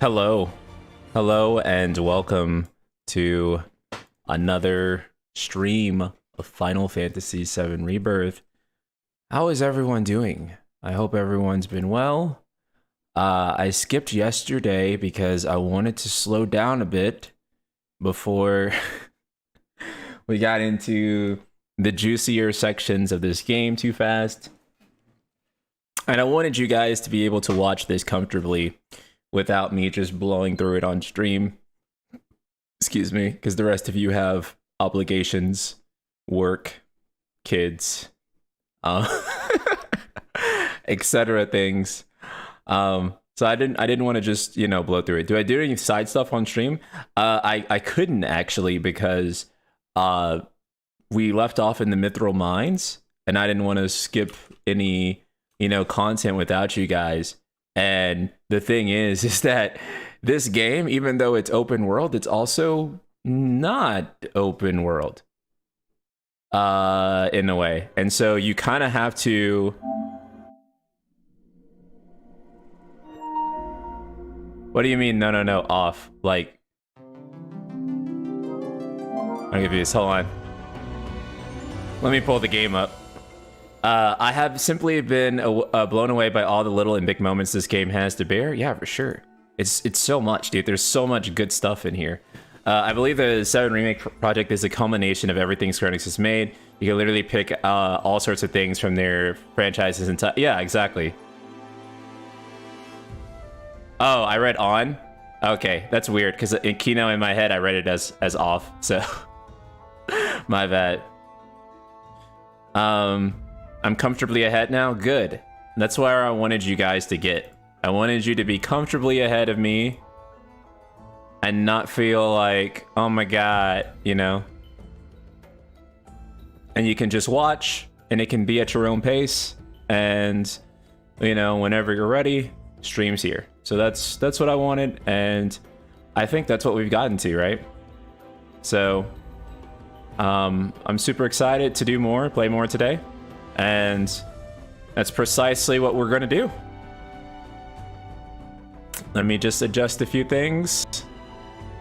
Hello. Hello and welcome to another stream of Final Fantasy VII Rebirth. How is everyone doing? I hope everyone's been well. I skipped yesterday because I wanted to slow down a bit before we got into the juicier sections of this game too fast. And I wanted you guys to be able to watch this comfortably without me just blowing through it on stream. Excuse me, because the rest of you have obligations, work, kids, etc. things. So I didn't want to just, blow through it. Do I do any side stuff on stream? I couldn't actually because we left off in the Mythril Mines, and I didn't want to skip any, content without you guys. And the thing is that this game, even though it's open world, it's also not open world in a way. And so you kind of have to... What do you mean? No, off. Like... I'll give you this. Hold on. Let me pull the game up. I have simply been blown away by all the little and big moments this game has to bear. Yeah, for sure. It's so much, dude. There's so much good stuff in here. I believe the 7 Remake project is a culmination of everything Square Enix has made. You can literally pick all sorts of things from their franchises and yeah, exactly. Oh, I read on? Okay, that's weird, because in Kino in my head, I read it as off, so... My bad. I'm comfortably ahead now? Good. That's where I wanted you guys to get. I wanted you to be comfortably ahead of me and not feel like, oh my god, And you can just watch, and it can be at your own pace, and, whenever you're ready, stream's here. So that's what I wanted, and I think that's what we've gotten to, right? So, I'm super excited to do more, play more today. And that's precisely what we're going to do. Let me just adjust a few things.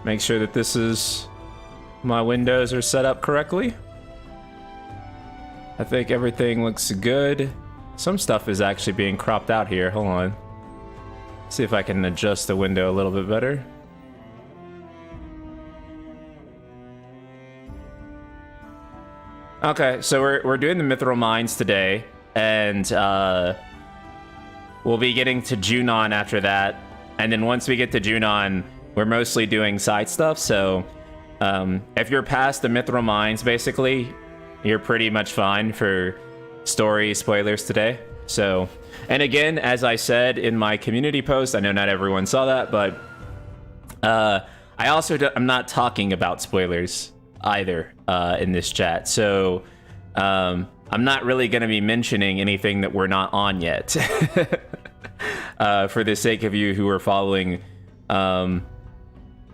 Make sure that my windows are set up correctly. I think everything looks good. Some stuff is actually being cropped out here. Hold on. See if I can adjust the window a little bit better. Okay, so we're doing the Mythril Mines today, and we'll be getting to Junon after that. And then once we get to Junon, we're mostly doing side stuff. So if you're past the Mythril Mines, basically, you're pretty much fine for story spoilers today. So, and again, as I said in my community post, I know not everyone saw that, but I'm not talking about spoilers either in this chat, so I'm not really going to be mentioning anything that we're not on yet for the sake of you who are following the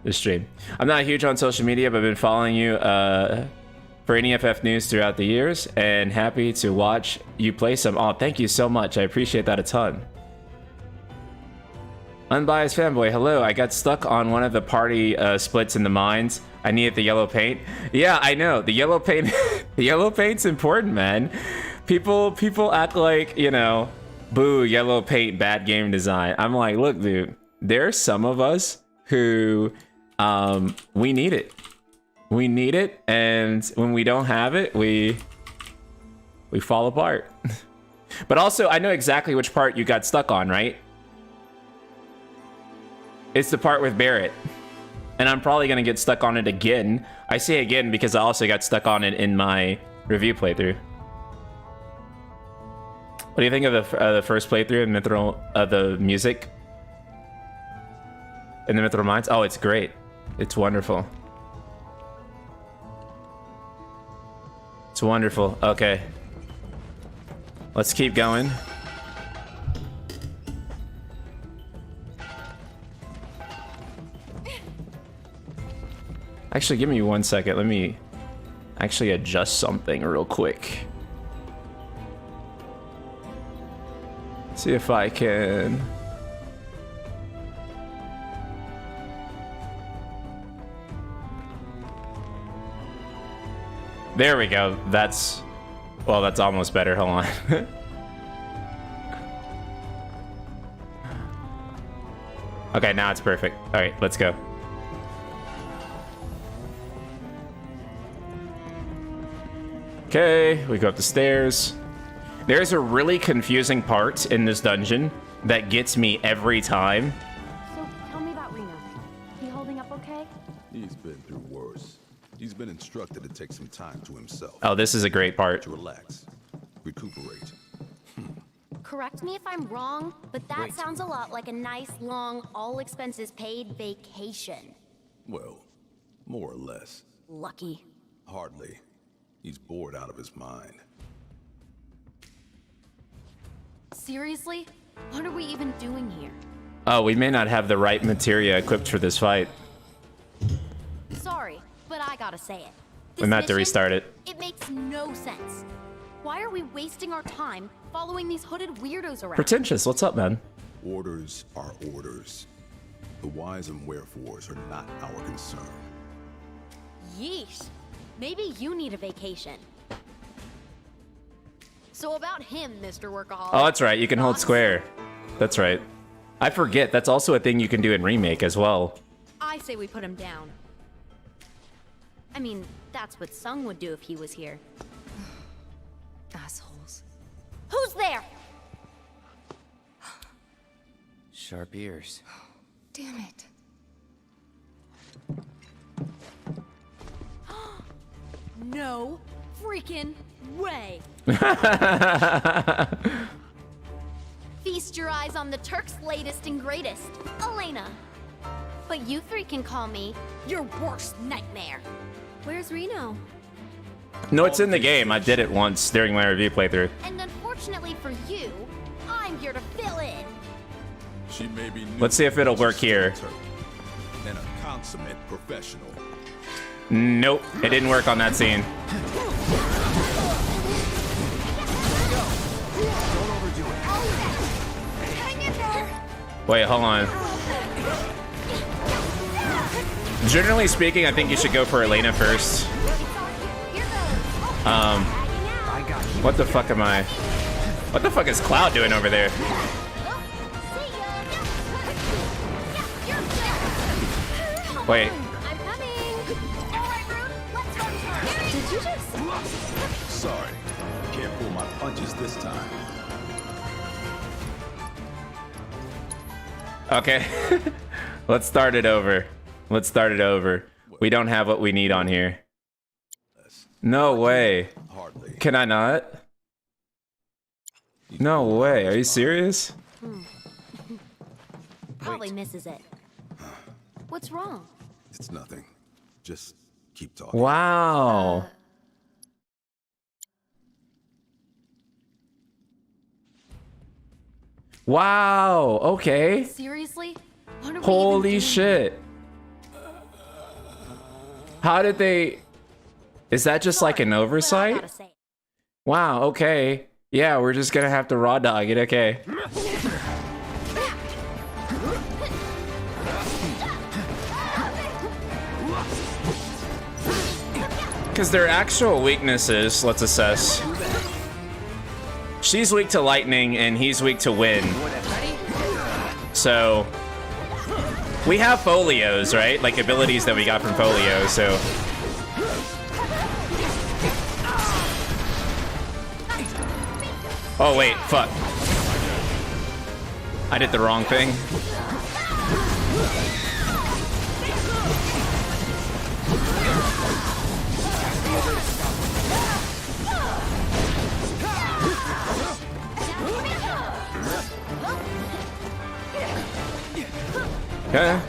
stream. I'm not huge on social media, but I've been following you for any FF news throughout the years, and happy to watch you play some. Oh, thank you so much. I appreciate that a ton. Unbiased fanboy, hello. I got stuck on one of the party splits in the mines. I needed the yellow paint. Yeah, I know. The yellow paint the yellow paint's important, man. People act like, boo, yellow paint, bad game design. I'm like, look, dude, there's some of us who we need it. We need it, and when we don't have it, we fall apart. But also, I know exactly which part you got stuck on, right? It's the part with Barrett. And I'm probably going to get stuck on it again. I say again because I also got stuck on it in my review playthrough. What do you think of the first playthrough in Mythril, the music? In the Mythril Mines? Oh, it's great. It's wonderful. It's wonderful. Okay. Let's keep going. Actually, give me 1 second. Let me actually adjust something real quick. See if I can There we go. That's... Well, that's almost better. Hold on. Okay, now it's perfect. All right, let's go. Okay, we go up the stairs. There's a really confusing part in this dungeon that gets me every time. So, tell me about Reno. He holding up okay? He's been through worse. He's been instructed to take some time to himself. Oh, this is a great part. To relax, recuperate. Correct me if I'm wrong, but that sounds a lot like a nice, long, all-expenses-paid vacation. Well, more or less. Lucky. Hardly. He's bored out of his mind. Seriously? What are we even doing here? Oh, we may not have the right materia equipped for this fight. Sorry, but I gotta say it. We might have to restart it. It makes no sense. Why are we wasting our time following these hooded weirdos around? Pretentious, what's up, man? Orders are orders. The whys and wherefores are not our concern. Yeesh. Maybe you need a vacation. So about him, Mr. Workaholic. Oh, that's right. You can hold square. That's right. I forget. That's also a thing you can do in Remake as well. I say we put him down. I mean, that's what Sung would do if he was here. Assholes. Who's there? Sharp ears. Damn it. No freaking way. Feast your eyes on the Turk's latest and greatest, Elena. But you three can call me your worst nightmare. Where's Reno? No, it's in the game. I did it once during my review playthrough. And unfortunately for you, I'm here to fill in. She may be new, Let's see if it'll work here. and a consummate professional. Nope, it didn't work on that scene. Hang in there. Wait, hold on. Generally speaking, I think you should go for Elena first. What the fuck am I? What the fuck is Cloud doing over there? Wait. I'm coming. All right, Rude. Let's run. Did you just? Sorry, can't pull my punches this time. Okay. Let's start it over. Let's start it over. We don't have what we need on here. No way. Hardly. Can I not? No way. Are you serious? Probably misses it. What's wrong? It's nothing. Just keep talking. Wow. Wow. Okay. Seriously? What are we Holy even doing? shit. How did they... Is that just like an Sorry, but I oversight? gotta say it. Wow, okay. Yeah, we're just gonna have to raw dog it, okay. Because their actual weaknesses, let's assess. She's weak to lightning and he's weak to wind. So, we have folios, right? Like abilities that we got from folios, so. Oh wait, fuck. I did the wrong thing. Okay.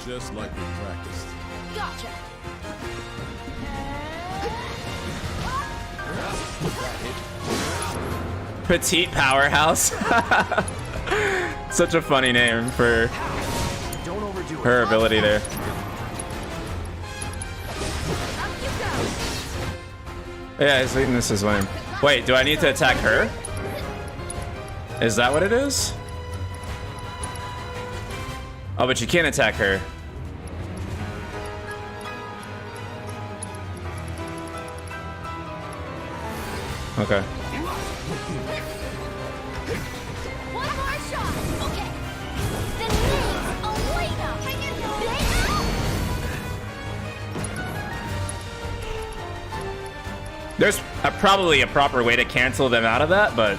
Just like we practiced. Gotcha. Petite Powerhouse. Such a funny name for her ability there. Yeah, his weakness is lame. Wait, do I need to attack her? Is that what it is? Oh, but you can't attack her. Okay. One more shot. Okay. The name's Elena. There's probably a proper way to cancel them out of that, but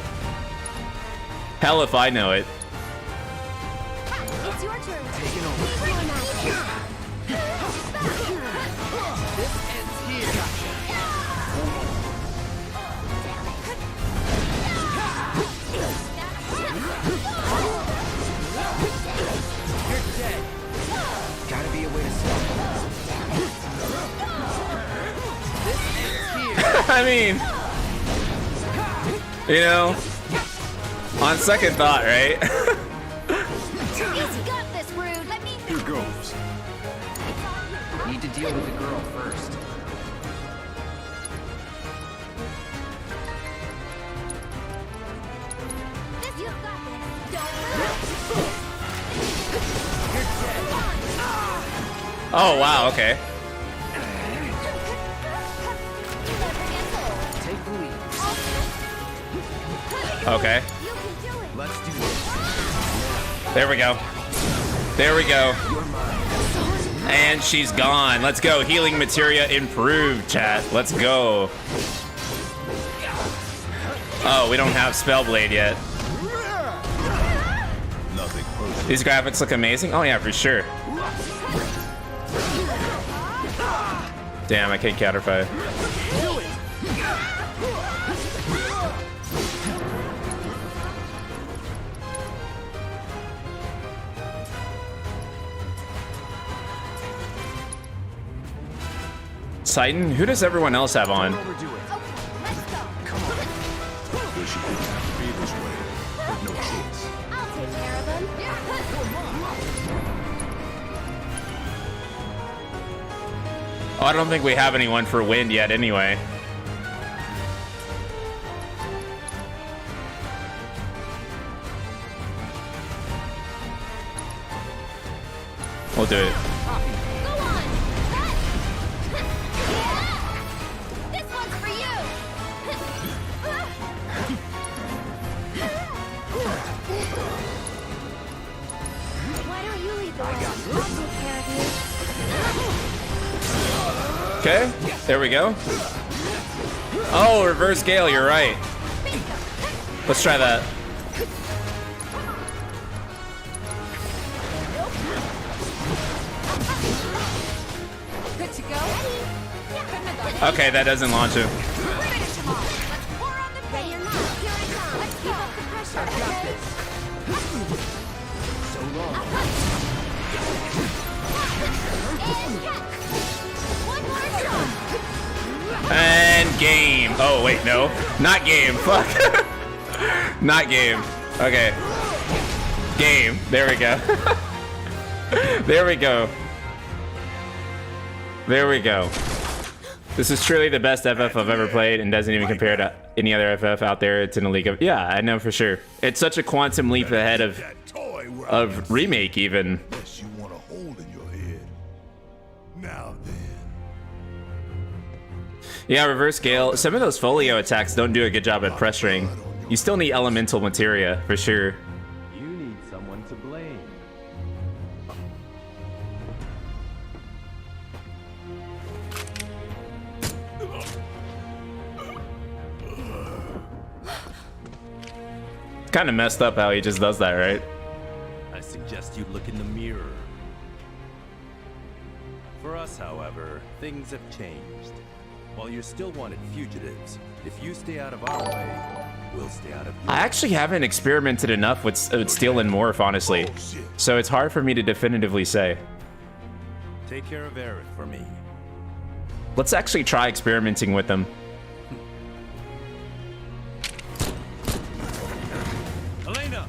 hell if I know it. It's your turn. Taking over. This ends here. You're dead. Gotta be a way to stop this. This ends here. I mean, you know, on second thought, right? Easy got this, Rude. Let me Here goes. Need to deal with the girl first. this. You got this. Don't You're dead. Oh, wow, okay. Take the lead. Okay. You can do it. Let's do this. There we go. There we go. You're mine. And she's gone. Let's go. Healing materia improved, chat. Let's go. Oh, we don't have Spellblade yet. Nothing personal. These graphics look amazing. Oh, yeah, for sure. Damn, I can't counterfire. Titan? Who does everyone else have on? Overdo it. Okay, let's go. Wish it didn't have to be this way, but no choice. I'll take care of them. Oh, I don't think we have anyone for wind yet anyway. We'll do it. Go on. This one's for you. Why don't you lead the way? I'll take care of you. Okay, there we go. Oh, reverse gale, you're right. Let's try that. Good to go? Couldn't have gone Okay, that doesn't launch him. Let's pour on the pain. Here I come. Let's keep up the pressure, okay? So long. And catch. One more shot. And game. Oh, wait, no. Not game. Fuck. Not game. Okay. Game. There we go. There we go. There we go. This is truly the best FF I've ever played and doesn't even compare to any other FF out there. It's in a league of... Yeah, I know for sure. It's such a quantum leap ahead of remake even. Unless you want a hole in your head. Now then. Yeah, reverse gale. Some of those folio attacks don't do a good job at pressuring. You still need elemental materia for sure. You need someone to blame. Kind of messed up how he just does that, right? I suggest you look in the mirror. For us, however, things have changed. While you're still wanted fugitives, if you stay out of our way, we'll stay out of yours. I actually haven't experimented enough with Steel and Morph, honestly. So it's hard for me to definitively say. Take care of Aerith for me. Let's actually try experimenting with them. Elena!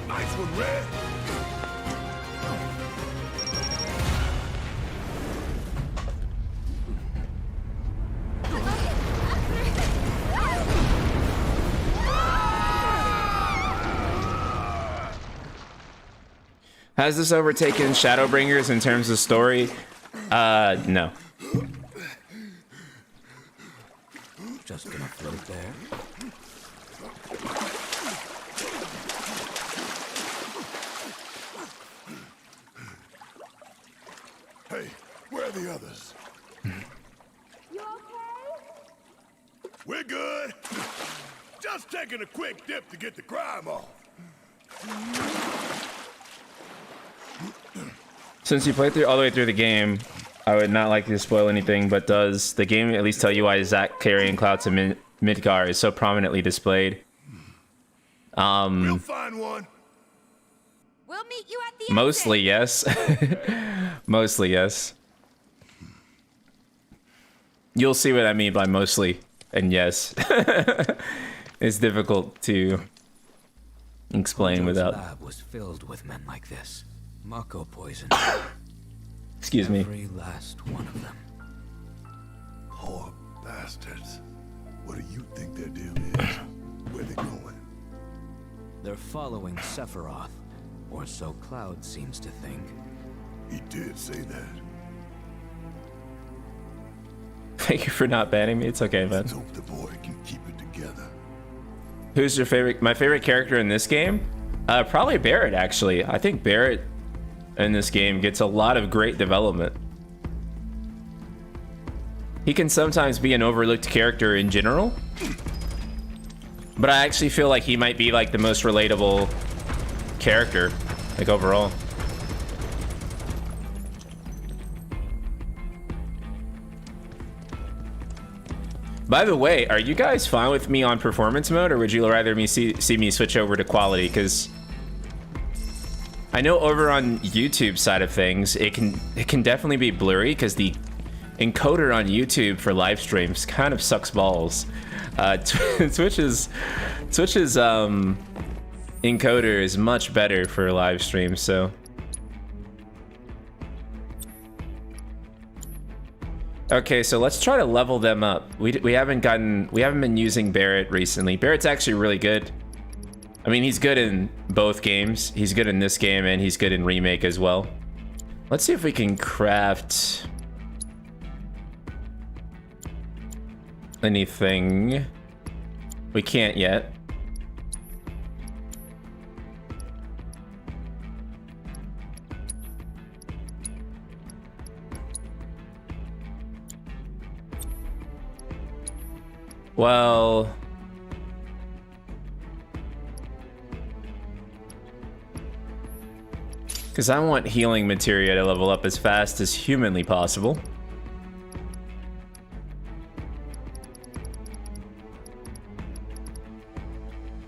Nice one, Red. Has this overtaken Shadowbringers in terms of story? No. Just gonna float there. Hey, where are the others? You okay? We're good. Just taking a quick dip to get the crime off. Since you played through all the way through the game, I would not like to spoil anything, but does the game at least tell you why Zack carrying Cloud to Midgar is so prominently displayed? We'll find one. We'll meet you at the Mostly yes. Mostly yes. You'll see what I mean by mostly and yes. It's difficult to explain Condor's without. lab was filled with men like this. Mako poison. Excuse me. Every last one of them. Poor bastards. What do you think their deal is? Where they going? They're following Sephiroth, or so Cloud seems to think. He did say that. Thank you for not banning me. It's okay, man. Let's hope the boy can keep it together. Who's your favorite? My favorite character in this game? Probably Barret, actually. I think Barret in this game gets a lot of great development. He can sometimes be an overlooked character in general, but I actually feel like he might be like the most relatable character, like overall. By the way, are you guys fine with me on performance mode, or would you rather me see me switch over to quality? Because I know over on YouTube side of things, it can definitely be blurry because the encoder on YouTube for live streams kind of sucks balls. Twitch's encoder is much better for live streams, so. Okay, so let's try to level them up. We haven't been using Barret recently. Barret's actually really good. I mean, he's good in both games. He's good in this game and he's good in Remake as well. Let's see if we can craft anything. We can't yet. Well, because I want healing materia to level up as fast as humanly possible.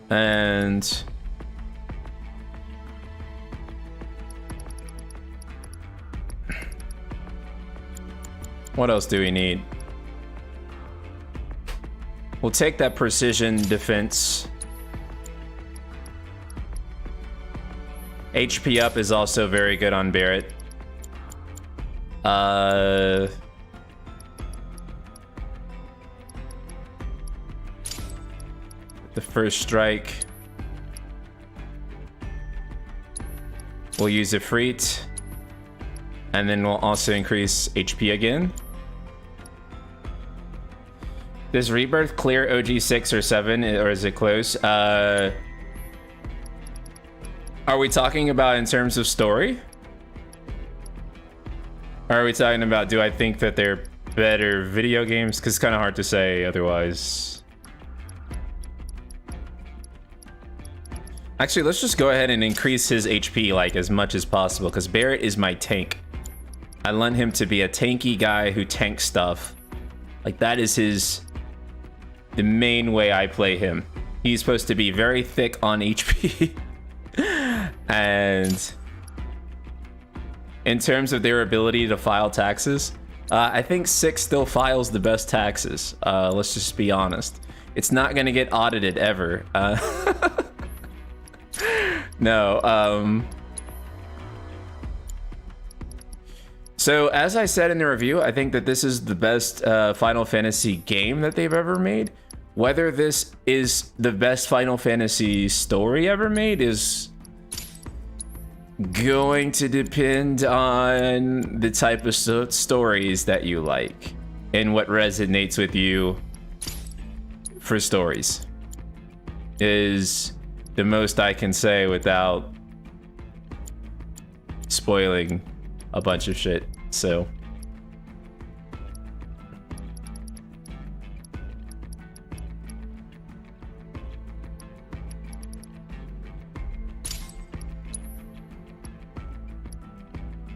And what else do we need? We'll take that precision defense. HP up is also very good on Barret. The first strike. We'll use Ifrit. And then we'll also increase HP again. Does Rebirth clear OG 6 or 7, or is it close? Are we talking about in terms of story? Or are we talking about, do I think that they're better video games? Because it's kind of hard to say otherwise. Actually, let's just go ahead and increase his HP like as much as possible, because Barret is my tank. I want him to be a tanky guy who tanks stuff. Like, that is the main way I play him. He's supposed to be very thick on HP. And in terms of their ability to file taxes, I think 6 still files the best taxes. Let's just be honest. It's not gonna get audited ever. No. So as I said in the review, I think that this is the best Final Fantasy game that they've ever made. Whether this is the best Final Fantasy story ever made is going to depend on the type of stories that you like and what resonates with you for stories is the most I can say without spoiling a bunch of shit. So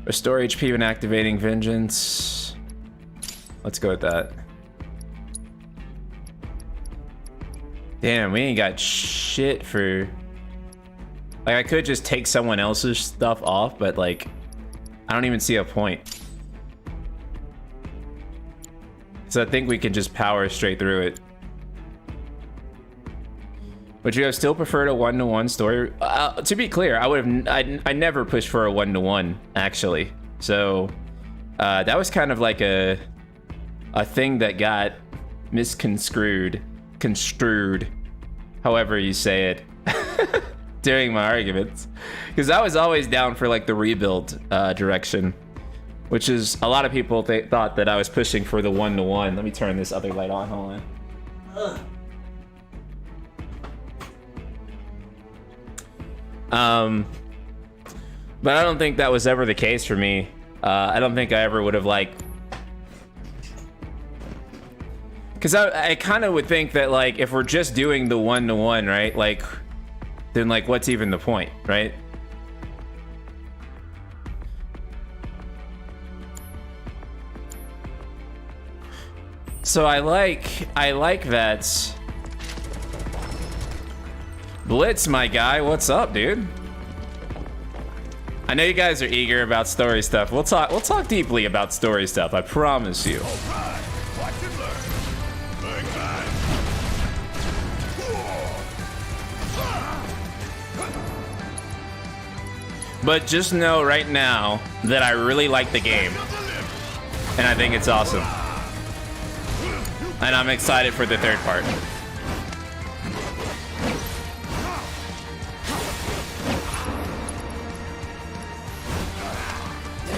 restore HP when activating vengeance. Let's go with that. Damn, we ain't got shit for... Like, I could just take someone else's stuff off, but, like, I don't even see a point. So I think we can just power straight through it. Would you have still preferred a one-to-one story? To be clear, I never pushed for a one-to-one, actually. So, that was kind of like a thing that got misconstrued, however you say it, during my arguments, because I was always down for like the rebuild direction, which is a lot of people thought that I was pushing for the one-to-one. Let me turn this other light on. Hold on. But I don't think that was ever the case for me. I don't think I ever would have like. Because I kind of would think that, like, if we're just doing the one-to-one, right? Like, then, like, what's even the point, right? So I like that. Blitz, my guy, what's up, dude? I know you guys are eager about story stuff. We'll talk deeply about story stuff, I promise you. But just know right now that I really like the game. And I think it's awesome. And I'm excited for the third part.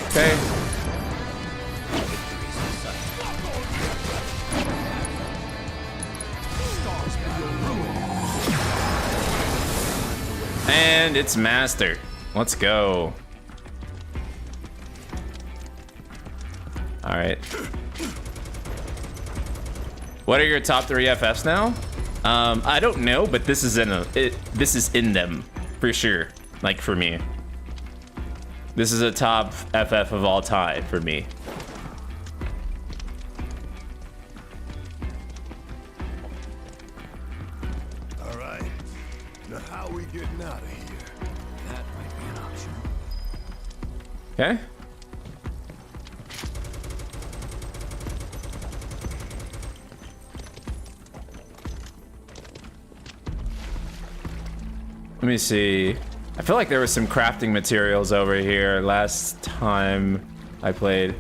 Okay. And it's master. Let's go. All right. What are your top 3 FFs now? I don't know, but this is this is in them for sure. Like for me, this is a top FF of all time for me. All right. Now how are we getting out of here? That might be an option. Okay. Let me see. I feel like there was some crafting materials over here last time I played.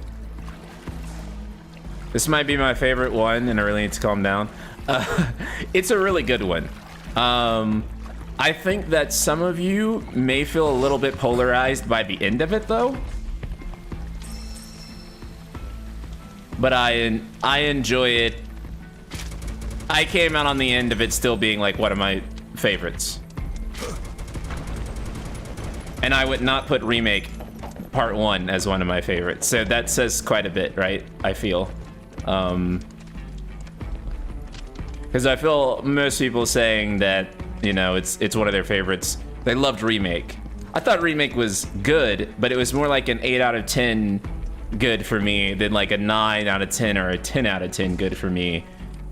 This might be my favorite one, and I really need to calm down. It's a really good one. I think that some of you may feel a little bit polarized by the end of it, though. But I enjoy it. I came out on the end of it still being like one of my favorites. And I would not put Remake Part 1 as one of my favorites. So that says quite a bit, right? I feel. Because I feel most people saying that, you know, it's one of their favorites. They loved Remake. I thought Remake was good, but it was more like an 8 out of 10 good for me than like a 9 out of 10 or a 10 out of 10 good for me.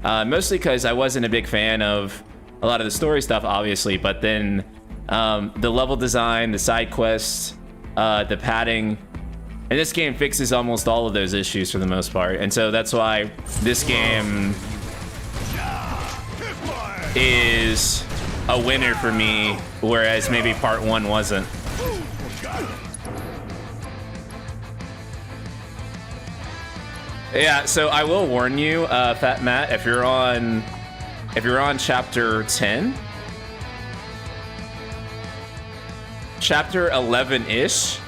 Mostly because I wasn't a big fan of a lot of the story stuff, obviously, but then the level design, the side quests, the padding, and this game fixes almost all of those issues for the most part. And so that's why this game is a winner for me, whereas maybe Part 1 wasn't. Yeah, so I will warn you, Fat Matt, if you're on chapter 10, chapter 11-ish.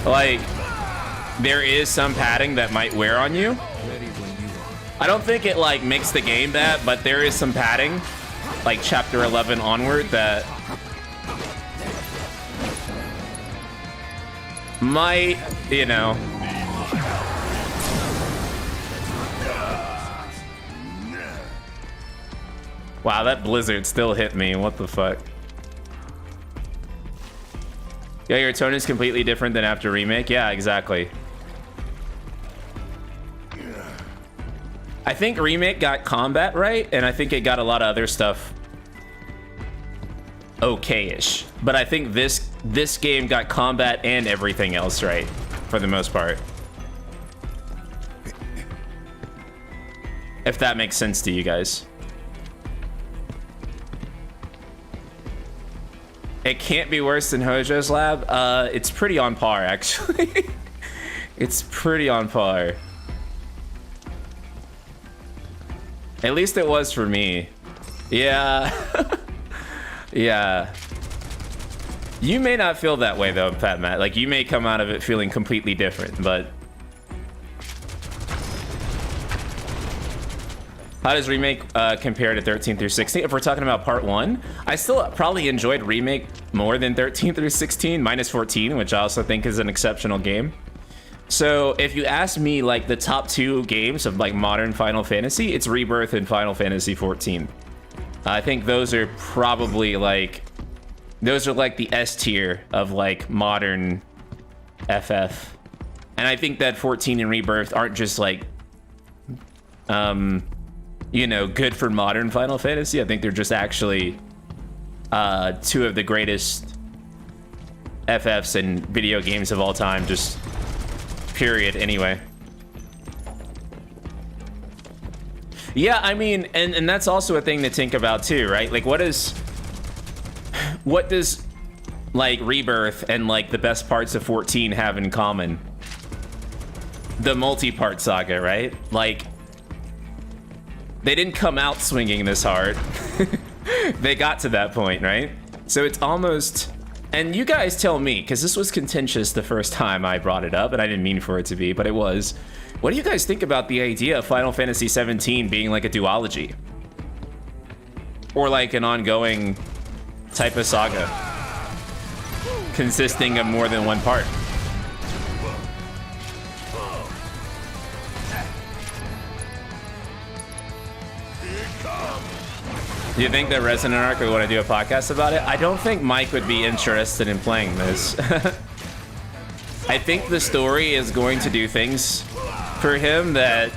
Like, there is some padding that might wear on you. I don't think it like makes the game that, but there is some padding, like chapter 11 onward, that might, you know. Wow, that blizzard still hit me. What the fuck? Yeah, your tone is completely different than after remake. Yeah, exactly. I think remake got combat right, and I think it got a lot of other stuff okay-ish. But I think this game got combat and everything else right, for the most part. If that makes sense to you guys. It can't be worse than Hojo's Lab. It's pretty on par, actually. It's pretty on par. At least it was for me. Yeah. Yeah. You may not feel that way, though, Fat Matt. Like, you may come out of it feeling completely different, but... How does Remake compare to 13 through 16? If we're talking about part 1, I still probably enjoyed Remake more than 13 through 16, minus 14, which I also think is an exceptional game. So if you ask me, like, the top 2 games of, like, modern Final Fantasy, it's Rebirth and Final Fantasy 14. I think those are probably, like... Those are, like, the S tier of, like, modern FF. And I think that 14 and Rebirth aren't just, like... you know, good for modern Final Fantasy. I think they're just actually 2 of the greatest FFs and video games of all time, just period, anyway. Yeah, I mean, and that's also a thing to think about too, right? Like, what does like Rebirth and like the best parts of 14 have in common? The multi-part saga, right? Like, they didn't come out swinging this hard. They got to that point, right? So it's almost... And you guys tell me, because this was contentious the first time I brought it up, and I didn't mean for it to be, but it was. What do you guys think about the idea of Final Fantasy VII being like a duology? Or like an ongoing type of saga, consisting of more than one part? Do you think that Resident Arc would want to do a podcast about it? I don't think Mike would be interested in playing this. I think the story is going to do things for him that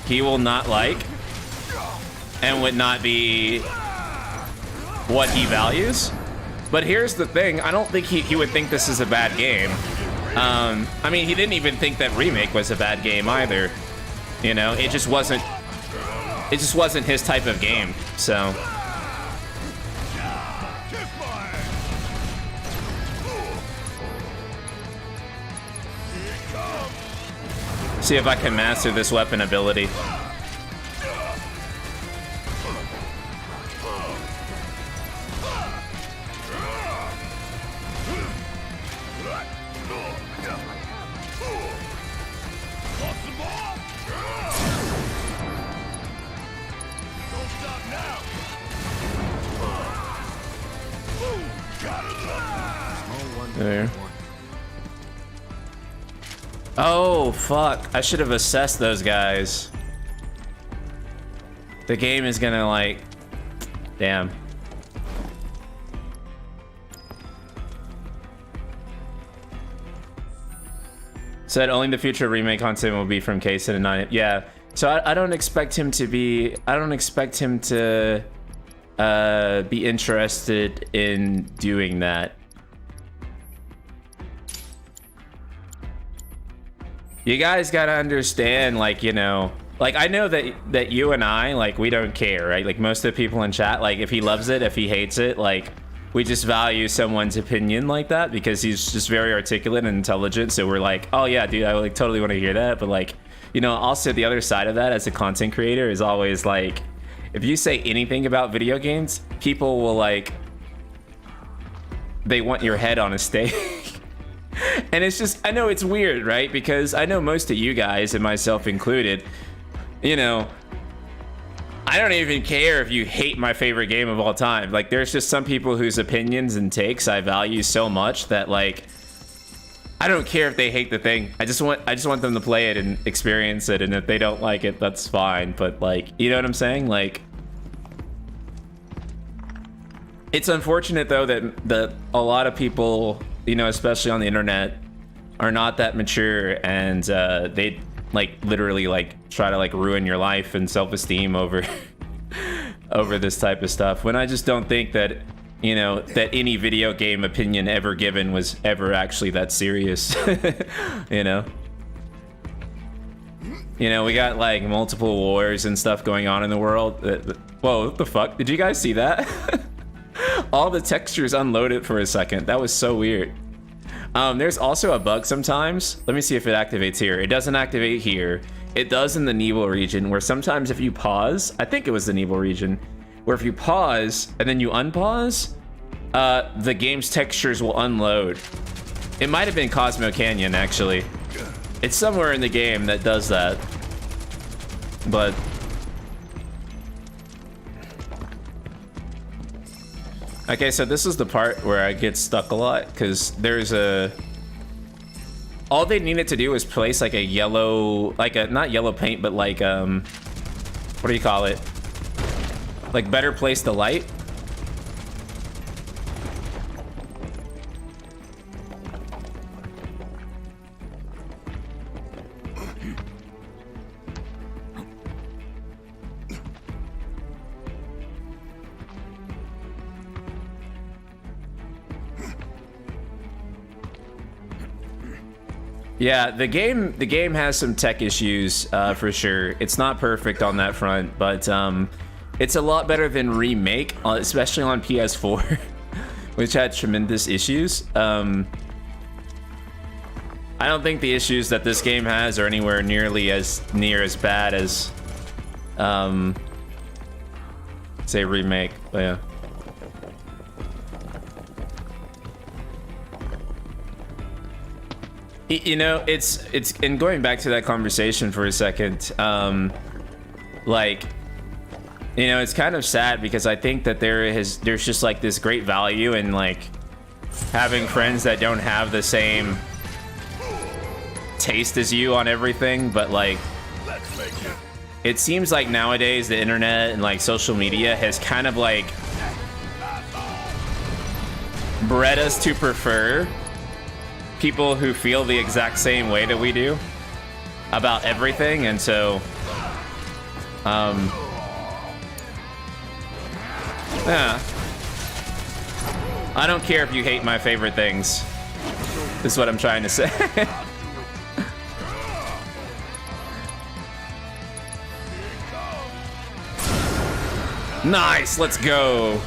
he will not like and would not be what he values. But here's the thing, I don't think he would think this is a bad game. I mean, he didn't even think that Remake was a bad game either. You know, it just wasn't his type of game, so. See if I can master this weapon ability. There. Oh, fuck. I should have assessed those guys. The game is gonna, like... Damn. Said only the future remake content will be from Kaysen and 9. Yeah. So I don't expect him to be... I don't expect him to be interested in doing that. You guys gotta understand, like, you know, like, I know that you and I, like, we don't care, right? Like, most of the people in chat, like, if he loves it, if he hates it, like, we just value someone's opinion like that because he's just very articulate and intelligent. So we're like, oh yeah, dude, I like totally want to hear that. But like, you know, also the other side of that as a content creator is always like, if you say anything about video games, people will like, they want your head on a stake. And it's just, I know it's weird, right? Because I know most of you guys, and myself included, you know, I don't even care if you hate my favorite game of all time. Like, there's just some people whose opinions and takes I value so much that, like, I don't care if they hate the thing. I just want them to play it and experience it, and if they don't like it, that's fine. But, like, you know what I'm saying? Like, it's unfortunate though that a lot of people, you know, especially on the internet, are not that mature, and they like literally like try to like ruin your life and self-esteem over over this type of stuff, when I just don't think that, you know, that any video game opinion ever given was ever actually that serious. You know, we got like multiple wars and stuff going on in the world. Whoa, what the fuck? Did you guys see that? All the textures unloaded for a second. That was so weird. There's also a bug sometimes. Let me see if it activates here. It doesn't activate here. It does in the Nebel region, where sometimes if you pause, I think it was the Nebel region, where if you pause and then you unpause, the game's textures will unload. It might have been Cosmo Canyon, actually. It's somewhere in the game that does that. But okay, so this is the part where I get stuck a lot, because there's a... All they needed to do was place like a yellow... Like a... Not yellow paint, but like, what do you call it? Like, better place the light. Yeah, the game has some tech issues, for sure. It's not perfect on that front, but it's a lot better than Remake, especially on PS4, which had tremendous issues. I don't think the issues that this game has are anywhere near as bad as, say, Remake. But yeah. You know, it's and going back to that conversation for a second, like, you know, it's kind of sad, because I think that there's just like this great value in like having friends that don't have the same taste as you on everything, but like, it seems like nowadays the internet and like social media has kind of like bred us to prefer people who feel the exact same way that we do about everything, and so yeah, I don't care if you hate my favorite things, is what I'm trying to say. Nice, let's go.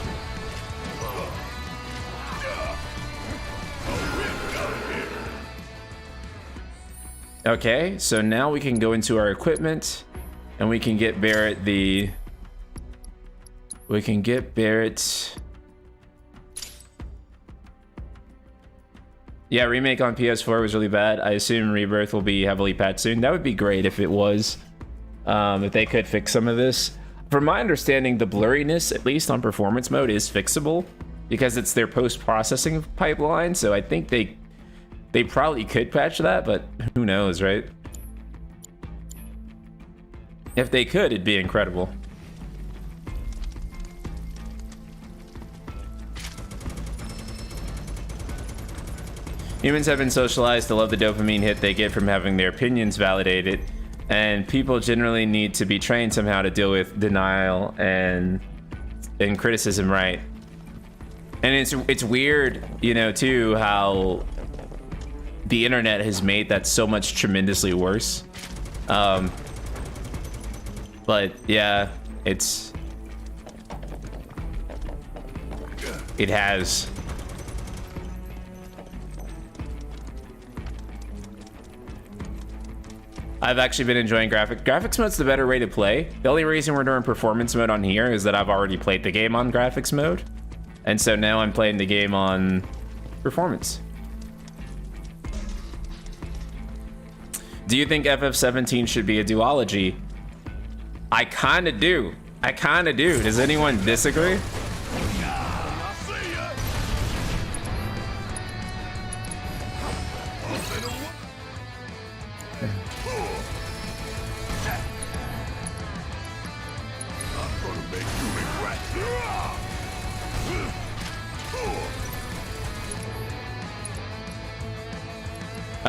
Okay, so now we can go into our equipment, and we can get Barrett the... We can get Barrett... Yeah, Remake on PS4 was really bad. I assume Rebirth will be heavily patched soon. That would be great if it was. If they could fix some of this. From my understanding, the blurriness, at least on performance mode, is fixable, because it's their post-processing pipeline, so I think they probably could patch that, but who knows, right? If they could, it'd be incredible. Humans have been socialized to love the dopamine hit they get from having their opinions validated, and people generally need to be trained somehow to deal with denial and criticism, right? And it's weird, you know, too, how the internet has made that so much tremendously worse. But yeah, it has. I've actually been enjoying graphics mode's the better way to play. The only reason we're doing performance mode on here is that I've already played the game on graphics mode, and so now I'm playing the game on performance. Do you think FF17 should be a duology? I kind of do. I kind of do. Does anyone disagree?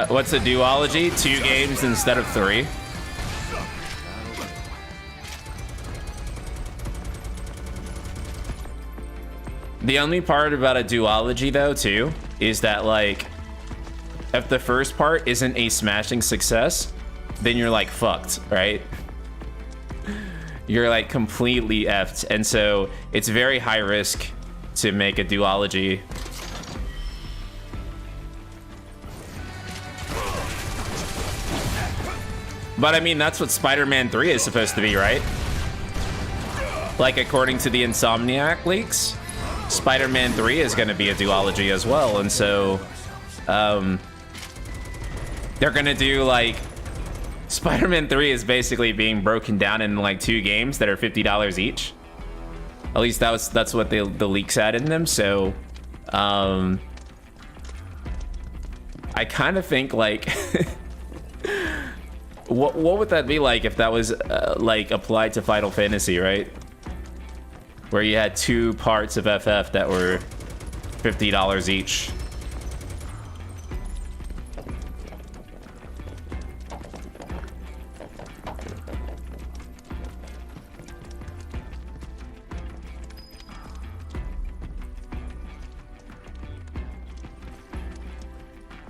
What's a duology? 2 games instead of 3. The only part about a duology, though, too, is that, like, if the first part isn't a smashing success, then you're, like, fucked, right? You're, like, completely effed. And so it's very high risk to make a duology. But I mean, that's what Spider-Man 3 is supposed to be, right? Like, according to the Insomniac leaks, Spider-Man 3 is going to be a duology as well. And so, they're going to do, like, Spider-Man 3 is basically being broken down in, like, 2 games that are $50 each. At least that's what the leaks had in them. So, I kind of think, like... What would that be like if that was like applied to Final Fantasy, right? Where you had 2 parts of FF that were $50 each.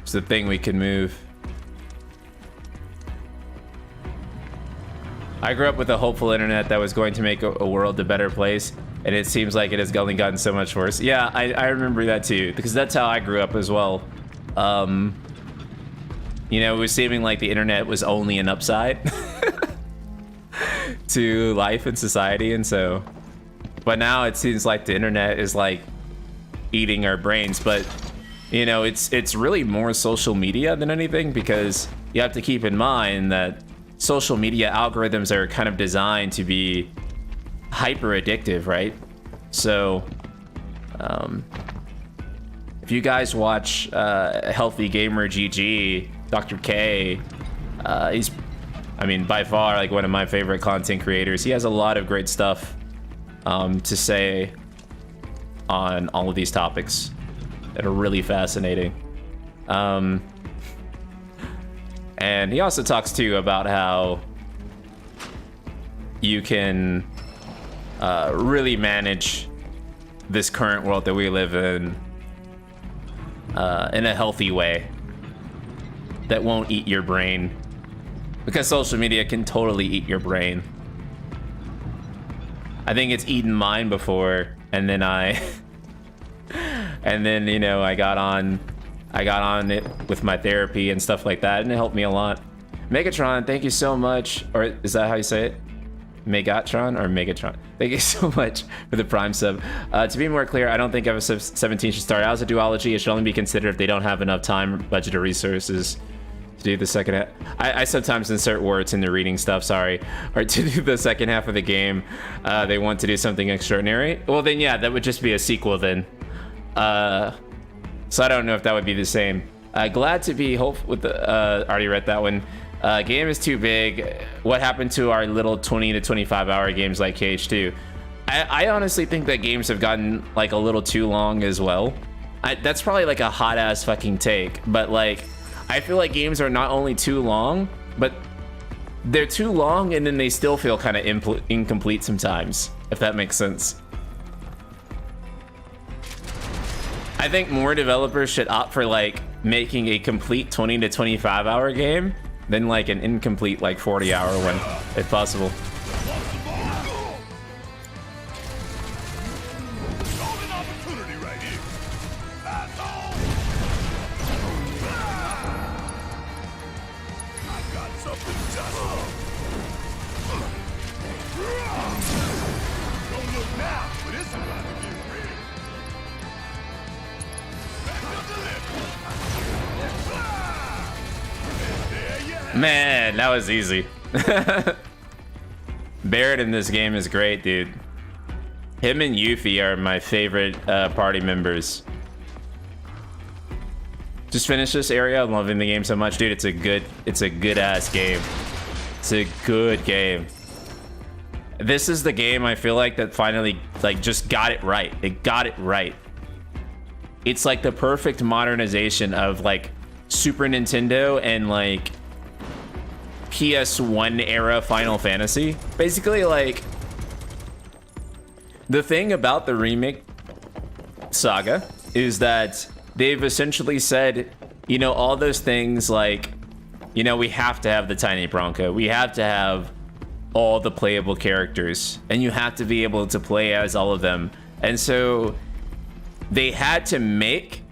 It's the thing we can move. I grew up with a hopeful internet that was going to make a world a better place, and it seems like it has only gotten so much worse. Yeah, I remember that too, because that's how I grew up as well. You know, it was seeming like the internet was only an upside to life and society, and so... But now it seems like the internet is like eating our brains, but you know, it's really more social media than anything, because you have to keep in mind that social media algorithms are kind of designed to be hyper addictive, right? So if you guys watch Healthy Gamer GG, Dr. K, he's, I mean, by far like one of my favorite content creators. He has a lot of great stuff to say on all of these topics that are really fascinating. And he also talks too about how you can really manage this current world that we live in a healthy way that won't eat your brain, because social media can totally eat your brain. I think it's eaten mine before, and then you know, I got on it with my therapy and stuff like that, and it helped me a lot. Megatron, thank you so much. Or is that how you say it? Megatron or Megatron? Thank you so much for the Prime sub. To be more clear, I don't think FF17 should start out as a duology. It should only be considered if they don't have enough time, budget, or resources to do the second half. I sometimes insert words in the reading stuff, sorry. Or to do the second half of the game, they want to do something extraordinary. Well, then yeah, that would just be a sequel then. So I don't know if that would be the same. Glad to be hopeful with the, already read that one. Game is too big. What happened to our little 20 to 25 hour games like KH2? I honestly think that games have gotten like a little too long as well. That's probably like a hot ass fucking take, but like, I feel like games are not only too long, but they're too long and then they still feel kind of incomplete sometimes, if that makes sense. I think more developers should opt for like making a complete 20 to 25 hour game than like an incomplete like 40 hour one, if possible. Don't look now, but it's about to get real. There you have it. Man, that was easy. Barrett in this game is great, dude. Him and Yuffie are my favorite party members. Just finished this area. I'm loving the game so much, dude. It's a good ass game. It's a good game. This is the game I feel like that finally like just got it right. It got it right. It's like the perfect modernization of like Super Nintendo and like PS1 era Final Fantasy. Basically, like, the thing about the remake saga is that they've essentially said, you know, all those things like, you know, we have to have the Tiny Bronco, we have to have all the playable characters, and you have to be able to play as all of them. And so they had to make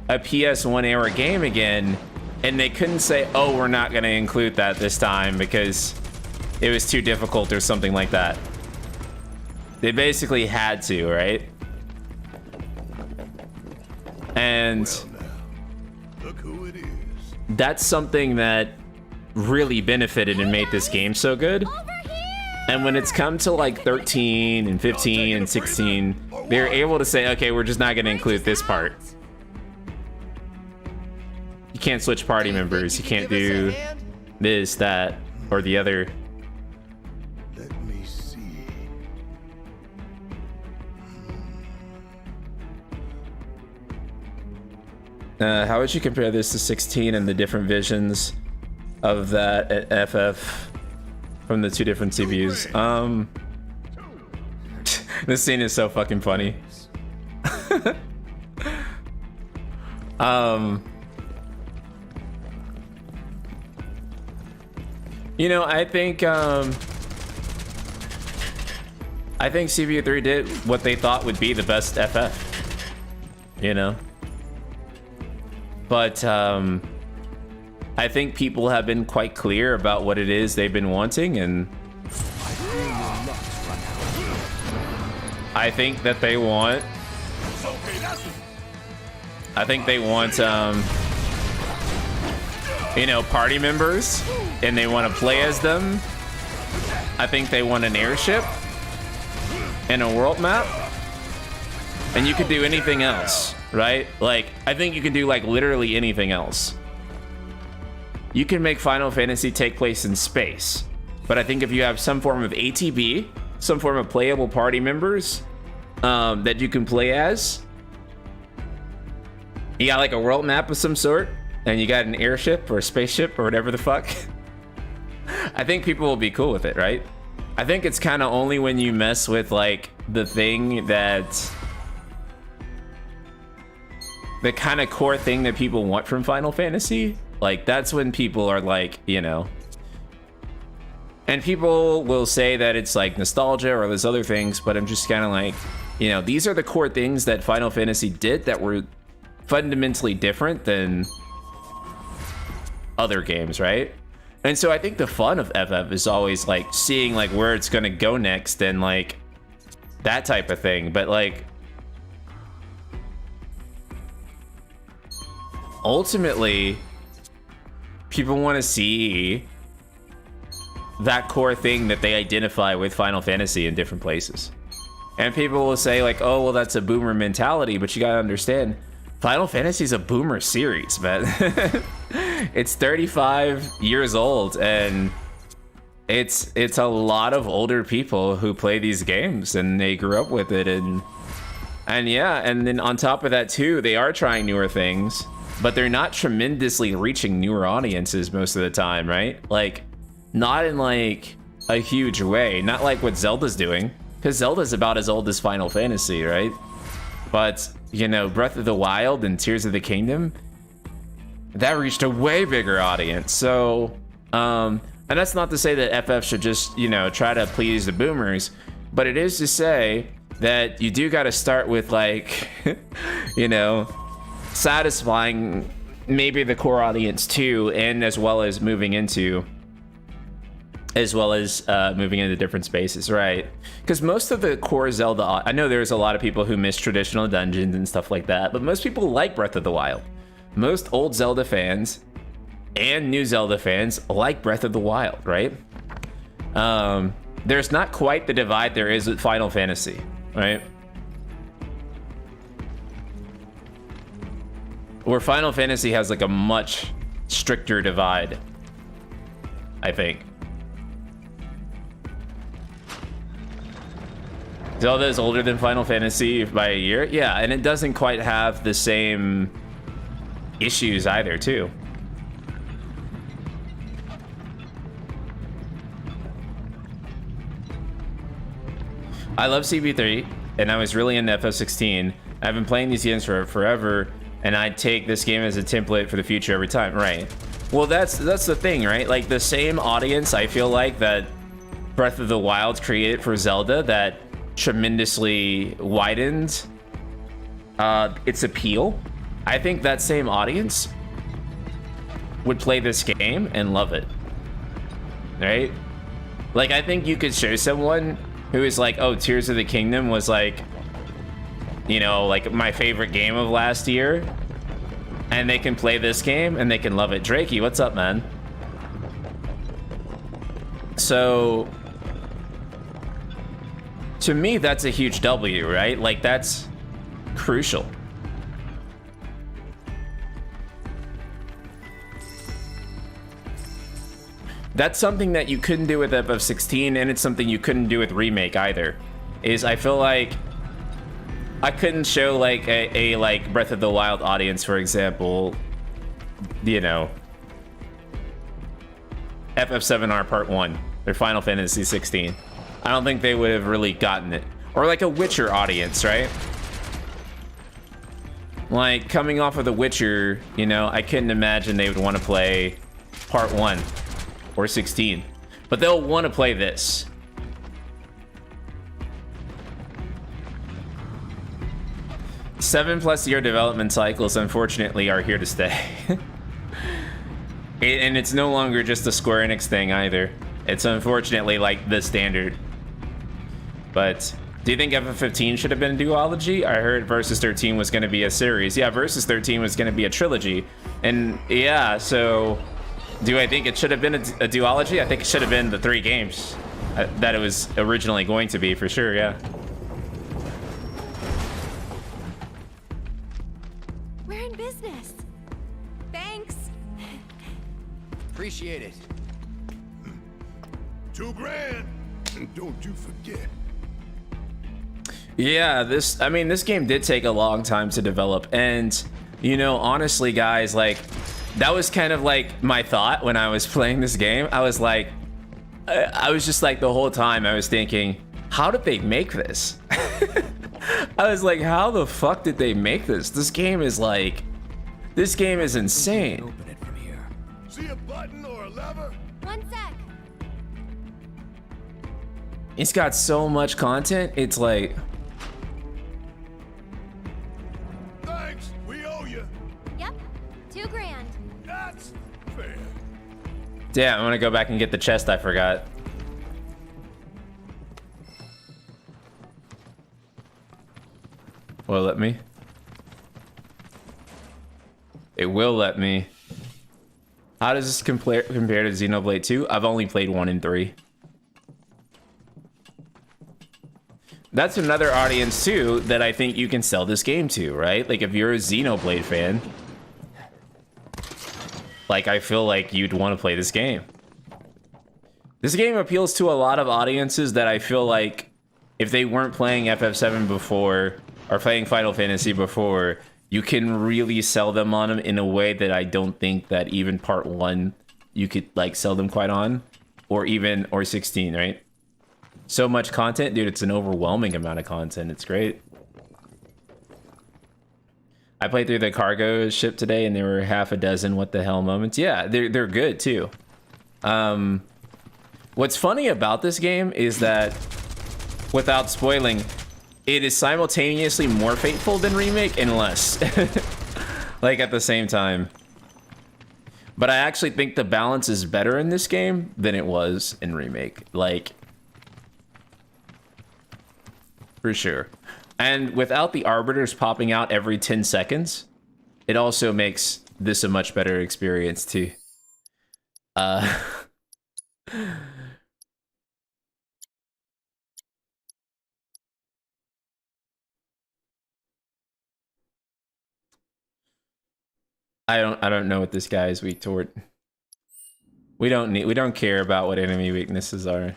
a PS1 era game again, and they couldn't say, oh, we're not going to include that this time because it was too difficult or something like that. They basically had to, right? And Well, now, look who it is. that's something that really benefited and made this game so good. And when it's come to like 13 and 15 and 16, they're able to say, okay, we're just not going to include this part. You can't switch party members. You can't do this, that, or the other. Let me see. How would you compare this to 16 and the different visions of that at FF from the two different CPUs? This scene is so fucking funny. You know, I think CPU 3 did what they thought would be the best FF. You know? But I think people have been quite clear about what it is they've been wanting, and I think that they want you know, party members, and they want to play as them. I think they want an airship and a world map, and you could do anything else, right? Like, I think you can do like literally anything else. You can make Final Fantasy take place in space, but I think if you have some form of ATB, some form of playable party members that you can play as, you got like a world map of some sort, and you got an airship or a spaceship or whatever the fuck, I think people will be cool with it, right? I think it's kind of only when you mess with like the thing that, the kind of core thing that people want from Final Fantasy, like that's when people are like, you know, and people will say that it's like nostalgia or there's other things, but I'm just kind of like, you know, these are the core things that Final Fantasy did that were fundamentally different than other games, right? And so I think the fun of FF is always like seeing like where it's gonna go next and like that type of thing. But like ultimately people want to see that core thing that they identify with Final Fantasy in different places. And people will say like, oh, well, that's a boomer mentality, but you gotta understand, Final Fantasy is a boomer series, man. It's 35 years old, and it's a lot of older people who play these games, and they grew up with it, and yeah, and then on top of that too, they are trying newer things, but they're not tremendously reaching newer audiences most of the time, right? Like, not in like a huge way, not like what Zelda's doing, because Zelda's about as old as Final Fantasy, right? But, you know, Breath of the Wild and Tears of the Kingdom, that reached a way bigger audience. So, and that's not to say that FF should just, you know, try to please the boomers, but it is to say that you do got to start with like, you know, satisfying maybe the core audience too, and as well as moving into different spaces, right? Because most of the core Zelda, I know there's a lot of people who miss traditional dungeons and stuff like that, but most people like Breath of the Wild. Most old Zelda fans and new Zelda fans like Breath of the Wild, right? There's not quite the divide there is with Final Fantasy, right? Where Final Fantasy has like a much stricter divide, I think. Zelda is older than Final Fantasy by a year. Yeah, and it doesn't quite have the same issues either, too. I love CB3, and I was really into FF16. I've been playing these games for forever, and I take this game as a template for the future every time, right? Well, that's the thing, right? Like, the same audience, I feel like, that Breath of the Wild created for Zelda, that tremendously widened its appeal. I think that same audience would play this game and love it, right? Like, I think you could show someone who is like, oh, Tears of the Kingdom was like, you know, like my favorite game of last year, and they can play this game and they can love it. Drakey, what's up, man? So to me, that's a huge W, right? Like, that's crucial. That's something that you couldn't do with FF16, and it's something you couldn't do with Remake either. Is I feel like I couldn't show like a like Breath of the Wild audience, for example, you know, FF7R Part 1 or Final Fantasy 16. I don't think they would have really gotten it. Or like a Witcher audience, right? Like, coming off of The Witcher, you know, I couldn't imagine they would want to play Part 1 or 16. But they'll want to play this. +7 year development cycles, unfortunately, are here to stay. And it's no longer just a Square Enix thing either. It's unfortunately like the standard. But do you think FF15 should have been a duology? I heard Versus 13 was going to be a series. Yeah, Versus 13 was going to be a trilogy. And yeah, so do I think it should have been a duology? I think it should have been the 3 games that it was originally going to be, for sure, yeah. We're in business. Thanks. Appreciate it. $2,000. And don't you forget. Yeah, this game did take a long time to develop, and you know, honestly, guys, like, that was kind of like my thought when I was playing this game. I was like, I was just like, the whole time I was thinking, how did they make this? I was like, how the fuck did they make this? This game is like, this game is insane. Open it from here. See a button or a lever? One sec. It's got so much content, it's like, Thanks, we owe you. Yep. $2,000. That's fair. damn, I'm gonna go back and get the chest I forgot. Will it let me? It will let me. How does this compare to Xenoblade 2? I've only played 1 and 3. That's another audience too that I think you can sell this game to, right? Like, if you're a Xenoblade fan, like, I feel like you'd want to play this game. This game appeals to a lot of audiences that I feel like if they weren't playing FF7 before or playing Final Fantasy before, you can really sell them on them in a way that I don't think that even Part 1 you could like sell them quite on, or 16, right? So much content, dude. It's an overwhelming amount of content. It's great. I played through the cargo ship today, and there were half a dozen what the hell moments. Yeah, they're good too. What's funny about this game is that, without spoiling, it is simultaneously more faithful than Remake and less. Like, at the same time. But I actually think the balance is better in this game than it was in Remake. Like, for sure. And without the arbiters popping out every 10 seconds, it also makes this a much better experience too. I don't know what this guy is weak toward. We don't care about what enemy weaknesses are.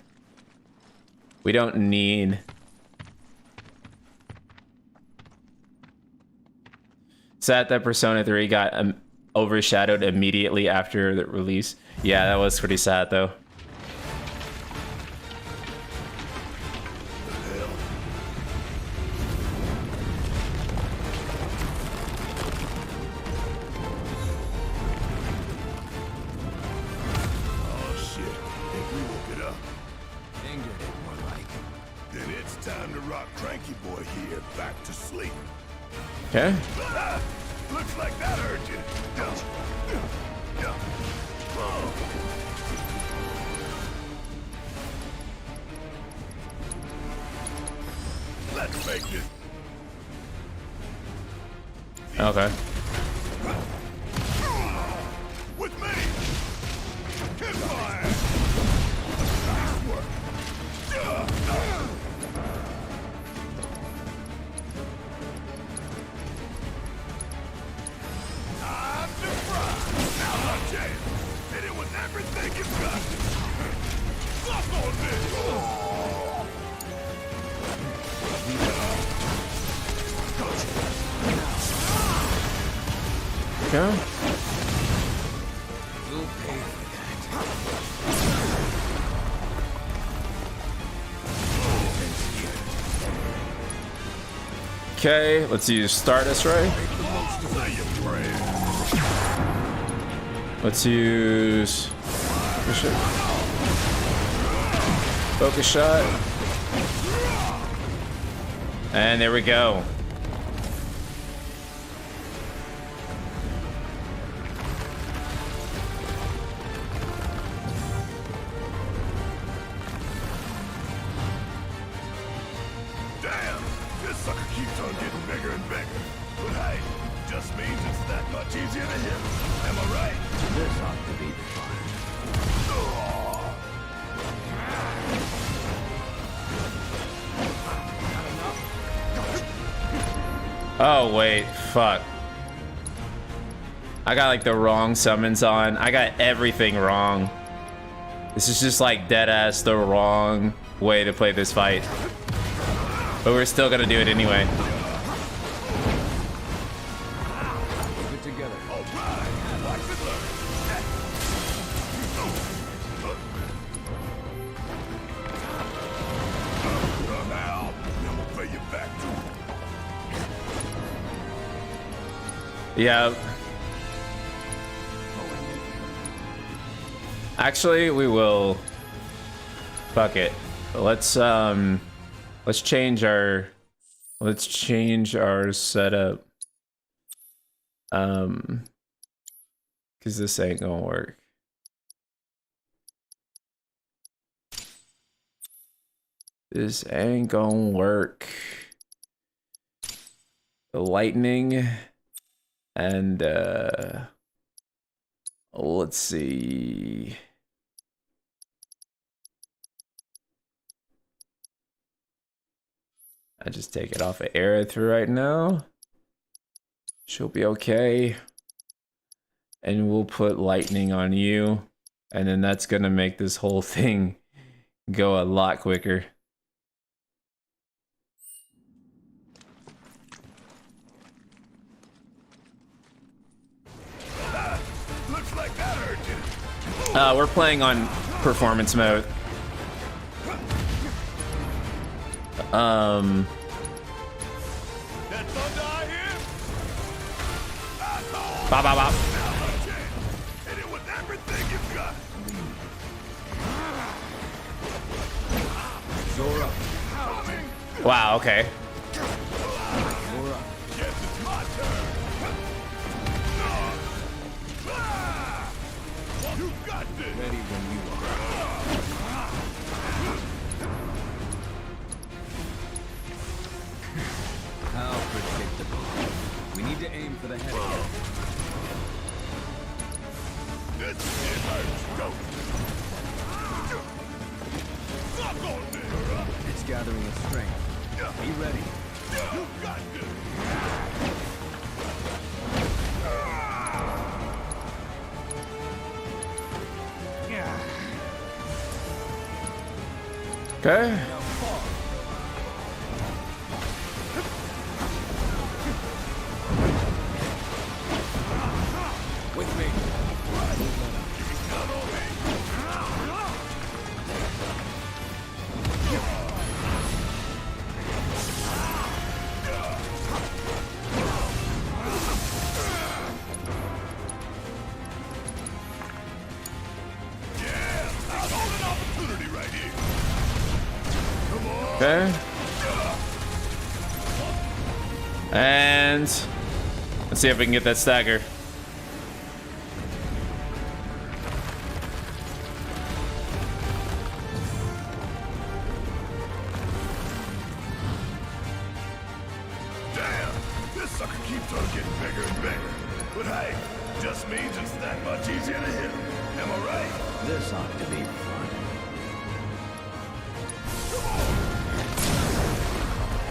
We don't need. Sad that Persona 3 got overshadowed immediately after the release. Yeah, that was pretty sad though. Okay. Looks like that hurt you. Let's make this. Okay. With me. Hit fire. Nice work. Hit it with everything you've got. Fuck on this. Okay. We'll pay for that. Okay, let's use Stardust Ray. Let's use focus shot. And there we go. Damn, this sucker keeps on getting bigger and bigger. But hey, just means it's that much easier to hit. Am I right? This ought to be the fun. Oh wait, fuck. I got like the wrong summons on. I got everything wrong. This is just like dead ass the wrong way to play this fight. But we're still gonna do it anyway. Keep it together. All right, watch it learn. Come out, then we'll pay you back to it. Yeah. Actually, we will. Fuck it. Let's change our setup. Cause this ain't gonna work. This ain't gonna work. The lightning and let's see. I just take it off of Aerith right now. She'll be okay. And we'll put lightning on you. And then that's gonna make this whole thing go a lot quicker. Looks like that hurt you. We're playing on performance mode. That thunder I hear? Bop, bop, bop. Hit it with everything you've got. Soar up. Wow, okay. Soar up. Guess it's my turn. got this. Ready when you are. How predictable. We need to aim for the head again. This shit hurts, don't it? Suck on me! It's gathering its strength. Be ready. You got this! Okay. With me. Okay. And let's see if we can get that stagger. Damn! This sucker keeps on getting bigger and bigger. But hey, just means it's that much easier to hit him. Am I right? This ought to be fun.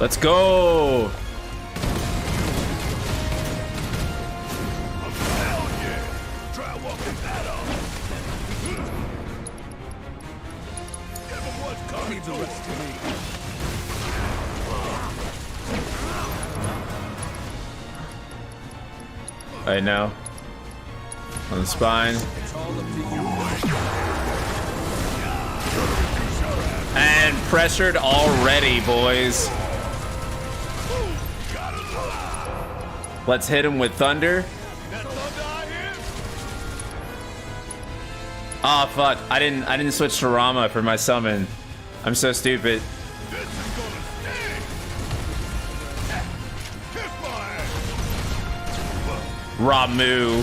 Let's go. Hell yeah! Try walking that off. Give him what's coming. Leave the rest to me. Right now. On the spine. It's all up to you. And pressured already, boys. Let's hit him with thunder. That thunder I hear? Ah, fuck. I didn't switch to Rama for my summon. I'm so stupid. This is gonna sting! Kiss my ass! Ramu.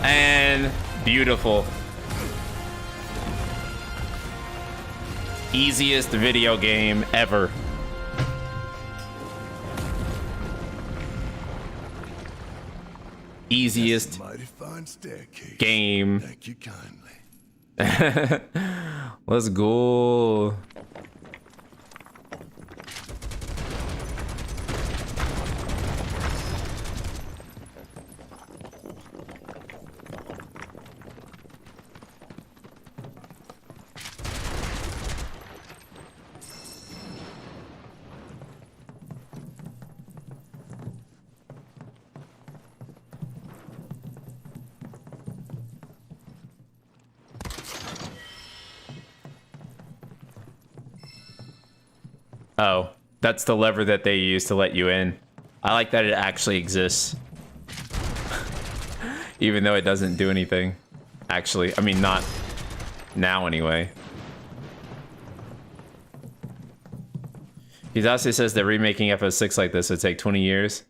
And beautiful. Easiest video game ever. Easiest Mighty fine staircase. game. Thank you kindly. Let's go. Oh, that's the lever that they use to let you in. I like that it actually exists. Even though it doesn't do anything. Actually, I mean, not now anyway. Hidase says that remaking FF6 like this would take 20 years.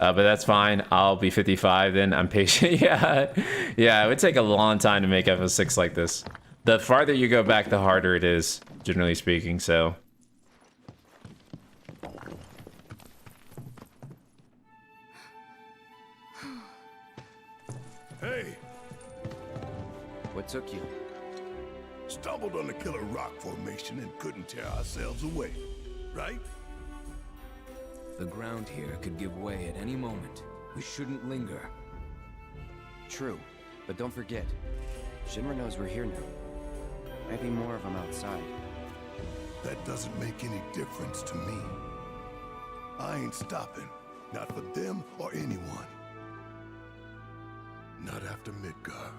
But that's fine. I'll be 55 then. I'm patient. Yeah, it would take a long time to make FF6 like this. The farther you go back, the harder it is, generally speaking, so... Hey, What took you? stumbled on the killer rock formation and couldn't tear ourselves away, right? The ground here could give way at any moment. We shouldn't linger. True, but don't forget, Shinra knows we're here now. Might be more of them outside. That doesn't make any difference to me. I ain't stopping, not for them or anyone. Not after Midgar.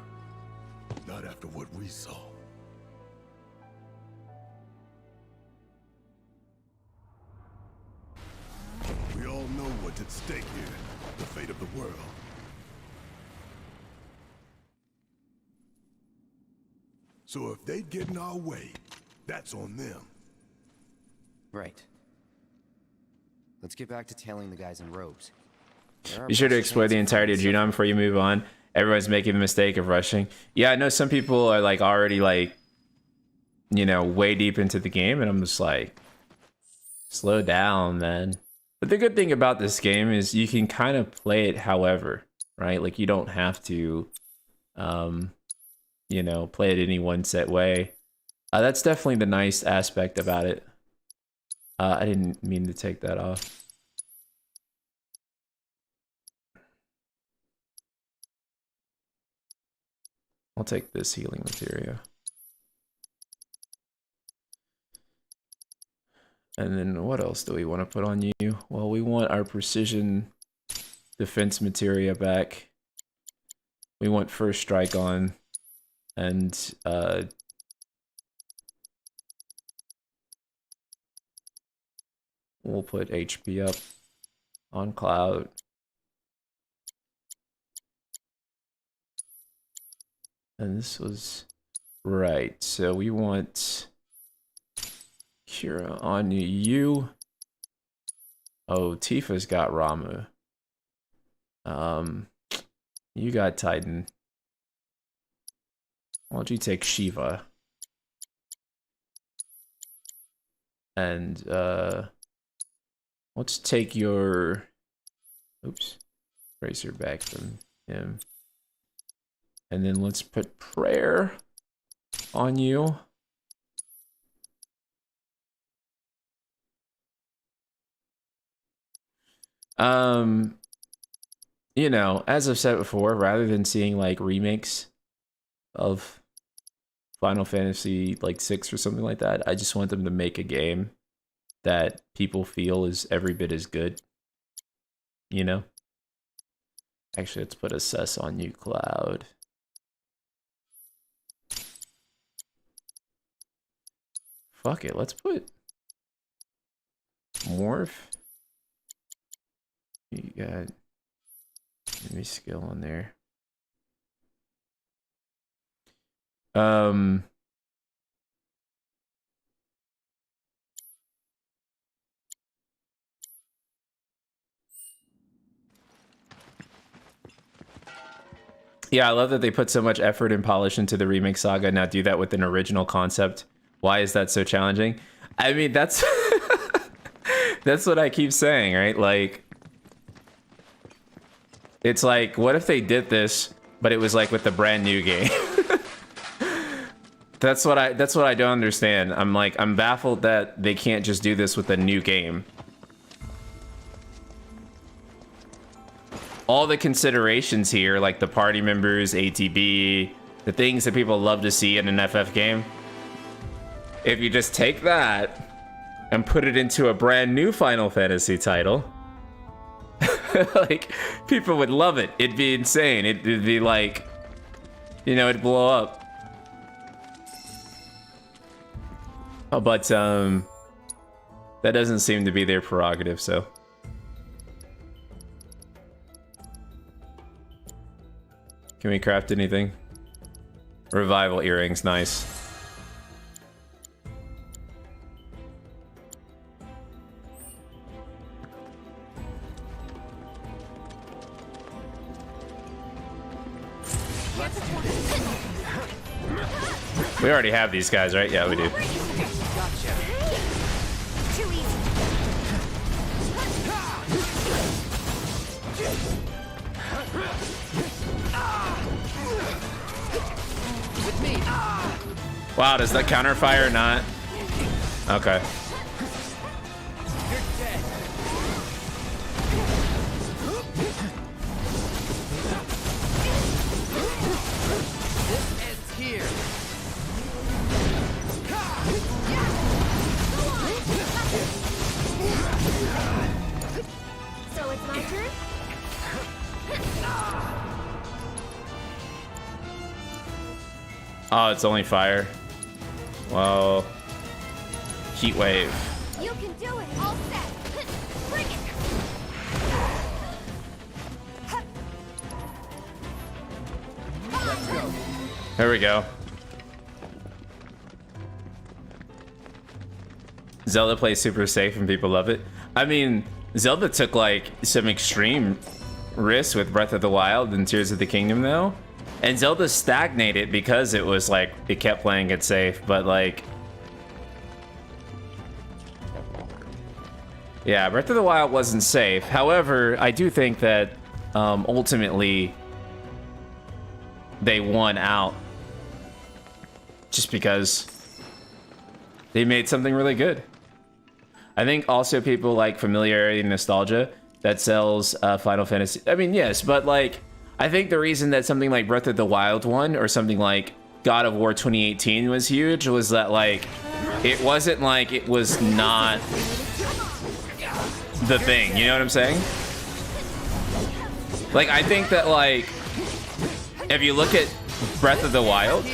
Not after what we saw. at stake here. The fate of the world. So if they get in our way, that's on them. Right. Let's get back to tailing the guys in robes. Be sure to explore the entirety of Junon before you move on. Everyone's making the mistake of rushing. Yeah, I know some people are like already like, you know, way deep into the game, and I'm just like, slow down, man. But the good thing about this game is you can kind of play it however, right? Like you don't have to, you know, play it any one set way. That's definitely the nice aspect about it. I didn't mean to take that off. I'll take this healing materia. And then what else do we want to put on you? Well, we want our precision defense materia back. We want first strike on. And we'll put HP up on Cloud. And this was right. So we want Kira on you. Oh, Tifa's got Ramu. You got Titan. Why don't you take Shiva? And let's take your Racer back from him. And then let's put Prayer on you. You know, as I've said before, rather than seeing like remakes of Final Fantasy like 6 or something like that, I just want them to make a game that people feel is every bit as good. You know? Actually, let's put Assess on you, Cloud. Fuck it, let's put Morph. You got enemy skill on there. Yeah, I love that they put so much effort and polish into the remake saga. Now do that with an original concept. Why is that so challenging? I mean, that's that's what I keep saying, right? Like, it's like, what if they did this, but it was like with the brand new game? That's what I don't understand. I'm baffled that they can't just do this with a new game. All the considerations here, like the party members, ATB, the things that people love to see in an FF game. If you just take that and put it into a brand new Final Fantasy title, like, people would love it. It'd be insane. It'd be like, you know, it'd blow up. Oh, but that doesn't seem to be their prerogative, so. Can we craft anything? Revival earrings, nice. We already have these guys, right? Yeah, we do. Gotcha. Too easy. With me. Wow, does that counter fire or not? Okay. You're dead. This ends here. So it's my turn? Oh, it's only fire. Well, heat wave. You can do it. All set. Bring it. There we go. Zelda plays super safe and people love it. I mean, Zelda took like some extreme risks with Breath of the Wild and Tears of the Kingdom though. And Zelda stagnated because it was like, it kept playing it safe, but like... Yeah, Breath of the Wild wasn't safe. However, I do think that ultimately they won out just because they made something really good. I think also people like familiarity and nostalgia that sells Final Fantasy. I mean, yes, but like, I think the reason that something like Breath of the Wild won or something like God of War 2018 was huge was that like, it wasn't like it was not the thing, you know what I'm saying? Like, I think that like, if you look at Breath of the Wild,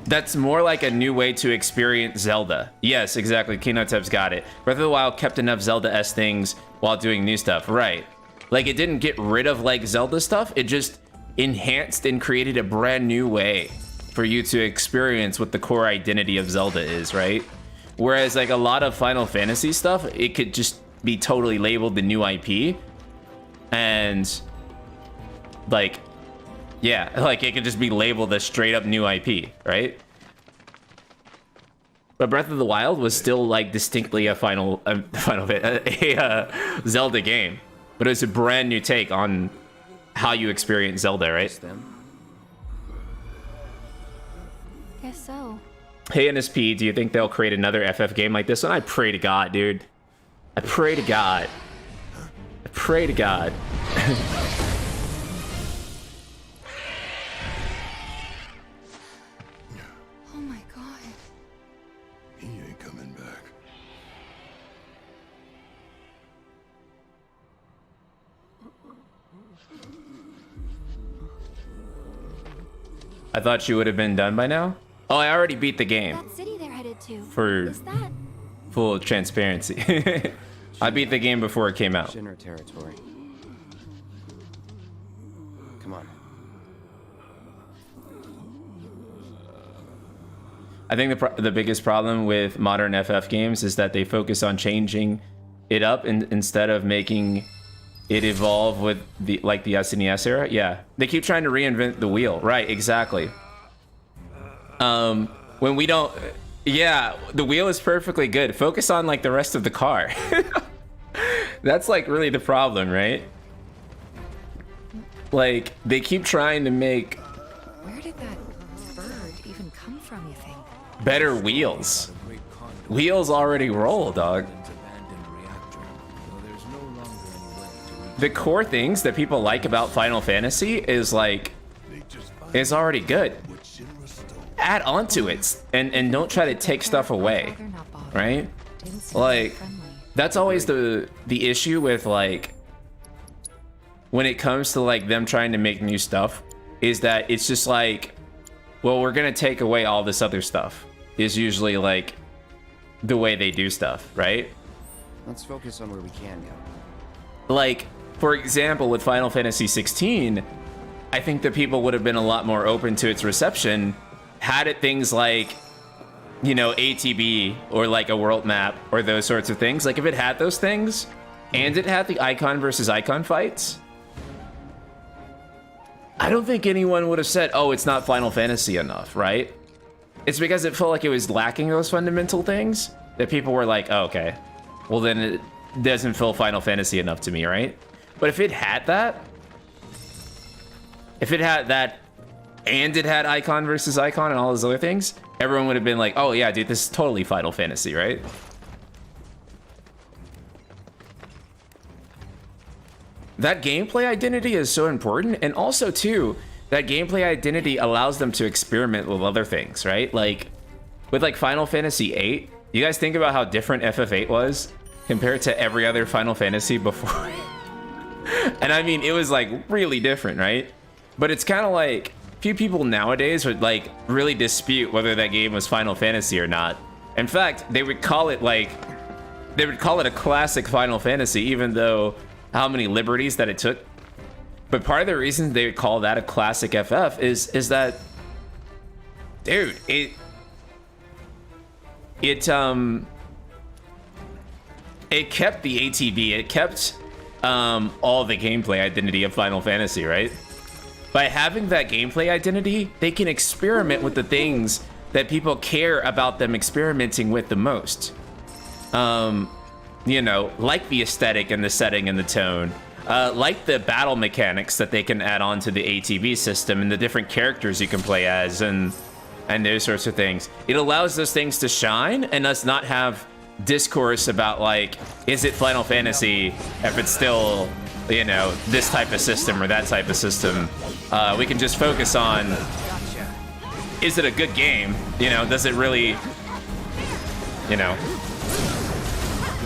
that's more like a new way to experience Zelda. Yes, exactly. Kinotep's got it. Breath of the Wild kept enough Zelda-esque things while doing new stuff. Right. Like, it didn't get rid of, like, Zelda stuff. It just enhanced and created a brand new way for you to experience what the core identity of Zelda is, right? Whereas, like, a lot of Final Fantasy stuff, it could just be totally labeled the new IP. And, like... yeah, like it could just be labeled a straight up new IP, right? But Breath of the Wild was still like distinctly a Zelda game, but it's a brand new take on how you experience Zelda, right? Guess so. Hey NSP, do you think they'll create another FF game like this one? I pray to God, dude. I pray to God. I pray to God. I thought she would have been done by now. Oh, I already beat the game. That city they're headed to. For full transparency. I beat the game before it came out. Shinra territory. Come on. I think the biggest problem with modern FF games is that they focus on changing it up instead of making it evolve with the SNES era. Yeah, they keep trying to reinvent the wheel. Right, exactly. When we don't, yeah, the wheel is perfectly good. Focus on like the rest of the car. That's like really the problem, right? Like they keep trying to make. Where did that bird even come from, you think? Better wheels. Wheels already roll, dog. The core things that people like about Final Fantasy is like, is already good. Add on to it and don't try to take stuff away, right? Like, that's always the issue with like, when it comes to like them trying to make new stuff, is that it's just like, well, we're gonna take away all this other stuff, is usually like the way they do stuff, right? Let's focus on where we can go. Like, for example, with Final Fantasy 16, I think that people would have been a lot more open to its reception had it things like, you know, ATB or like a world map or those sorts of things. Like if it had those things and it had the icon versus icon fights, I don't think anyone would have said, oh, it's not Final Fantasy enough, right? It's because it felt like it was lacking those fundamental things that people were like, oh, okay, well then it doesn't feel Final Fantasy enough to me, right? But if it had that and it had icon versus icon and all those other things, everyone would have been like, oh yeah, dude, this is totally Final Fantasy, right? That gameplay identity is so important, and also too, that gameplay identity allows them to experiment with other things, right? Like with like Final Fantasy VIII, you guys think about how different FF8 was compared to every other Final Fantasy before. And I mean, it was like really different, right? But it's kind of like, few people nowadays would like really dispute whether that game was Final Fantasy or not. In fact, they would call it a classic Final Fantasy, even though how many liberties that it took But part of the reason they call that a classic FF is that, dude, it kept the ATB, it kept all the gameplay identity of Final Fantasy, right? By having that gameplay identity, they can experiment with the things that people care about them experimenting with the most. You know, like the aesthetic and the setting and the tone. Like the battle mechanics that they can add on to the ATB system and the different characters you can play as and those sorts of things. It allows those things to shine and us not have discourse about, like, is it Final Fantasy if it's still, you know, this type of system or that type of system. We can just focus on, is it a good game? You know, does it really, you know.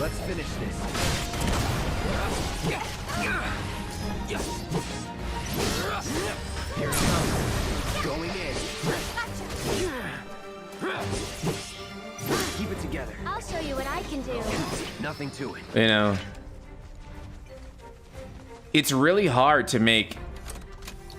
Let's finish this. Here it comes. Going in. Keep it together. I'll show you what I can do. Nothing to it. You know, it's really hard to make,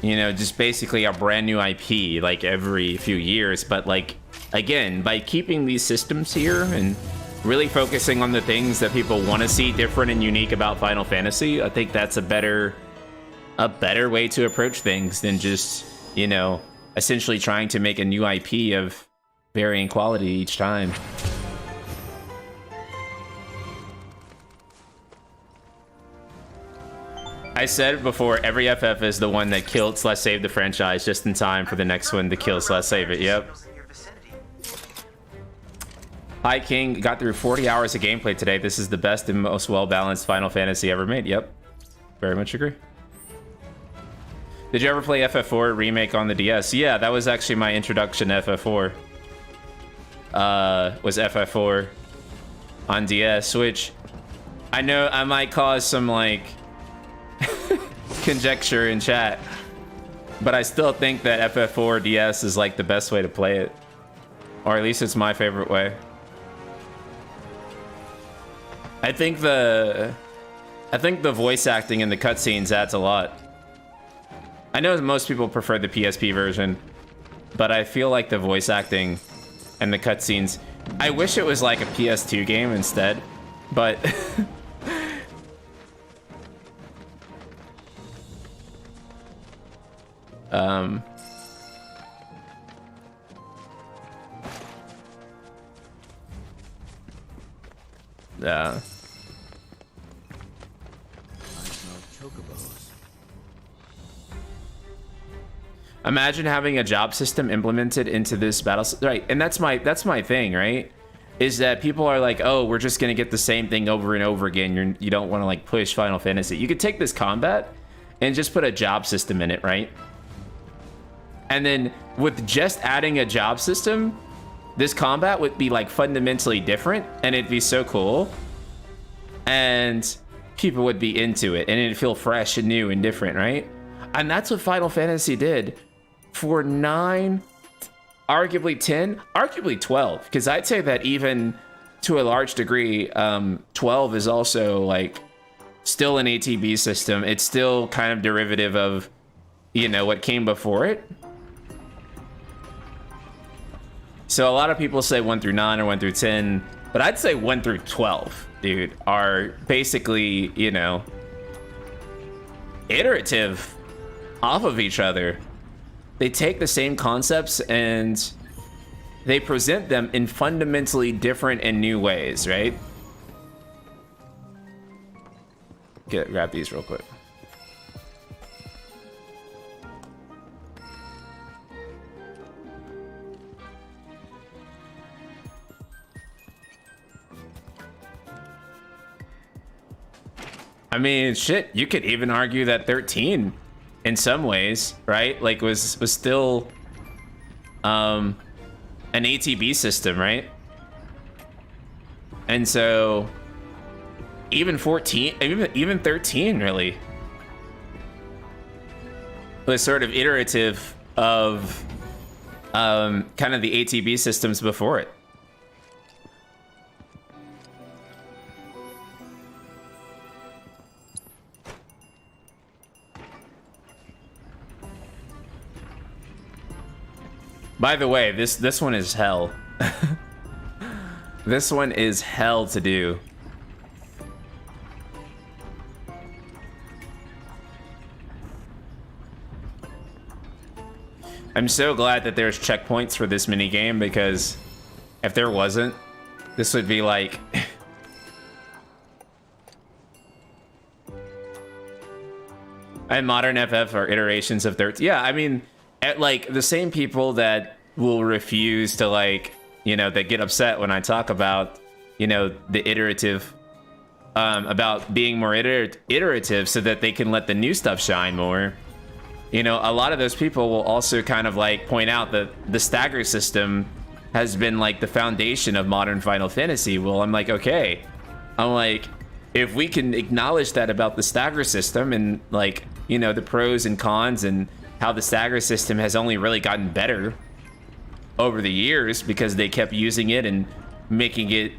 you know, just basically a brand new IP like every few years. But like, again, by keeping these systems here and really focusing on the things that people want to see different and unique about Final Fantasy, I think that's a better way to approach things than just, you know, essentially trying to make a new IP of varying quality each time. I said it before, every FF is the one that killed / saved the franchise just in time for the next one to kill / save it. Yep. Hi King, got through 40 hours of gameplay today. This is the best and most well-balanced Final Fantasy ever made. Yep. Very much agree. Did you ever play FF4 remake on the DS? Yeah, that was actually my introduction to FF4. Was FF4 on DS, which I know I might cause some, like, conjecture in chat, but I still think that FF4 DS is like the best way to play it, or at least it's my favorite way. I think the voice acting in the cutscenes adds a lot. I know most people prefer the PSP version, but I feel like the voice acting and the cutscenes, I wish it was like a PS2 game instead, but yeah. Imagine having a job system implemented into this battle, right? And that's my thing, right? Is that people are like, oh, we're just gonna get the same thing over and over again. You don't want to like push Final Fantasy. You could take this combat and just put a job system in it, right? And then with just adding a job system, this combat would be like fundamentally different, and it'd be so cool, and people would be into it, and it'd feel fresh and new and different, right? And that's what Final Fantasy did for 9, arguably 10, arguably 12, because I'd say that even to a large degree, 12 is also like still an ATB system. It's still kind of derivative of, you know, what came before it. So a lot of people say 1 through 9 or 1 through 10, but I'd say 1 through 12, dude, are basically, you know, iterative off of each other. They take the same concepts and they present them in fundamentally different and new ways, right? Grab these real quick. I mean, shit, you could even argue that 13 in some ways, right? Like was still an ATB system, right? And so even 14, even 13 really was sort of iterative of kind of the ATB systems before it. By the way, this one is hell. This one is hell to do. I'm so glad that there's checkpoints for this mini game, because if there wasn't, this would be like and modern FF are iterations of 13. Yeah, I mean, like the same people that will refuse to, like, you know, that get upset when I talk about, you know, the iterative, about being more iterative so that they can let the new stuff shine more. You know, a lot of those people will also kind of like point out that the stagger system has been like the foundation of modern Final Fantasy. Well, I'm like, okay. I'm like, if we can acknowledge that about the stagger system and, like, you know, the pros and cons and how the stagger system has only really gotten better over the years because they kept using it and making it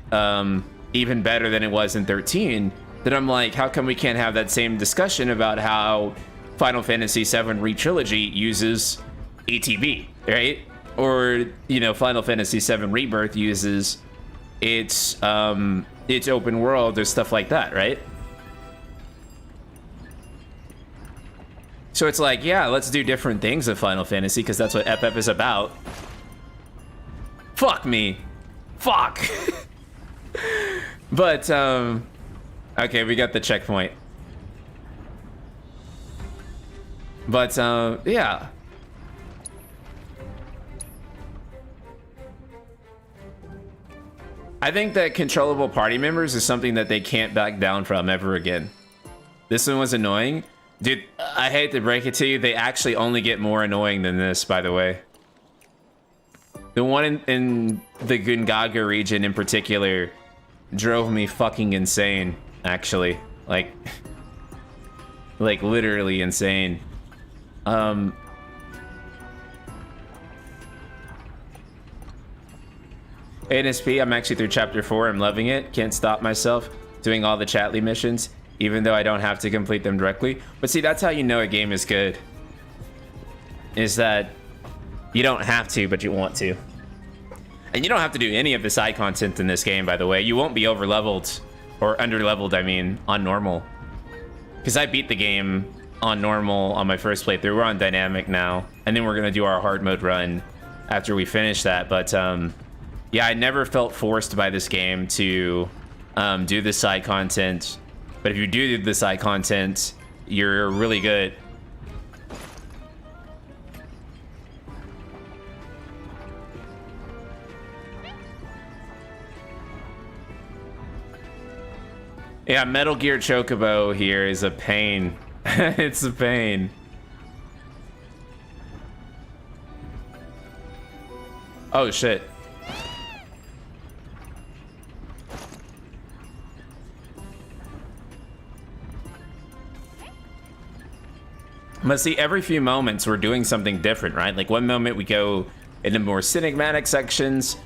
even better than it was in 13, then I'm like, how come we can't have that same discussion about how Final Fantasy VII Re-Trilogy uses ATB, right? Or, you know, Final Fantasy VII Rebirth uses its open world or stuff like that, right? So it's like, yeah, let's do different things with Final Fantasy, because that's what FF is about. Fuck me. Fuck. But, okay, we got the checkpoint. But, yeah. I think that controllable party members is something that they can't back down from ever again. This one was annoying. Dude, I hate to break it to you, they actually only get more annoying than this, by the way. The one in the Gungaga region in particular drove me fucking insane, actually. Like literally insane. NSP, I'm actually through chapter 4. I'm loving it. Can't stop myself doing all the Chatly missions, even though I don't have to complete them directly. But see, that's how you know a game is good. Is that you don't have to, but you want to. And you don't have to do any of the side content in this game, by the way. You won't be over-leveled, or under-leveled, I mean, on normal. Because I beat the game on normal on my first playthrough. We're on dynamic now, and then we're gonna do our hard mode run after we finish that. But yeah, I never felt forced by this game to do the side content. But if you do the side content, you're really good. Yeah, Metal Gear Chocobo here is a pain. It's a pain. Oh shit. But see, every few moments we're doing something different, right? Like one moment we go into more cinematic sections,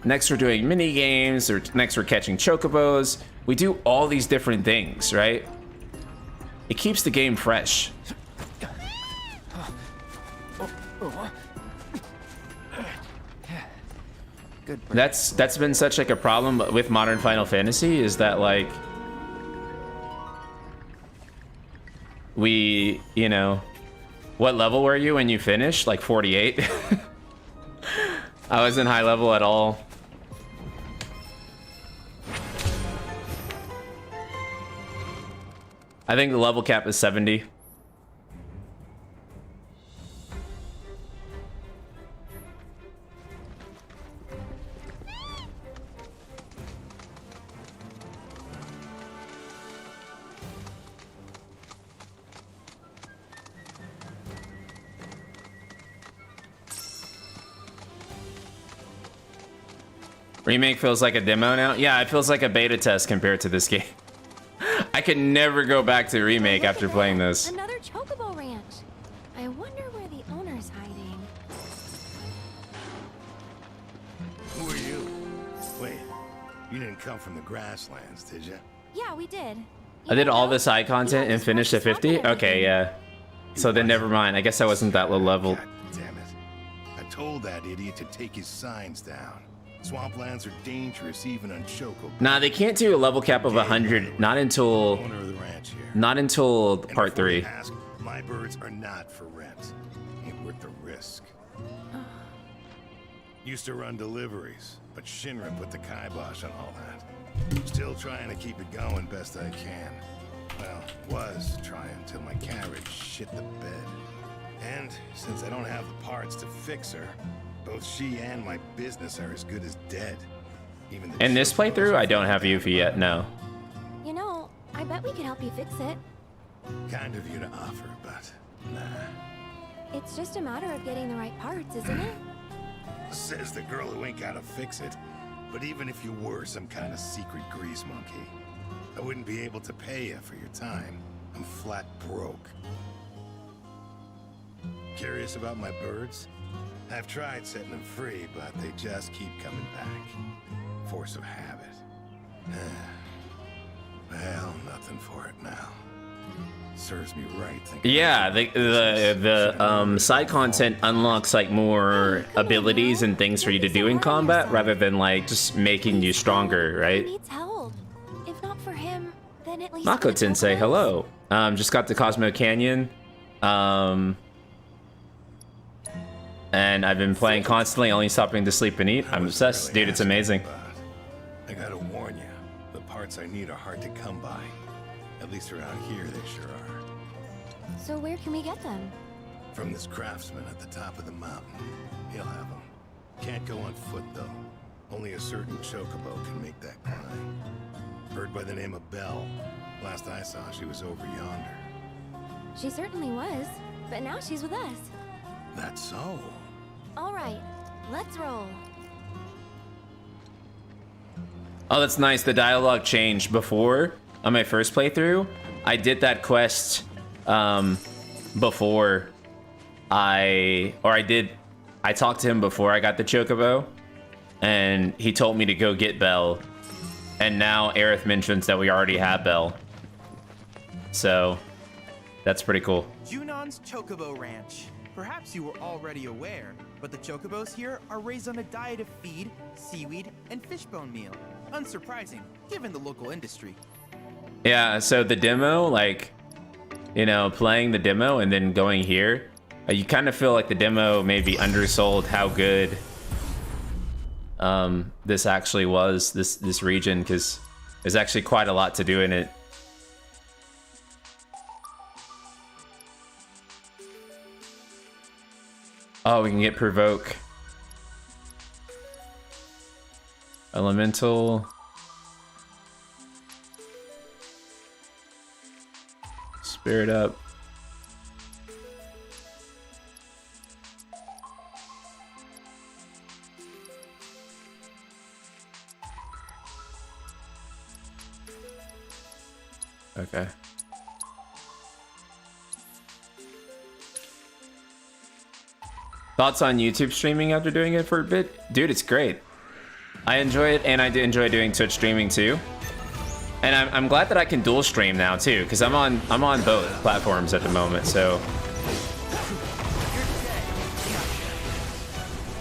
next we're doing mini games, or next we're catching chocobos. We do all these different things, right? It keeps the game fresh. That's been such like a problem with modern Final Fantasy, is that like we, you know, what level were you when you finished? Like 48? I wasn't high level at all. I think the level cap is 70. Remake feels like a demo now? Yeah, it feels like a beta test compared to this game. I can never go back to Remake after playing this. Another Chocobo ranch. I wonder where the owner's hiding. Who are you? Wait, you didn't come from the grasslands, did you? Yeah, we did. I did all the side content and finished at 50? Okay, yeah. So then never mind. I guess I wasn't that low level. God damn it. I told that idiot to take his signs down. Swamplands are dangerous even on Chocobo. Nah, they can't do a level cap of 100. Not until Owner of the ranch here. not until And part before you 3. ask, my birds are not for rent. Ain't worth the risk. Used to run deliveries, but Shinra put the kibosh on all that. Still trying to keep it going best I can. Well, was trying till my carriage shit the bed. And since I don't have the parts to fix her, both she and my business are as good as dead. Even the In this Chocobos playthrough, are I don't have Yuffie yet, no. You know, I bet we could help you fix it. kind of you to offer, but nah. It's just a matter of getting the right parts, isn't it? Says the girl who ain't gotta fix it. But even if you were some kind of secret grease monkey, I wouldn't be able to pay you for your time. I'm flat broke. Curious about my birds? I've tried setting them free, but they just keep coming back. Force of habit. Well, nothing for it now. Serves me right. Yeah, the side content unlocks like more abilities and things for you to do in combat rather than like just making you stronger, right? He needs help. If not for him, then at least Mako for the Tensei, Chocobos. hello. Just got to Cosmo Canyon. And I've been playing constantly, only stopping to sleep and eat. I'm obsessed, dude, it's amazing. I gotta warn you, the parts I need are hard to come by. At least around here, they sure are. So where can we get them? From this craftsman at the top of the mountain. He'll have them. Can't go on foot, though. Only a certain Chocobo can make that climb. Heard by the name of Belle. Last I saw, she was over yonder. She certainly was, but now she's with us. That's so. All right, let's roll. Oh, that's nice. The dialogue changed. Before, on my first playthrough, I did that quest before I talked to him before I got the Chocobo, and he told me to go get Belle. And now Aerith mentions that we already have Belle. So, that's pretty cool. Junon's Chocobo Ranch. Perhaps you were already aware, but the Chocobos here are raised on a diet of feed, seaweed, and fishbone meal. Unsurprising, given the local industry. Yeah, so the demo, like, you know, playing the demo and then going here, you kind of feel like the demo maybe undersold how good this actually was, this region, because there's actually quite a lot to do in it. Oh, we can get Provoke. Elemental. Spirit up. Okay. Thoughts on YouTube streaming after doing it for a bit? Dude, it's great. I enjoy it, and I do enjoy doing Twitch streaming too. And I'm glad that I can dual stream now too, because I'm on both platforms at the moment, so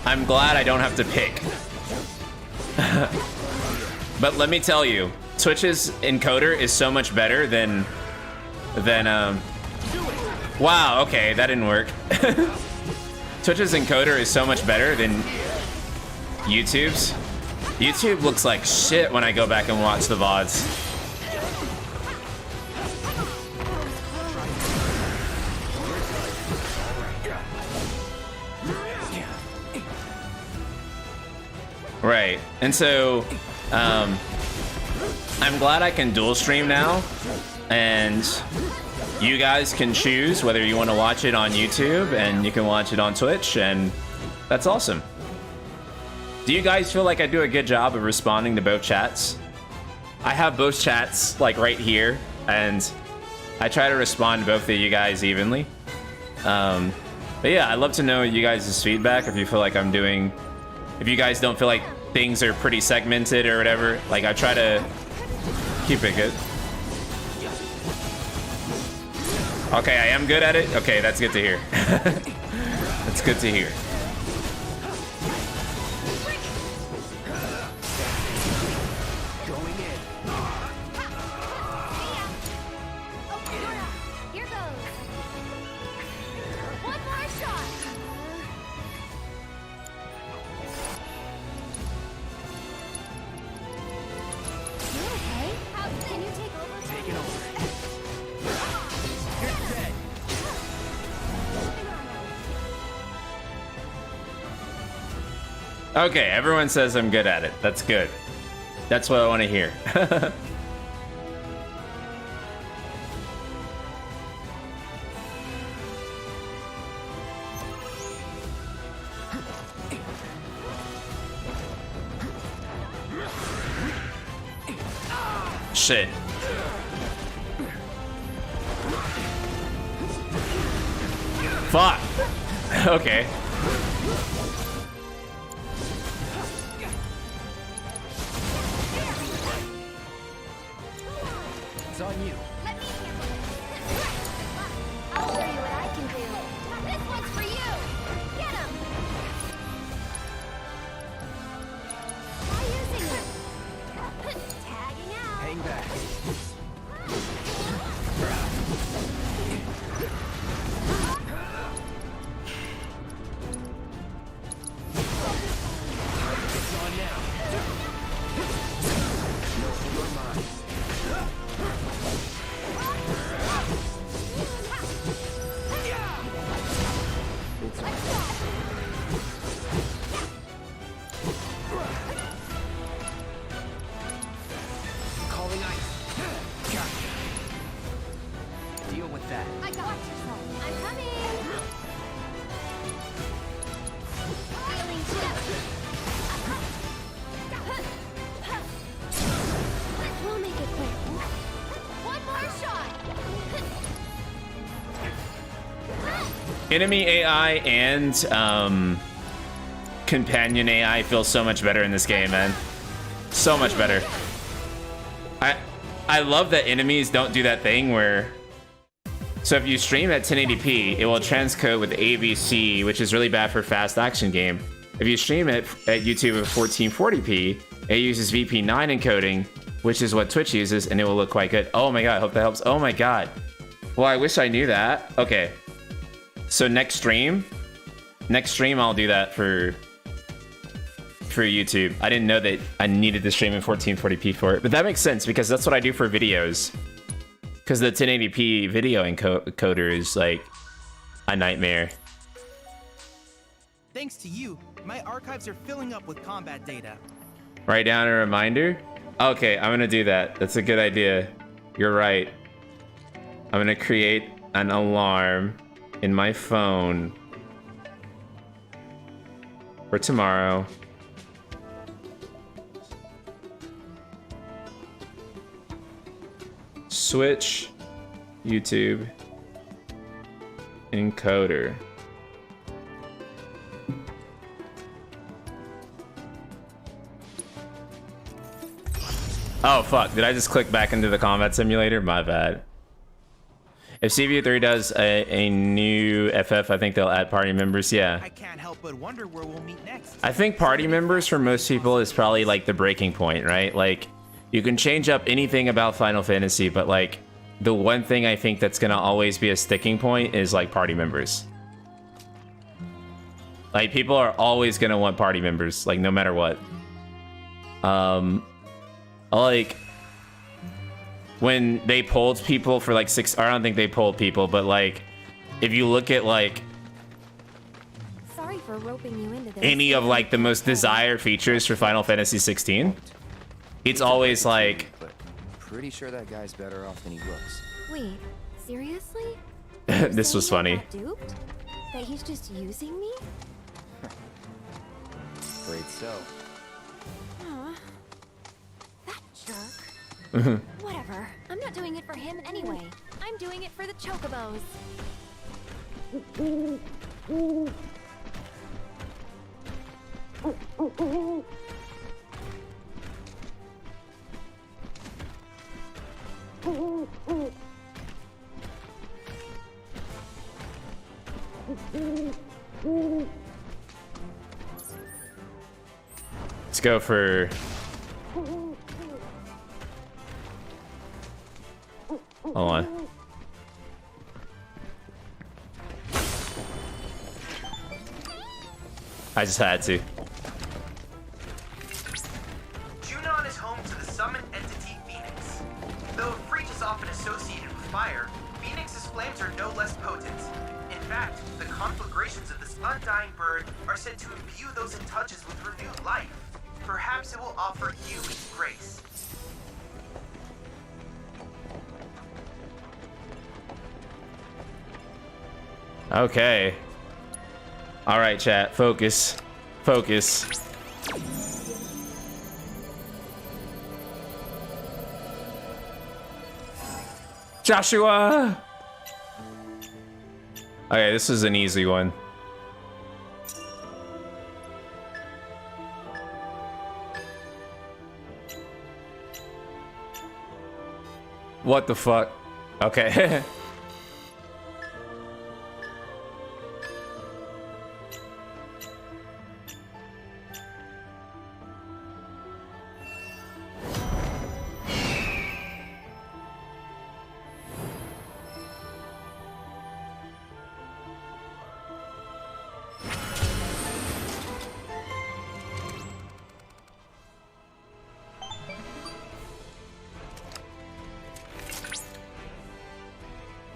I'm glad I don't have to pick. But let me tell you, Twitch's encoder is so much better than wow, okay, that didn't work. Twitch's encoder is so much better than YouTube's. YouTube looks like shit when I go back and watch the VODs. Right, and so I'm glad I can dual stream now, and you guys can choose whether you want to watch it on YouTube, and you can watch it on Twitch, and that's awesome. Do you guys feel like I do a good job of responding to both chats? I have both chats like right here, and I try to respond to both of you guys evenly. But yeah, I'd love to know you guys' feedback if you feel like I'm doing, if you guys don't feel like things are pretty segmented or whatever. Like, I try to keep it good. Okay, I am good at it. Okay, that's good to hear. That's good to hear. Okay, everyone says I'm good at it. That's good. That's what I want to hear. Shit. Fuck. Okay. It's on you. Let me handle it. I'll show you what I can do. This one's for you. Get him. Try using it. Tagging out. Hang back. It's on now. Mythril Mines. Calling ice. Gotcha. Deal with that. I got yourself. I'm coming. Feeling chipped. We'll make it quick. One more shot. Enemy AI and companion AI feels so much better in this game, man. So much better. I love that enemies don't do that thing where, so if you stream at 1080p, it will transcode with AVC, which is really bad for fast action game. If you stream it at YouTube at 1440p, it uses VP9 encoding, which is what Twitch uses, and it will look quite good. Oh my god, I hope that helps. Oh my god. Well, I wish I knew that. Okay. So next stream I'll do that for YouTube. I didn't know that I needed to stream in 1440p for it, but that makes sense because that's what I do for videos. Because the 1080p video encoder is like a nightmare. Thanks to you, my archives are filling up with combat data. Write down a reminder? Okay, I'm gonna do that. That's a good idea. You're right. I'm gonna create an alarm in my phone for tomorrow. Switch YouTube encoder. Oh fuck, did I just click back into the combat simulator? My bad. If CVU3 does a new FF, I think they'll add party members, yeah. I can't help but wonder where we'll meet next. I think party members for most people is probably like the breaking point, right? Like, you can change up anything about Final Fantasy, but like, the one thing I think that's gonna always be a sticking point is like party members. Like, people are always gonna want party members, like no matter what. Like, when they polled people for like I don't think they polled people, but like, if you look at like Sorry for roping you into this. any of like the most desired features for Final Fantasy 16, it's always like, But pretty sure that guy's better off than he looks. Wait, seriously? this was funny. Got duped? That he's just using me? Afraid so. Aw. That jerk. Whatever. I'm not doing it for him anyway. I'm doing it for the Chocobos. Let's go for... Hold on. I just had to. Junon is home to the summoned entity Phoenix. Though Freak is often associated with fire, Phoenix's flames are no less potent. In fact, the conflagrations of this undying bird are said to imbue those it touches with renewed Okay. All right, chat. Focus. Focus. Joshua! Okay, this is an easy one. What the fuck? Okay.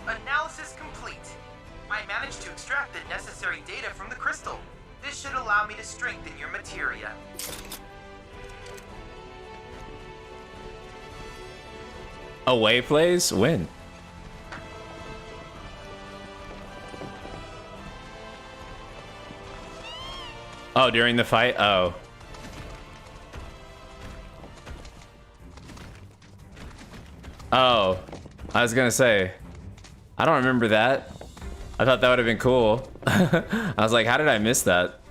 Analysis complete. I managed to extract the necessary data from the crystal. This should allow me to strengthen your materia. Away plays win. Oh, during the fight? Oh. Oh. I was gonna say. I don't remember that. I thought that would have been cool. I was like, how did I miss that?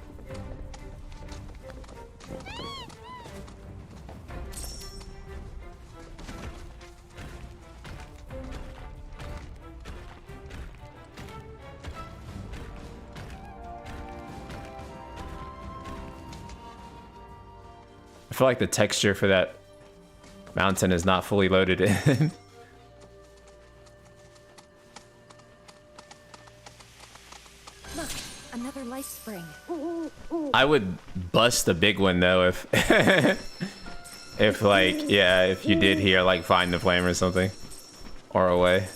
I feel like the texture for that mountain is not fully loaded in. Look, another life spring. I would bust a big one though if if like, yeah, if you did hear like find the flame or something or away.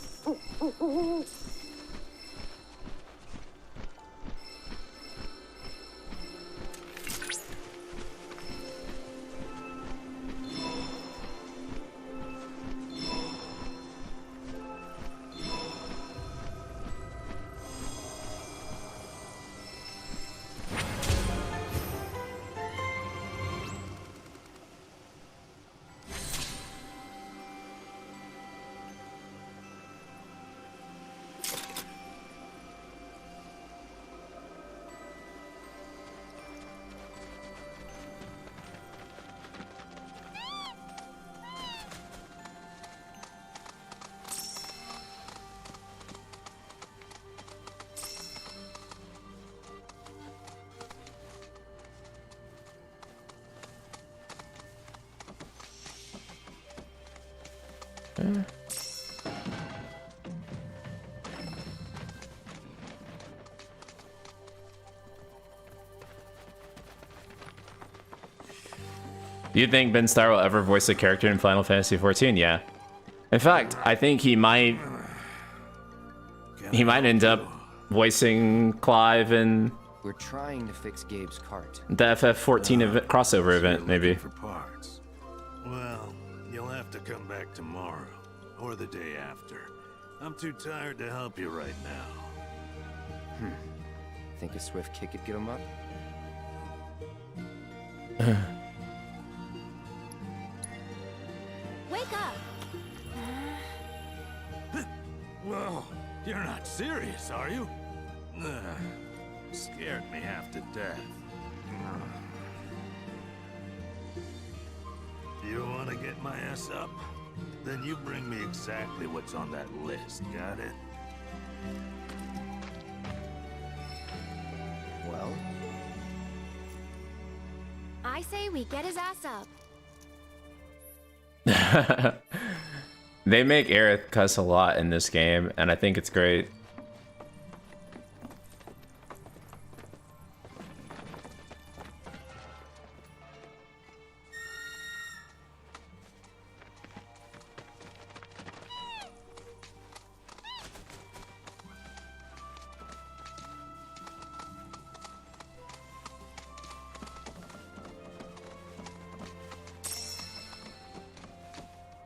Do you think Ben Starr will ever voice a character in Final Fantasy XIV? Yeah. In fact, I think he might end up voicing Clive in We're trying to fix Gabe's cart. the FF14 event, crossover event, maybe. For parts. Well, you'll have to come back tomorrow or the day after. I'm too tired to help you right now. Think a swift kick could get him up? Wake up! Whoa, you're not serious, are you? Scared me half to death. You want to get my ass up? Then you bring me exactly what's on that list, got it? Well? I say we get his ass up. They make Aerith cuss a lot in this game, and I think it's great.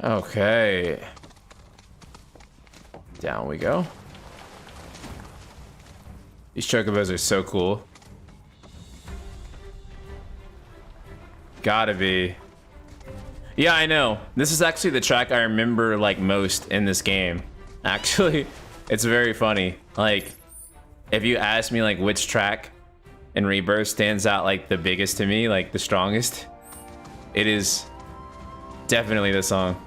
Okay. Down we go. These chocobos are so cool. Gotta be. Yeah, I know. This is actually the track I remember like most in this game. Actually, it's very funny. Like, if you ask me like which track in Rebirth stands out like the biggest to me, like the strongest, it is definitely this song.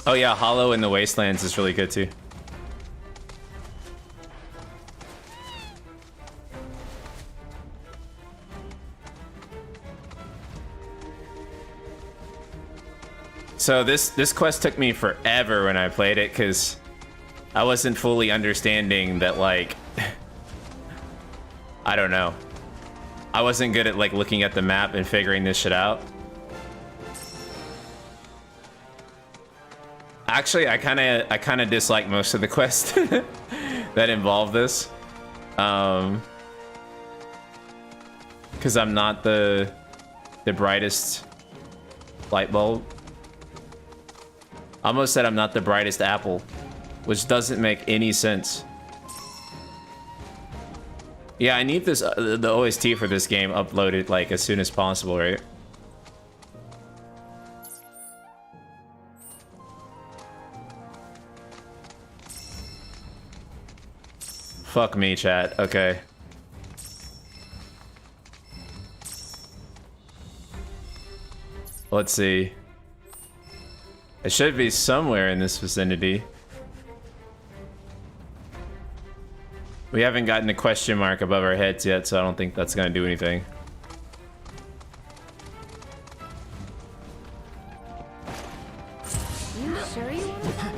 Oh yeah, Hollow in the Wastelands is really good too. So this quest took me forever when I played it because I wasn't fully understanding that, like, I don't know. I wasn't good at like looking at the map and figuring this shit out. Actually, I kind of dislike most of the quests that involve this, because I'm not the brightest light bulb. I almost said I'm not the brightest apple, which doesn't make any sense. Yeah, I need this the OST for this game uploaded like as soon as possible, right? Fuck me, chat. Okay. Let's see. It should be somewhere in this vicinity. We haven't gotten a question mark above our heads yet, so I don't think that's gonna do anything. You sure you want to?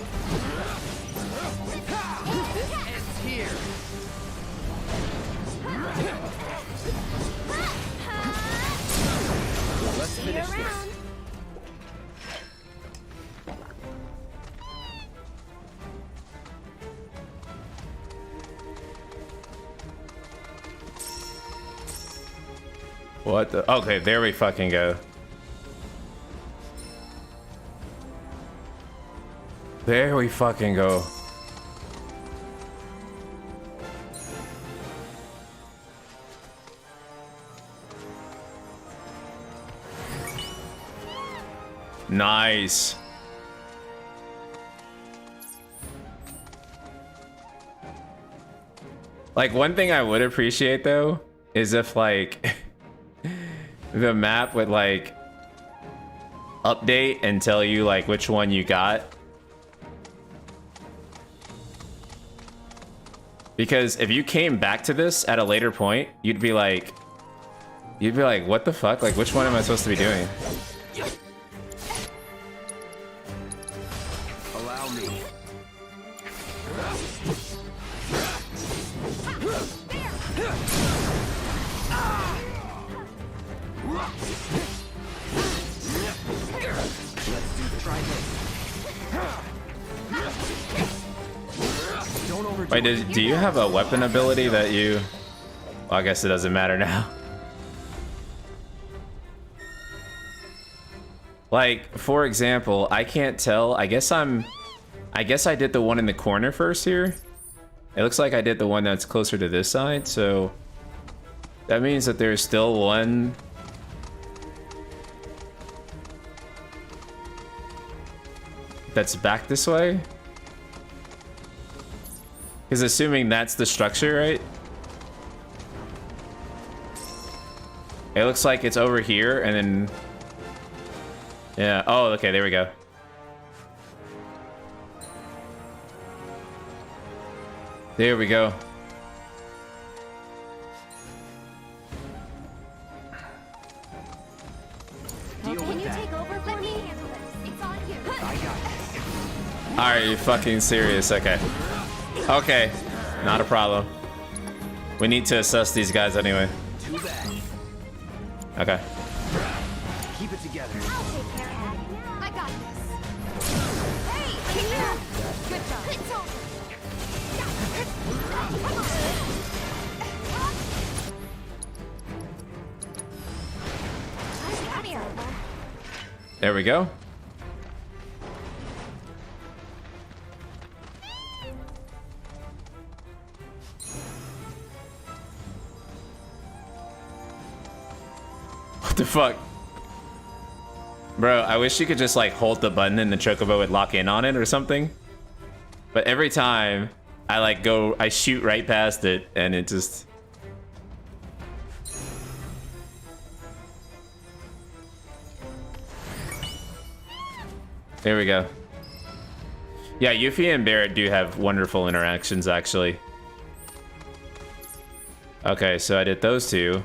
It's here. Let's finish this. What the? Okay, there we fucking go. There we fucking go. Nice. Like, one thing I would appreciate though is if like the map would like update and tell you like which one you got. Because if you came back to this at a later point, you'd be like, what the fuck? Like, which one am I supposed to be doing? Allow me. Wait, do you have a weapon ability that you... Well, I guess it doesn't matter now. Like, for example, I can't tell. I guess I did the one in the corner first here. It looks like I did the one that's closer to this side, so that means that there's still one that's back this way. Because assuming that's the structure, right? It looks like it's over here and then... Yeah, oh, okay, there we go. There we go. Can you take over for me? It's on you. I got it. Are you fucking serious? Okay. Okay, not a problem. We need to assess these guys anyway. Too bad. Okay. Keep it together. I'll take care of it. I got this. Hey, here. Good job. It's over. Come on. There we go. What the fuck? Bro, I wish you could just like hold the button and the Chocobo would lock in on it or something. But every time I like I shoot right past it and it just... There we go. Yeah, Yuffie and Barret do have wonderful interactions, actually. Okay, so I did those two.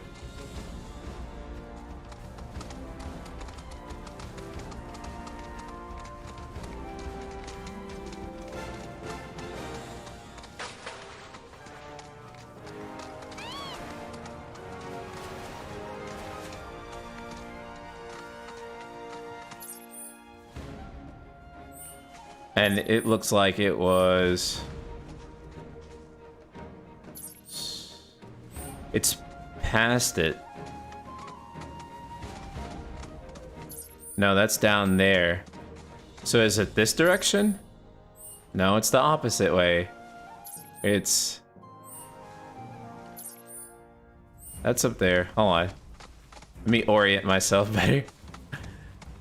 And it looks like it was... It's past it. No, that's down there. So is it this direction? No, it's the opposite way. It's... That's up there. Hold on. Let me orient myself better.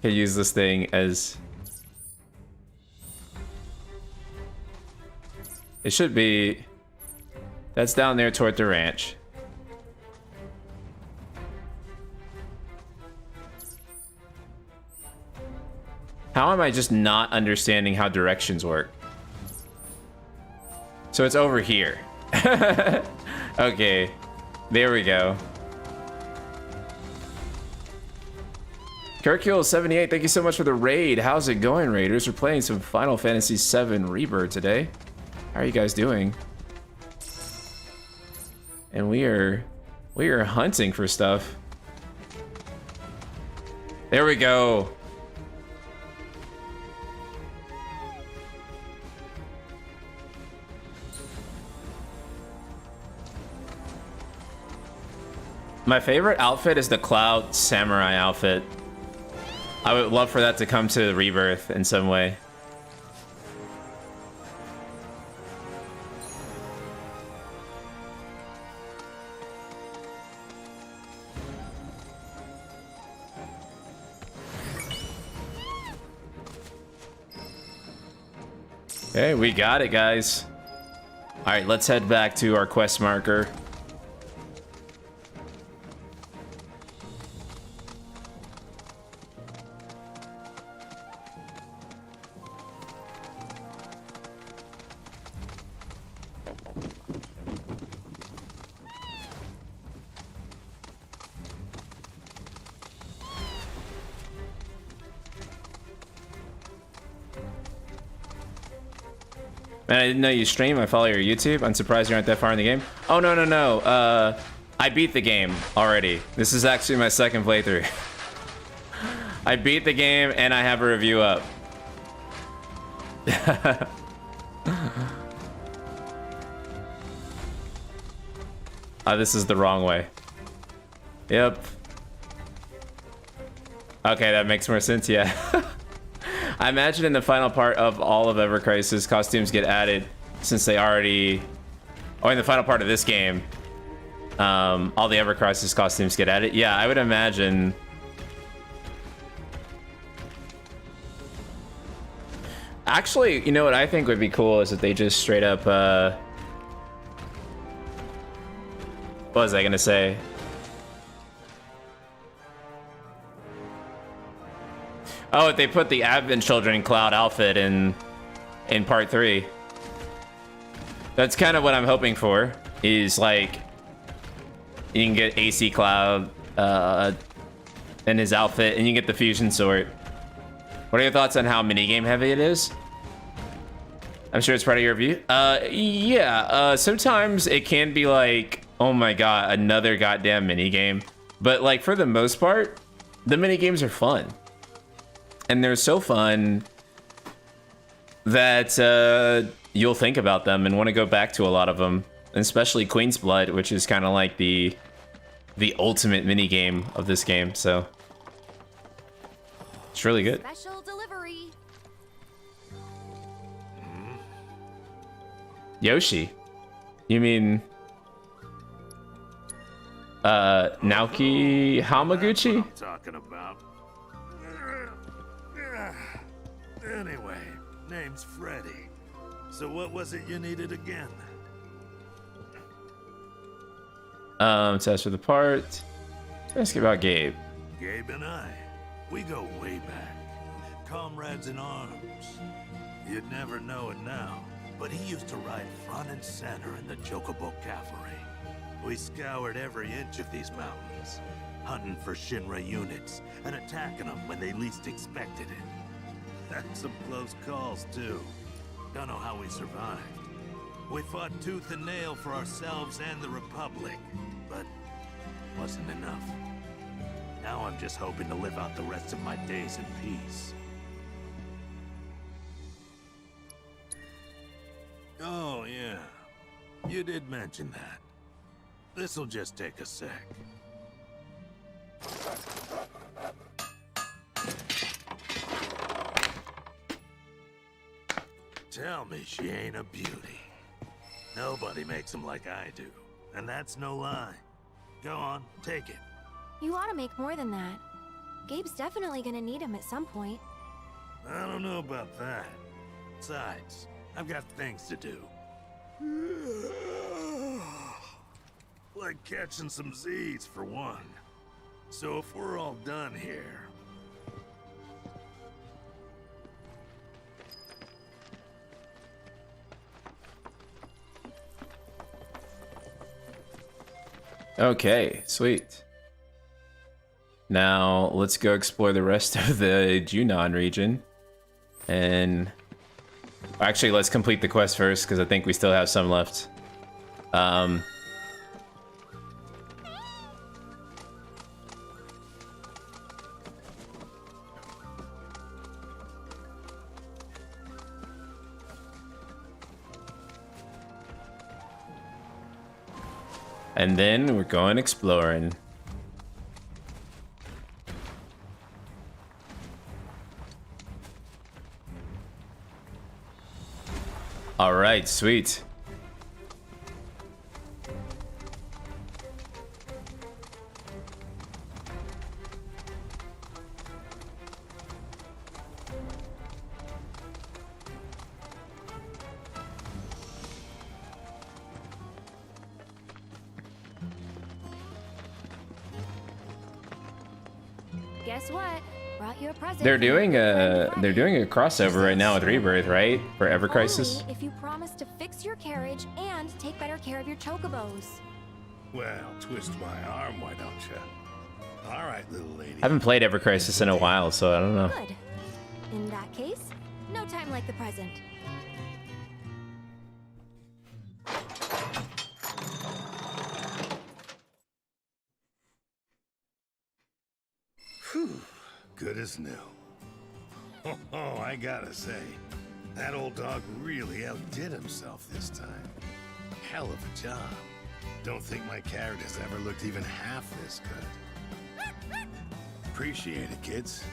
Can use this thing as... It should be... That's down there toward the ranch. How am I just not understanding how directions work? So it's over here. Okay, there we go. Kirkule78, thank you so much for the raid. How's it going, Raiders? We're playing some Final Fantasy VII Rebirth today. How are you guys doing? And we are hunting for stuff. There we go. My favorite outfit is the Cloud Samurai outfit. I would love for that to come to Rebirth in some way. Okay, we got it, guys. All right, let's head back to our quest marker. Man, I didn't know you stream. I follow your YouTube. I'm surprised you aren't that far in the game. Oh, no, no, no. I beat the game already. This is actually my second playthrough. I beat the game and I have a review up. This is the wrong way. Yep. Okay, that makes more sense, yeah. I imagine in the final part of all of Ever Crisis, costumes get added since they already... Oh, in the final part of this game, all the Ever Crisis costumes get added. Yeah, I would imagine... Actually, you know what I think would be cool is if they just straight up... What was I gonna say? Oh, they put the Advent Children Cloud outfit in part 3. That's kind of what I'm hoping for. Is like you can get AC Cloud in his outfit, and you get the fusion sword. What are your thoughts on how minigame heavy it is? I'm sure it's part of your review. Yeah. Sometimes it can be like, oh my god, another goddamn minigame. But like for the most part, the minigames are fun. And they're so fun that you'll think about them and want to go back to a lot of them, especially Queen's Blood, which is kind of like the ultimate mini game of this game. So it's really good. Special delivery. Yoshi, you mean Naoki Hamaguchi? That's what I'm talking about. Anyway, name's Freddy. So what was it you needed again? To ask for the part. To ask about Gabe. Gabe and I, we go way back. Comrades in arms. You'd never know it now, but he used to ride front and center in the Chocobo cavalry. We scoured every inch of these mountains, hunting for Shinra units and attacking them when they least expected it. Had some close calls too. Don't know how we survived. We fought tooth and nail for ourselves and the Republic, but wasn't enough. Now I'm just hoping to live out the rest of my days in peace. Oh, yeah. You did mention that. This'll just take a sec. Tell me she ain't a beauty. Nobody makes them like I do. And that's no lie. Go on, take it. You ought to make more than that. Gabe's definitely gonna need him at some point. I don't know about that. Besides, I've got things to do. Like catching some Z's for one. So if we're all done here... Okay, sweet. Now let's go explore the rest of the Junon region. And actually, let's complete the quest first because I think we still have some left. And then we're going exploring. All right, sweet. Guess what? Brought you a present. They're doing a crossover right now with Rebirth, right? For Ever Crisis. Only if you promise to fix your carriage and take better care of your chocobos. Well, twist my arm, why don't you? All right, little lady. I haven't played Ever Crisis in a while, so I don't know. Good. In that case, no time like the present. Whew, good as new. Oh, I gotta say, that old dog really outdid himself this time. Hell of a job. Don't think my carrot has ever looked even half this good. Appreciate it, kids.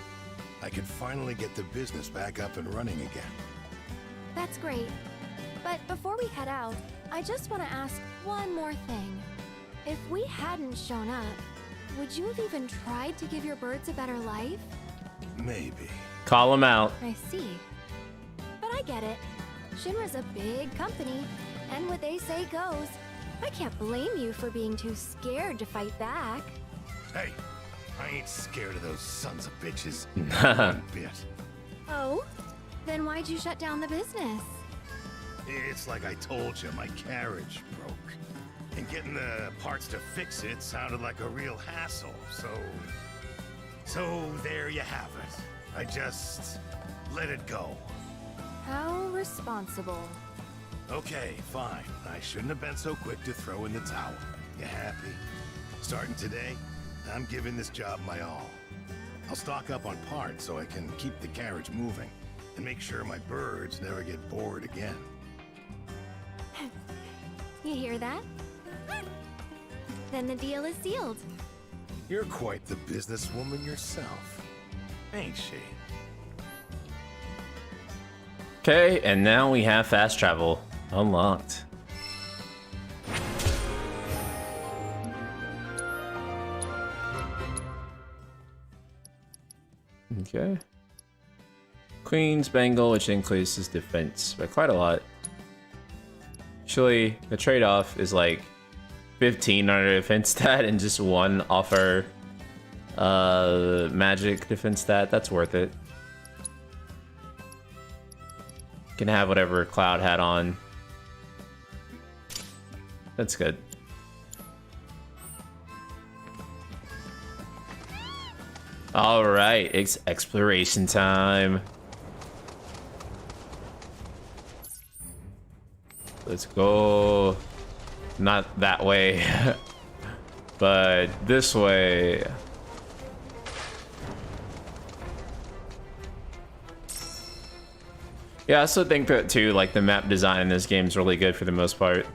I could finally get the business back up and running again. That's great. But before we head out, I just want to ask one more thing. If we hadn't shown up, would you have even tried to give your birds a better life? Maybe. Call them out. I see. But I get it. Shinra's a big company, and what they say goes. I can't blame you for being too scared to fight back. Hey, I ain't scared of those sons of bitches. One bit. Oh? Then why'd you shut down the business? It's like I told you, my carriage broke. And getting the parts to fix it sounded like a real hassle, so there you have it. I just let it go. How responsible. Okay, fine. I shouldn't have been so quick to throw in the towel. You happy? Starting today, I'm giving this job my all. I'll stock up on parts so I can keep the carriage moving and make sure my birds never get bored again. You hear that? Then the deal is sealed. You're quite the businesswoman yourself, ain't she? Okay, and now we have fast travel unlocked. Okay. Queen's Bangle, which increases defense by quite a lot. Actually, the trade-off is like 15 on our defense stat and just 1 off our magic defense stat. That's worth it. Can have whatever Cloud had on. That's good. All right, it's exploration time. Let's go. Not that way, but this way. Yeah, I also think that too, like the map design in this game is really good for the most part.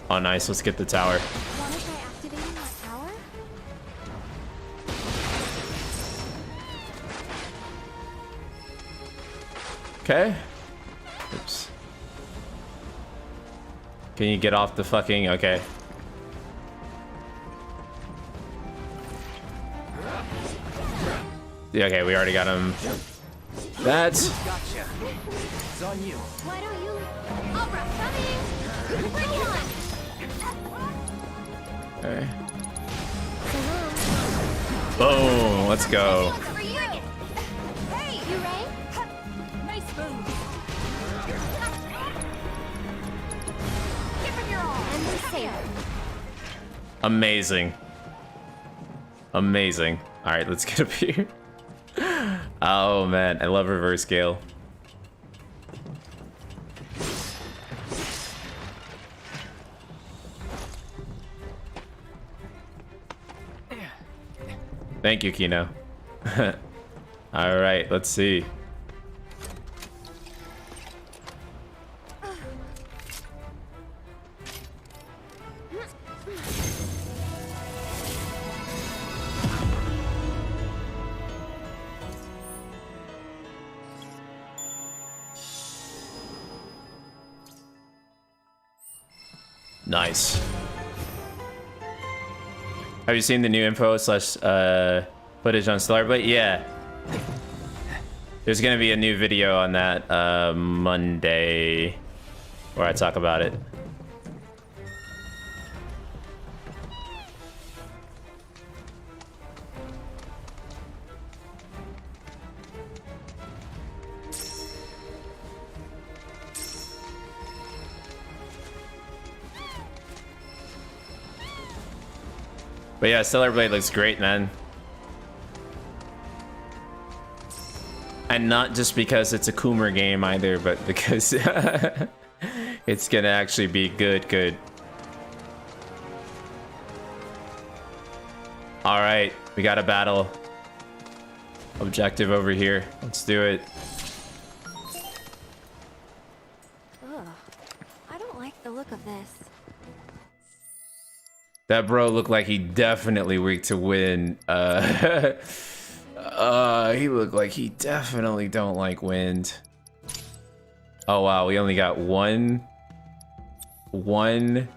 Oh, nice. Let's get the tower. Wanna try activating that tower? Okay. Oops. Can you get off the fucking... Okay. Yeah, okay, we already got him. That's... Gotcha. It's on you. Why don't you... Opera, coming! Bring it on! Okay. Boom, let's go. For you! Hey, you ready? Nice move! Give it your all! And we're safe. Amazing. Amazing. Alright, let's get up here. Oh man, I love reverse scale. Thank you, Kino. Alright, let's see. Nice. Have you seen the new info slash footage on Stellar Blade? Yeah. There's gonna be a new video on that Monday where I talk about it. But yeah, Stellar Blade looks great, man. And not just because it's a Coomer game either, but because it's gonna actually be good. All right, we got a battle objective over here. Let's do it. Ugh. I don't like the look of this. That bro looked like he definitely weak to win. He looked like he definitely don't like wind. Oh wow, we only got one wind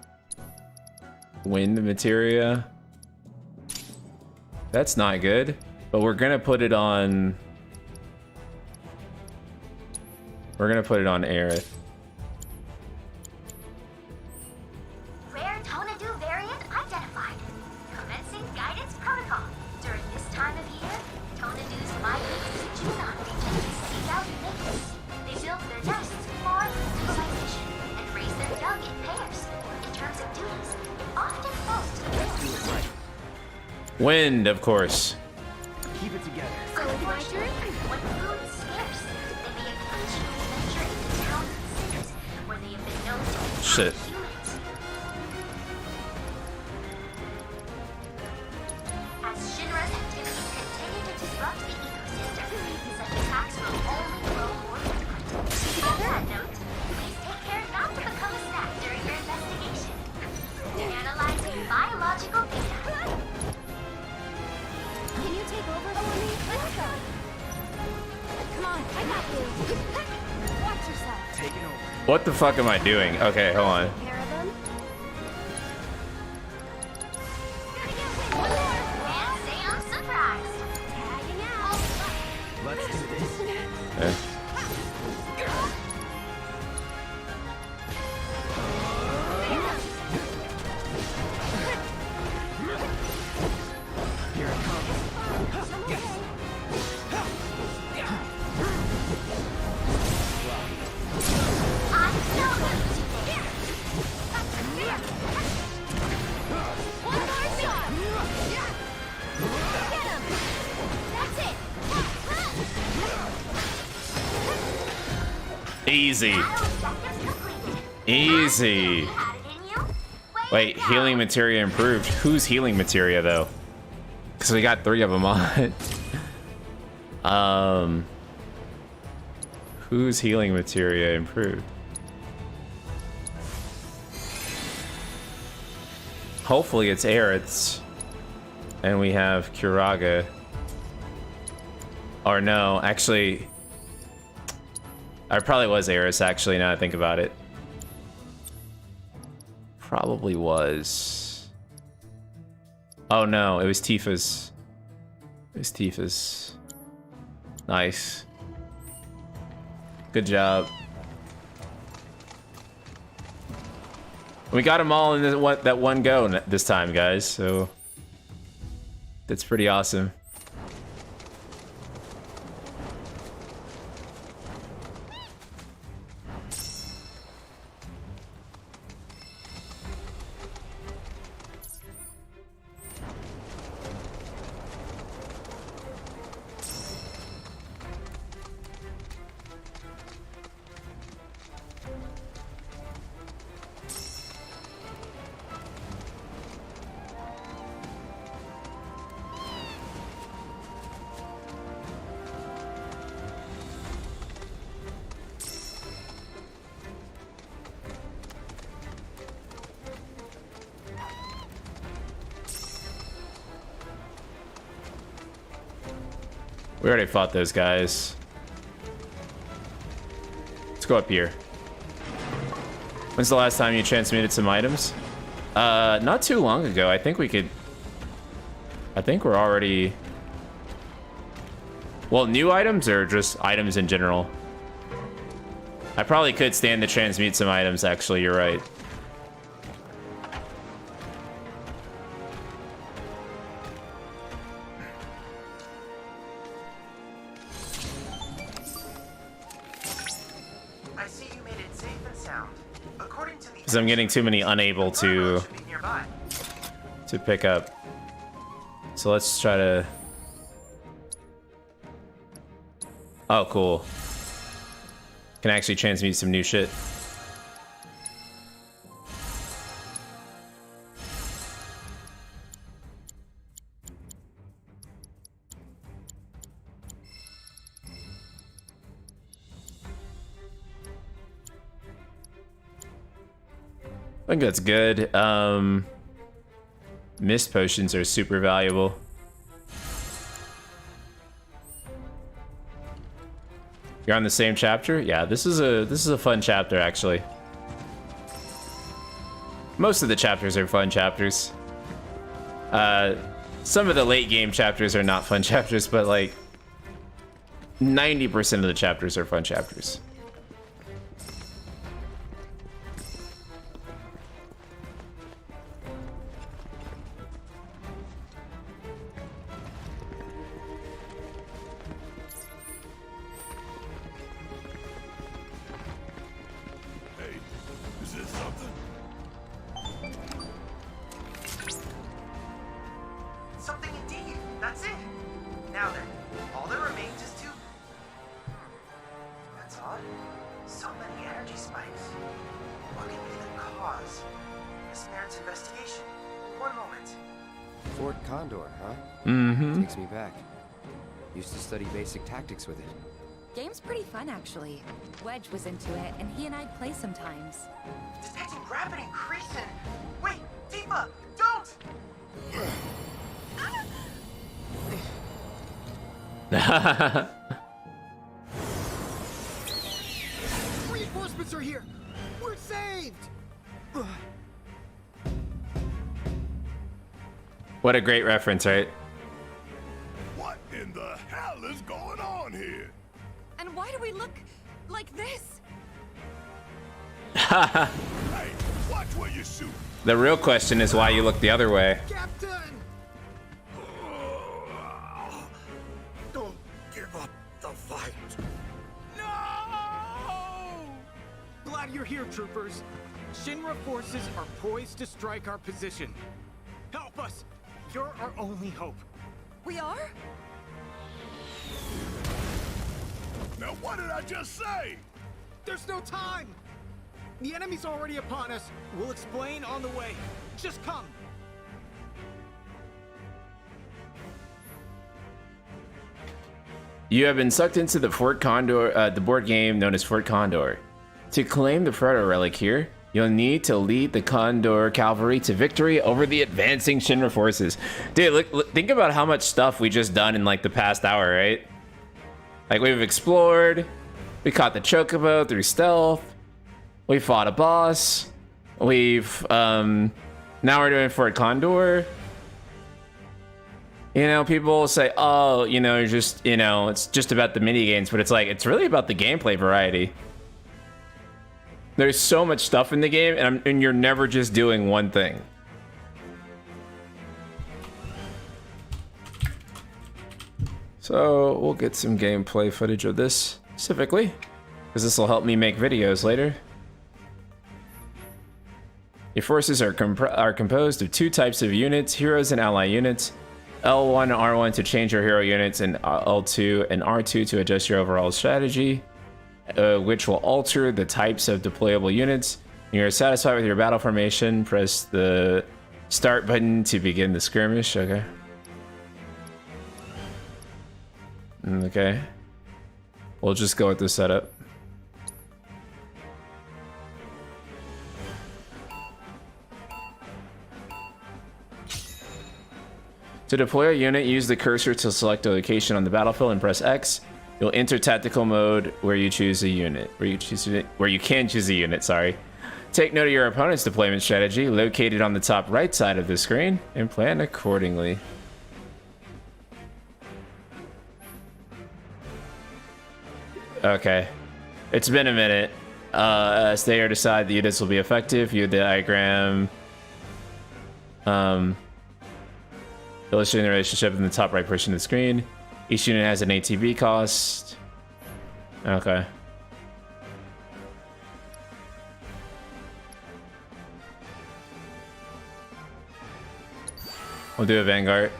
materia. That's not good, but we're gonna put it on. We're gonna put it on Aerith. Rare Tonadu variant identified. Commencing guidance protocol. During this time of year, Tonadu's migrate to Junon region to seek out mates. They build their nests for fertilization and raise their young in pairs. In terms of duties, often close to the males. Wind, of course. Keep it together. So it's my turn? When food is scarce, they may occasionally venture into towns and cities where they have been known to Shit. humans. As Shinra's activities continue to disrupt the ecosystem, such attacks will only grow more frequent. On that note, please take care not to become a snack during your investigation. Analyzing biological data. Watch yourself. Taking over. What the fuck am I doing? Okay, hold on. Pair of them. One more. And say I'm surprised. Tagging out. Let's do this. Okay. Here it comes. I'm so used to this. One more shot. Get him. That's it. Easy. Battle objectives completed. Easy. Had it in you? Wait, healing materia improved. Who's healing materia though? Because we got 3 of them on. Whose healing materia improved? Hopefully it's Aerith's. And we have Kuraga. Or no, actually... It probably was Aerith's, actually, now that I think about it. Probably was. Oh no, it was Tifa's. It was Tifa's. Nice. Good job. We got them all in that one go this time, guys, so that's pretty awesome. We already fought those guys. Let's go up here. When's the last time you transmuted some items? Not too long ago. I think we could... I think we're already... Well, new items or just items in general? I probably could stand to transmute some items, actually. You're right. Because I'm getting too many unable to pick up. So let's try to... Oh, cool. Can actually transmute some new shit. I think that's good. Mist potions are super valuable. You're on the same chapter? Yeah, this is a fun chapter actually. Most of the chapters are fun chapters. Some of the late game chapters are not fun chapters, but like 90% of the chapters are fun chapters. Condor, huh? Mm-hmm. Takes me back. Used to study basic tactics with it. Game's pretty fun, actually. Wedge was into it, and he and I'd play sometimes. Detecting gravity increasing. Wait, Tifa, don't! Reinforcements are here! We're saved! What a great reference, right? What in the hell is going on here? And why do we look like this? Hey, watch where you shoot. The real question is why you look the other way. Captain! Don't give up the fight. No! Glad you're here, troopers. Shinra forces are poised to strike our position. Help us! You're our only hope. We are? Now what did I just say? There's no time! The enemy's already upon us. We'll explain on the way. Just come. You have been sucked into the Fort Condor, the board game known as Fort Condor. To claim the Proto Relic here, you'll need to lead the Condor cavalry to victory over the advancing Shinra forces. Dude, look, think about how much stuff we just done in like the past hour, right? Like we've explored, we caught the Chocobo through stealth, we fought a boss, we've now we're doing Fort Condor. You know, people will say, oh, you know, it's just about the mini games, but it's like, it's really about the gameplay variety. There's so much stuff in the game, and you're never just doing one thing. So we'll get some gameplay footage of this specifically, because this will help me make videos later. Your forces are composed of two types of units, heroes and ally units. L1 and R1 to change your hero units, and L2 and R2 to adjust your overall strategy, which will alter the types of deployable units. When you're satisfied with your battle formation, press the start button to begin the skirmish. Okay. Okay. We'll just go with the setup. To deploy a unit, use the cursor to select a location on the battlefield and press X. You'll enter tactical mode where you choose a unit. Where you can choose a unit, sorry. Take note of your opponent's deployment strategy located on the top right side of the screen and plan accordingly. Okay. It's been a minute. Stay or decide the units will be effective. View the diagram. Illustrating the relationship in the top right portion of the screen. Each unit has an ATB cost. Okay. We'll do a Vanguard.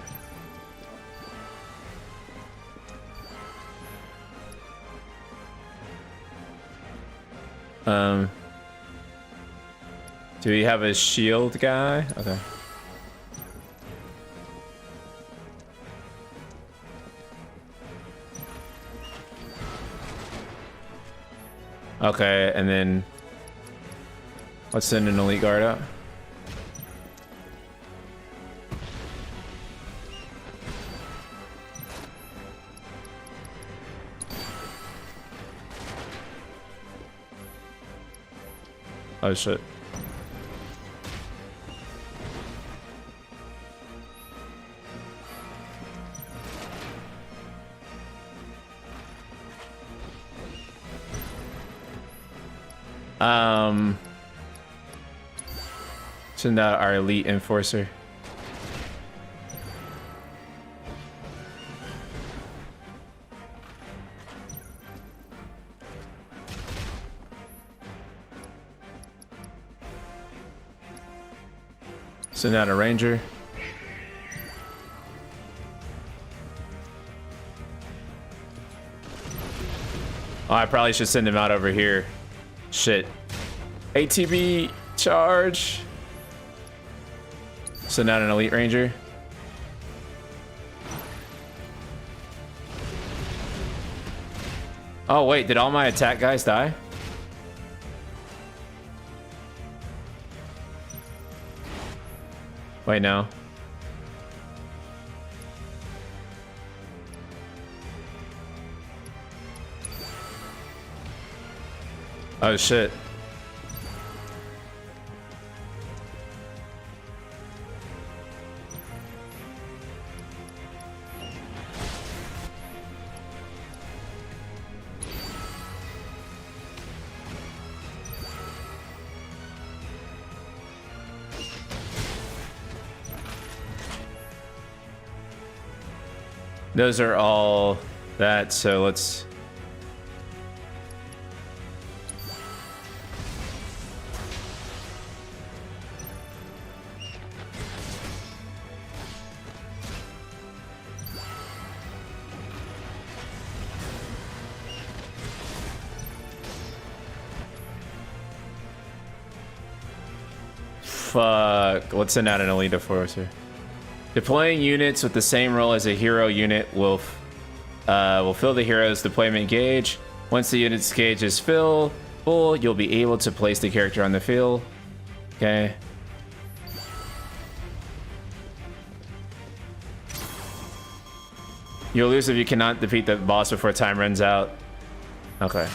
Do we have a shield guy? Okay. Okay, and then let's send an elite guard out. Oh shit. Send out our elite enforcer. Send out a ranger. Oh, I probably should send him out over here. Shit. ATB charge. Send out an elite ranger. Oh wait, did all my attack guys die? Wait, no. Oh shit. Those are all that, so let's... Fuck. Let's send out an Elite Force here. Deploying units with the same role as a hero unit will fill the hero's deployment gauge. Once the unit's gauge is full, you'll be able to place the character on the field. Okay. You'll lose if you cannot defeat the boss before time runs out. Okay.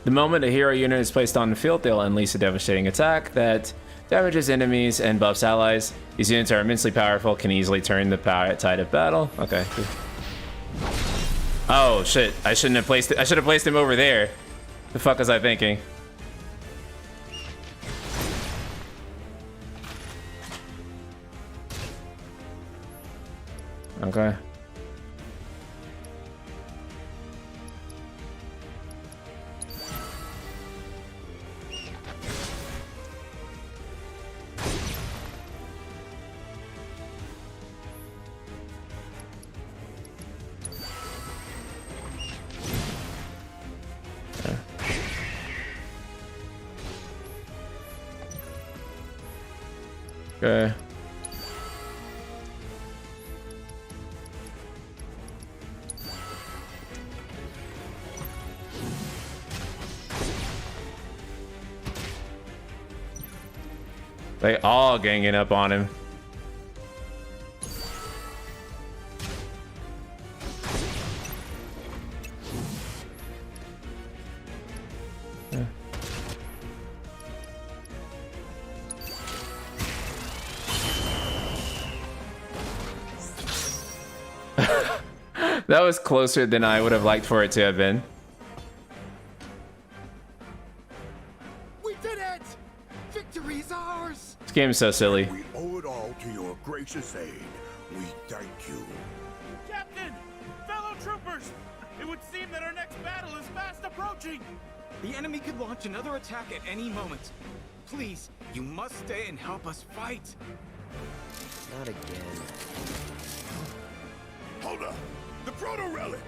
The moment a hero unit is placed on the field, they'll unleash a devastating attack that damages enemies and buffs allies. These units are immensely powerful, can easily turn the tide of battle. Okay. Oh shit! I shouldn't have placed it. I should have placed him over there. The fuck was I thinking? Okay. Okay. They all ganging up on him. That was closer than I would have liked for it to have been. We did it! Victory's ours! This game is so silly. We owe it all to your gracious aid. We thank you. Captain! Fellow troopers! It would seem that our next battle is fast approaching! The enemy could launch another attack at any moment. Please, you must stay and help us fight. Not again. Hold up! The proto-relic!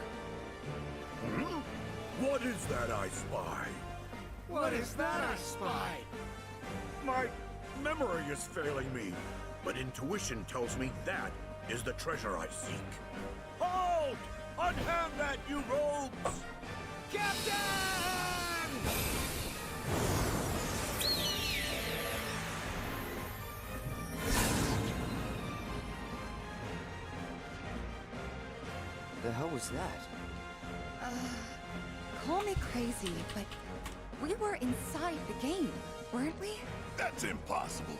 Hmm? What is that I spy? What is that I spy? My memory is failing me, but intuition tells me that is the treasure I seek. Hold! Unhand that, you rogues! Captain! The hell was that? Call me crazy, but we were inside the game, weren't we? That's impossible.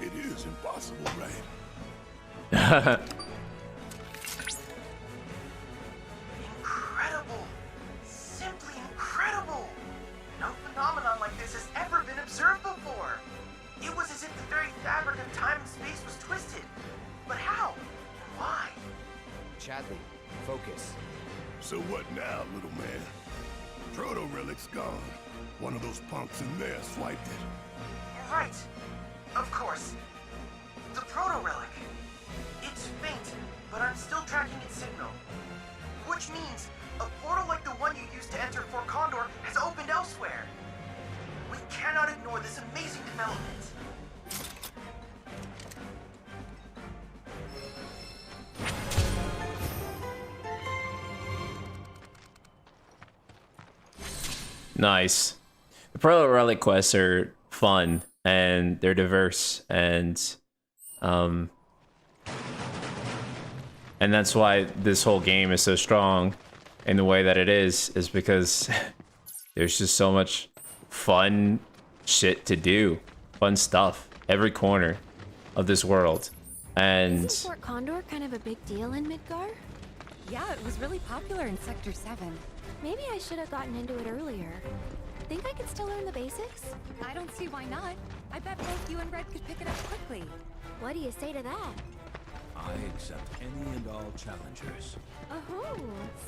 It is impossible, right? Incredible! Simply incredible! No phenomenon like this has ever been observed before. It was as if the very fabric of time and space was twisted. But how? And why? Chadley, focus. So what now, little man? Proto-relic's gone. One of those punks in there swiped it. Right. Of course. The proto-relic. It's faint, but I'm still tracking its signal. Which means a portal like the one you used to enter Fort Condor has opened elsewhere. We cannot ignore this amazing development. Nice. The Pearl Relic quests are fun and they're diverse, and that's why this whole game is so strong in the way that it is because there's just so much fun shit to do, fun stuff every corner of this world. And Isn't Fort Condor kind of a big deal in Midgar? Yeah, it was really popular in Sector 7. Maybe I should have gotten into it earlier. Think I could still learn the basics? I don't see why not. I bet both you and Red could pick it up quickly. What do you say to that? I accept any and all challengers. Oh,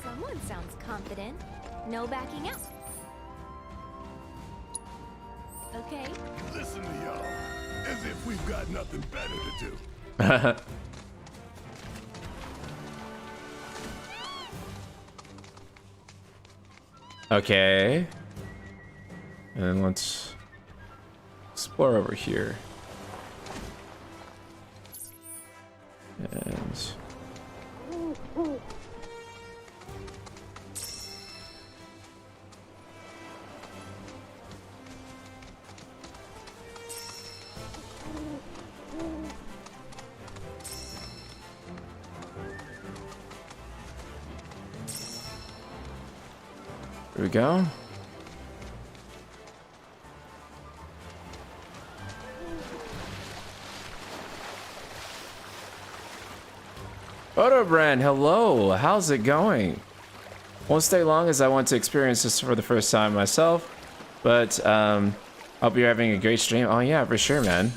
someone sounds confident. No backing out. Okay. Listen to y'all, as if we've got nothing better to do. Okay. And then let's explore over here. And here we go. Brand, hello. How's it going? Won't stay long as I want to experience this for the first time myself, but hope you're having a great stream. Oh yeah, for sure, man.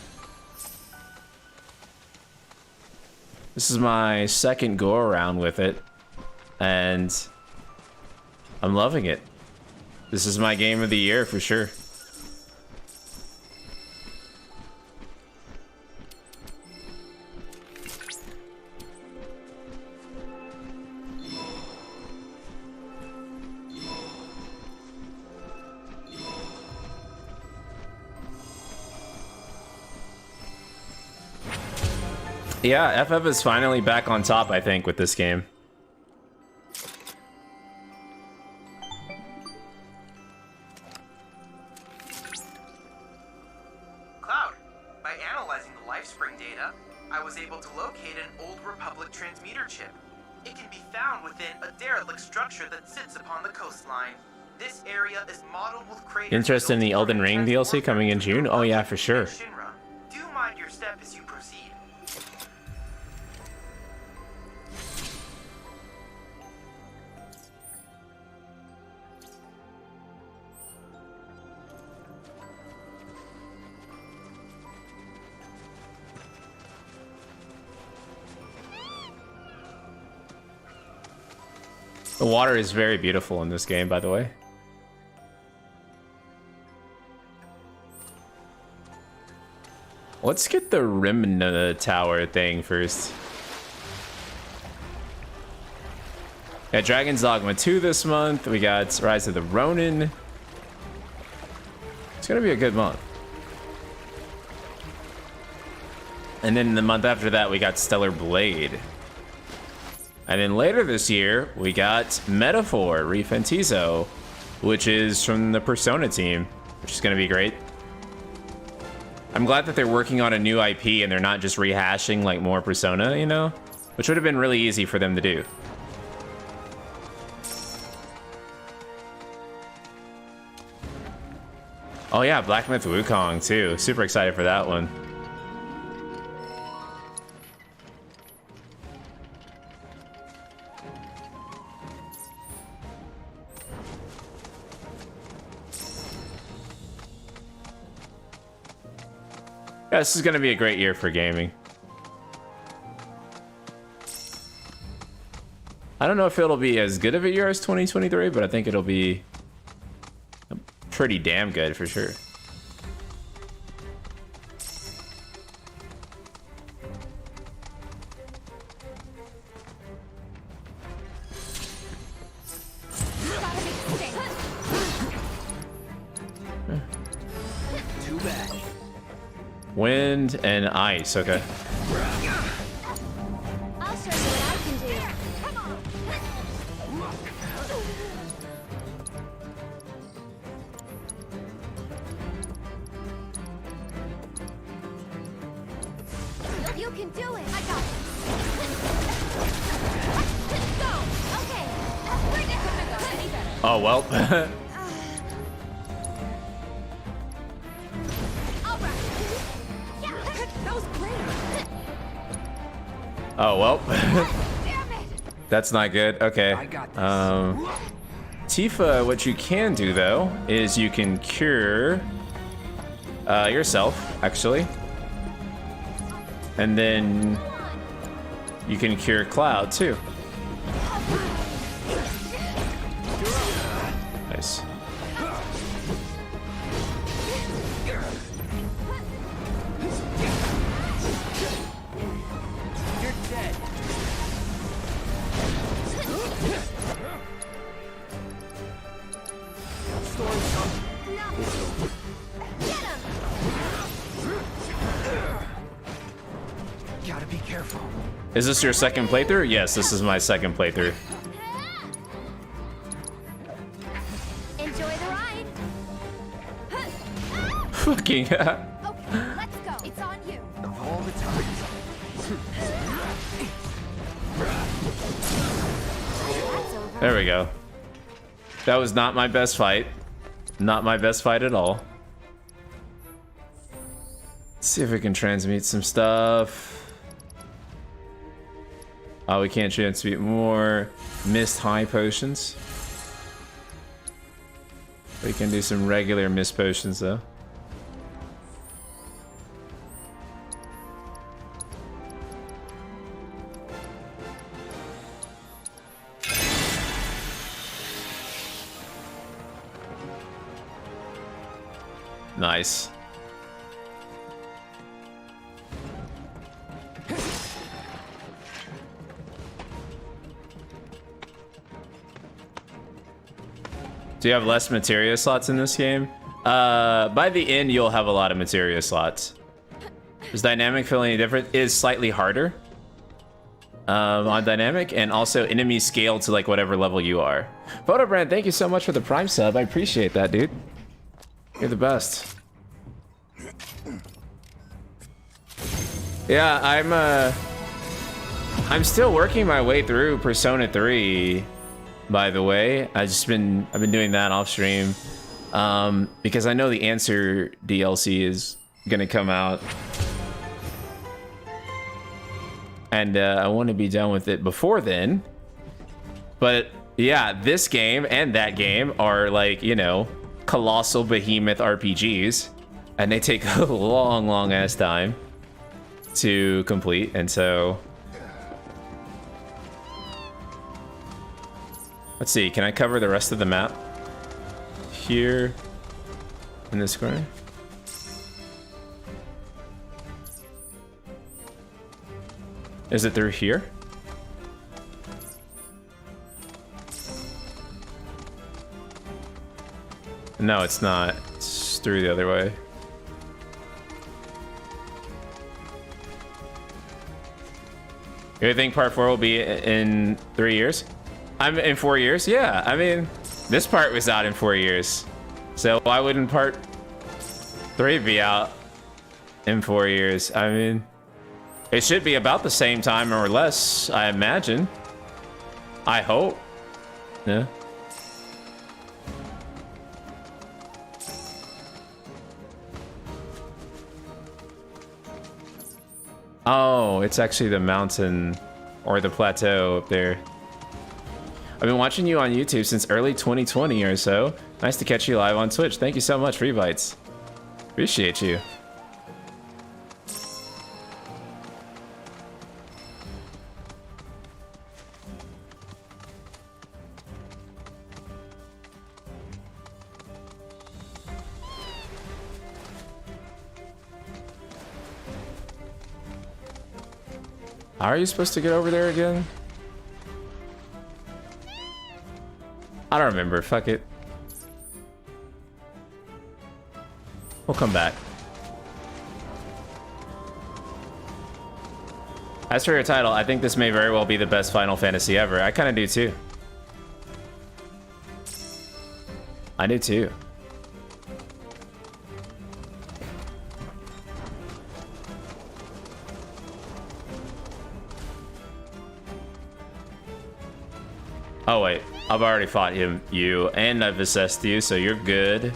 This is my second go around with it, and I'm loving it. This is my game of the year for sure. Yeah, FF is finally back on top, I think, with this game. Cloud, by analyzing the LifeSpring data, I was able to locate an Old Republic transmitter chip. It can be found within a derelict structure that sits upon the coastline. This area is modeled with craters. Interested in the Elden Ring DLC coming in June? Oh yeah, for sure. Shinra, do mind your step as you proceed. The water is very beautiful in this game, by the way. Let's get the Rimna Tower thing first. Got Dragon's Dogma 2 this month. We got Rise of the Ronin. It's gonna be a good month. And then the month after that, we got Stellar Blade. And then later this year, we got Metaphor Refentizo, which is from the Persona team, which is going to be great. I'm glad that they're working on a new IP and they're not just rehashing like more Persona, you know? Which would have been really easy for them to do. Oh yeah, Black Myth Wukong too. Super excited for that one. Yeah, this is going to be a great year for gaming. I don't know if it'll be as good of a year as 2023, but I think it'll be pretty damn good for sure. Too bad. Wind and ice, okay. I'll show you what I can do. Come You can do it. I got this. Go. Okay. We're different. Any better. Oh well. All right. Yeah, that was great. Oh well. Damn it. That's not good. Okay. I got this. Tifa, what you can do though is you can cure yourself actually, and then you can cure Cloud too. Nice. You're dead. Storm's coming. Get him. Gotta be careful. Is this your second playthrough? Yes, this is my second playthrough. Enjoy the ride. Fucking. Okay, let's go. It's on you. Of all the times. That's over. There we go. That was not my best fight. Not my best fight at all. Let's see if we can transmute some stuff. Oh, we can't transmute more mist high potions. We can do some regular mist potions though. Nice. Do you have less materia slots in this game? By the end, you'll have a lot of materia slots. Does dynamic feel any different? It is slightly harder on dynamic, and also enemies scale to like whatever level you are. Photobrand, thank you so much for the Prime sub. I appreciate that, dude. You're the best. Yeah, I'm still working my way through Persona 3. By the way, I've been doing that off stream because I know the Answer DLC is gonna come out, and I want to be done with it before then. But yeah, this game and that game are like, you know, colossal behemoth RPGs, and they take a long ass time to complete, and so. Let's see, can I cover the rest of the map? Here, in this corner? Is it through here? No, it's not. It's through the other way. You think part 4 will be in 3 years? I'm in 4 years? Yeah, I mean, this part was out in 4 years. So why wouldn't part 3 be out in 4 years? I mean, it should be about the same time or less, I imagine. I hope. Yeah. Oh, it's actually the mountain or the plateau up there. I've been watching you on YouTube since early 2020 or so. Nice to catch you live on Twitch. Thank you so much, Rebites. Appreciate you. How are you supposed to get over there again? I don't remember. Fuck it. We'll come back. As for your title, I think this may very well be the best Final Fantasy ever. I kind of do too. I do too. Oh wait, I've already fought you, and I've assessed you, so you're good.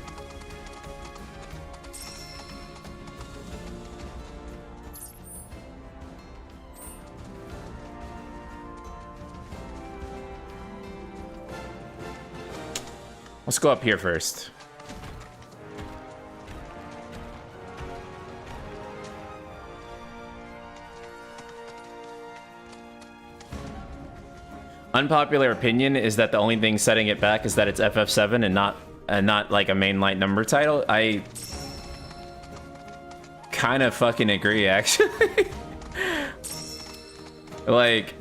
Let's go up here first. Unpopular opinion is that the only thing setting it back is that it's FF7 and not like a mainline number title. I kind of fucking agree, actually. Like,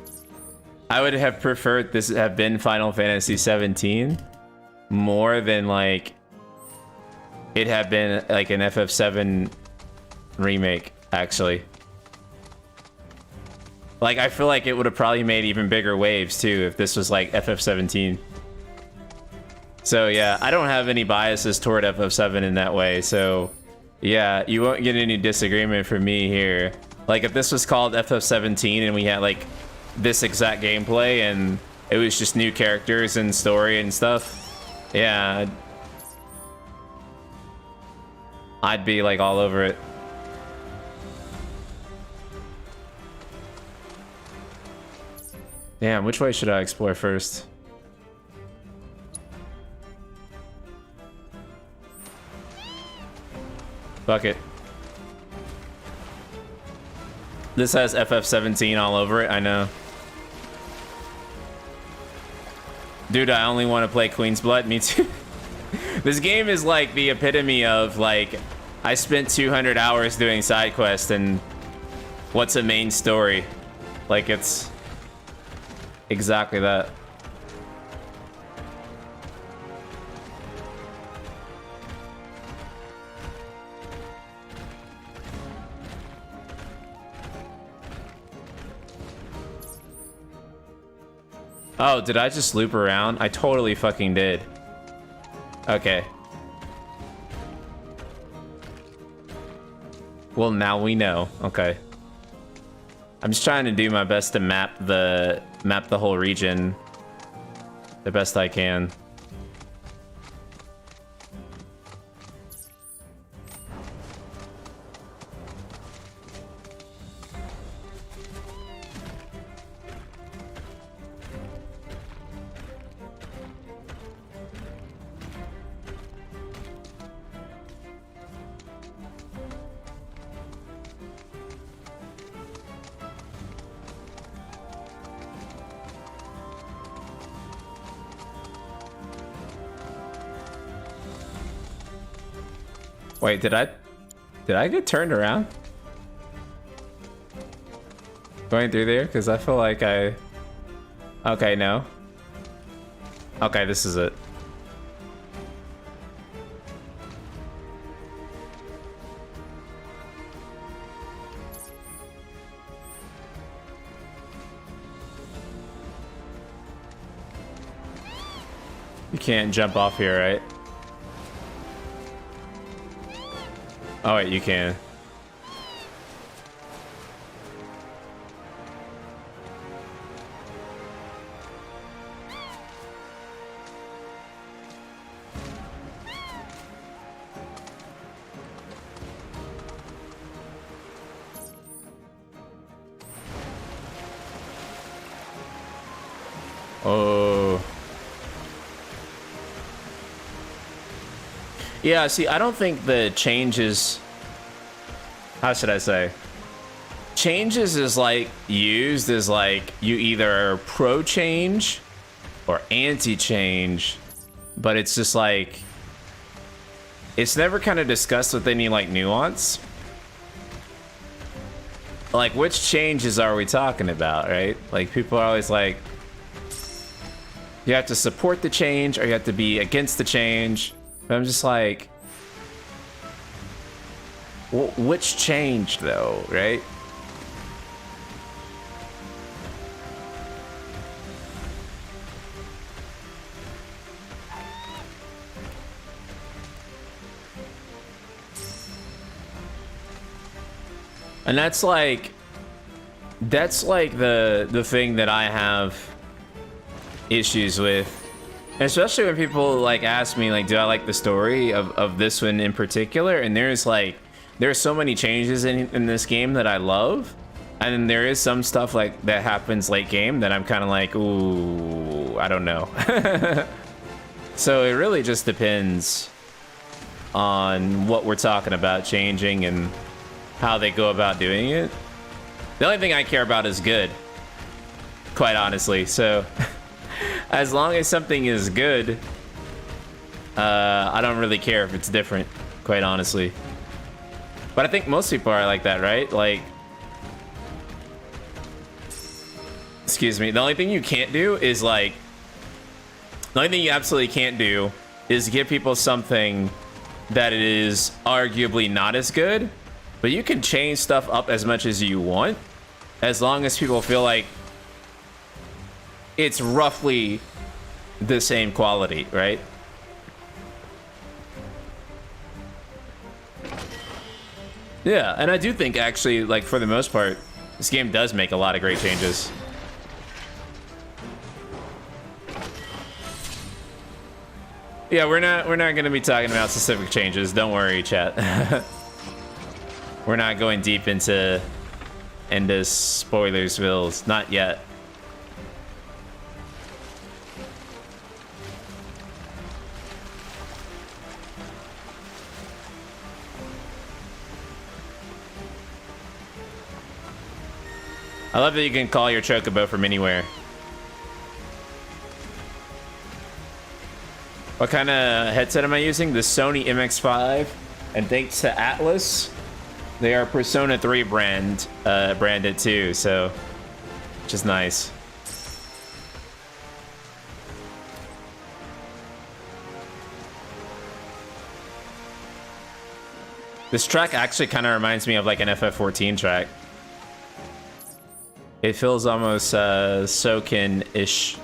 I would have preferred this have been Final Fantasy 17 more than like it had been like an FF7 remake, actually. Like, I feel like it would have probably made even bigger waves, too, if this was, like, FF17. So, yeah, I don't have any biases toward FF7 in that way, so... Yeah, you won't get any disagreement from me here. Like, if this was called FF17 and we had, like, this exact gameplay and it was just new characters and story and stuff, yeah... I'd be, like, all over it. Damn, which way should I explore first? Fuck it. This has FF17 all over it, I know. Dude, I only want to play Queen's Blood, me too. This game is like the epitome of like, I spent 200 hours doing side quests and what's a main story? Like it's... exactly that. Oh, did I just loop around? I totally fucking did. Okay. Well, now we know. Okay. I'm just trying to do my best to map the whole region the best I can. Wait, did I get turned around? Going through there? Because I feel like I... Okay, no. Okay, this is it. You can't jump off here, right? Oh wait, you can. Oh. Yeah, see, I don't think the changes... How should I say? Changes is like used as like you either pro change or anti change, but it's just like it's never kind of discussed with any like nuance. Like, which changes are we talking about, right? Like, people are always like, you have to support the change or you have to be against the change. But I'm just like, which changed though, right? And that's like the thing that I have issues with, especially when people like ask me like, do I like the story of this one in particular? And there's so many changes in this game that I love, and then there is some stuff like that happens late game that I'm kind of like, ooh, I don't know. So it really just depends on what we're talking about changing and how they go about doing it. The only thing I care about is good, quite honestly. So as long as something is good, I don't really care if it's different, quite honestly. But I think most people are like that, right? Like, excuse me, the only thing you can't do is like, the only thing you absolutely can't do is give people something that is arguably not as good, but you can change stuff up as much as you want, as long as people feel like it's roughly the same quality, right? Yeah, and I do think actually, like, for the most part, this game does make a lot of great changes. Yeah, we're not gonna be talking about specific changes. Don't worry, chat. We're not going deep into Spoilersville, not yet. I love that you can call your Chocobo from anywhere. What kind of headset am I using? The Sony MX5, and thanks to Atlas, they are Persona 3 branded too, so which is nice. This track actually kind of reminds me of like an FF14 track. It feels almost Soken-ish.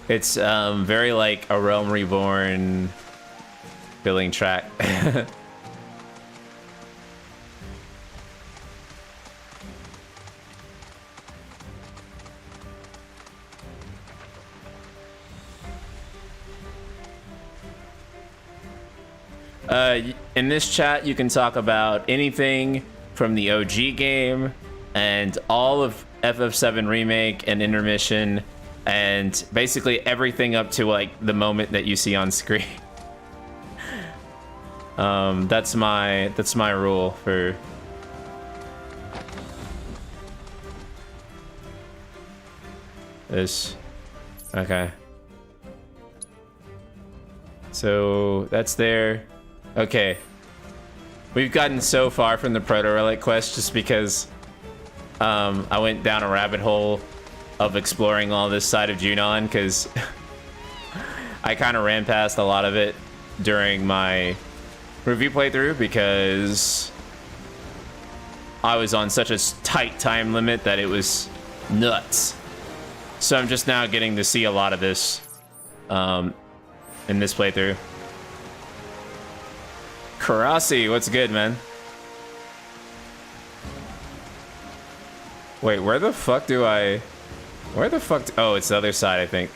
It's very like a Realm Reborn feeling track. In this chat, you can talk about anything from the OG game and all of FF7 Remake and Intermission, and basically everything up to like the moment that you see on screen. That's my rule for this. Okay. So that's there. Okay. We've gotten so far from the Proto Relic quest just because I went down a rabbit hole of exploring all this side of Junon, because I kind of ran past a lot of it during my review playthrough because I was on such a tight time limit that it was nuts. So I'm just now getting to see a lot of this in this playthrough. Karasi, what's good, man? Wait, where the fuck do I... Where the fuck... Oh, it's the other side, I think.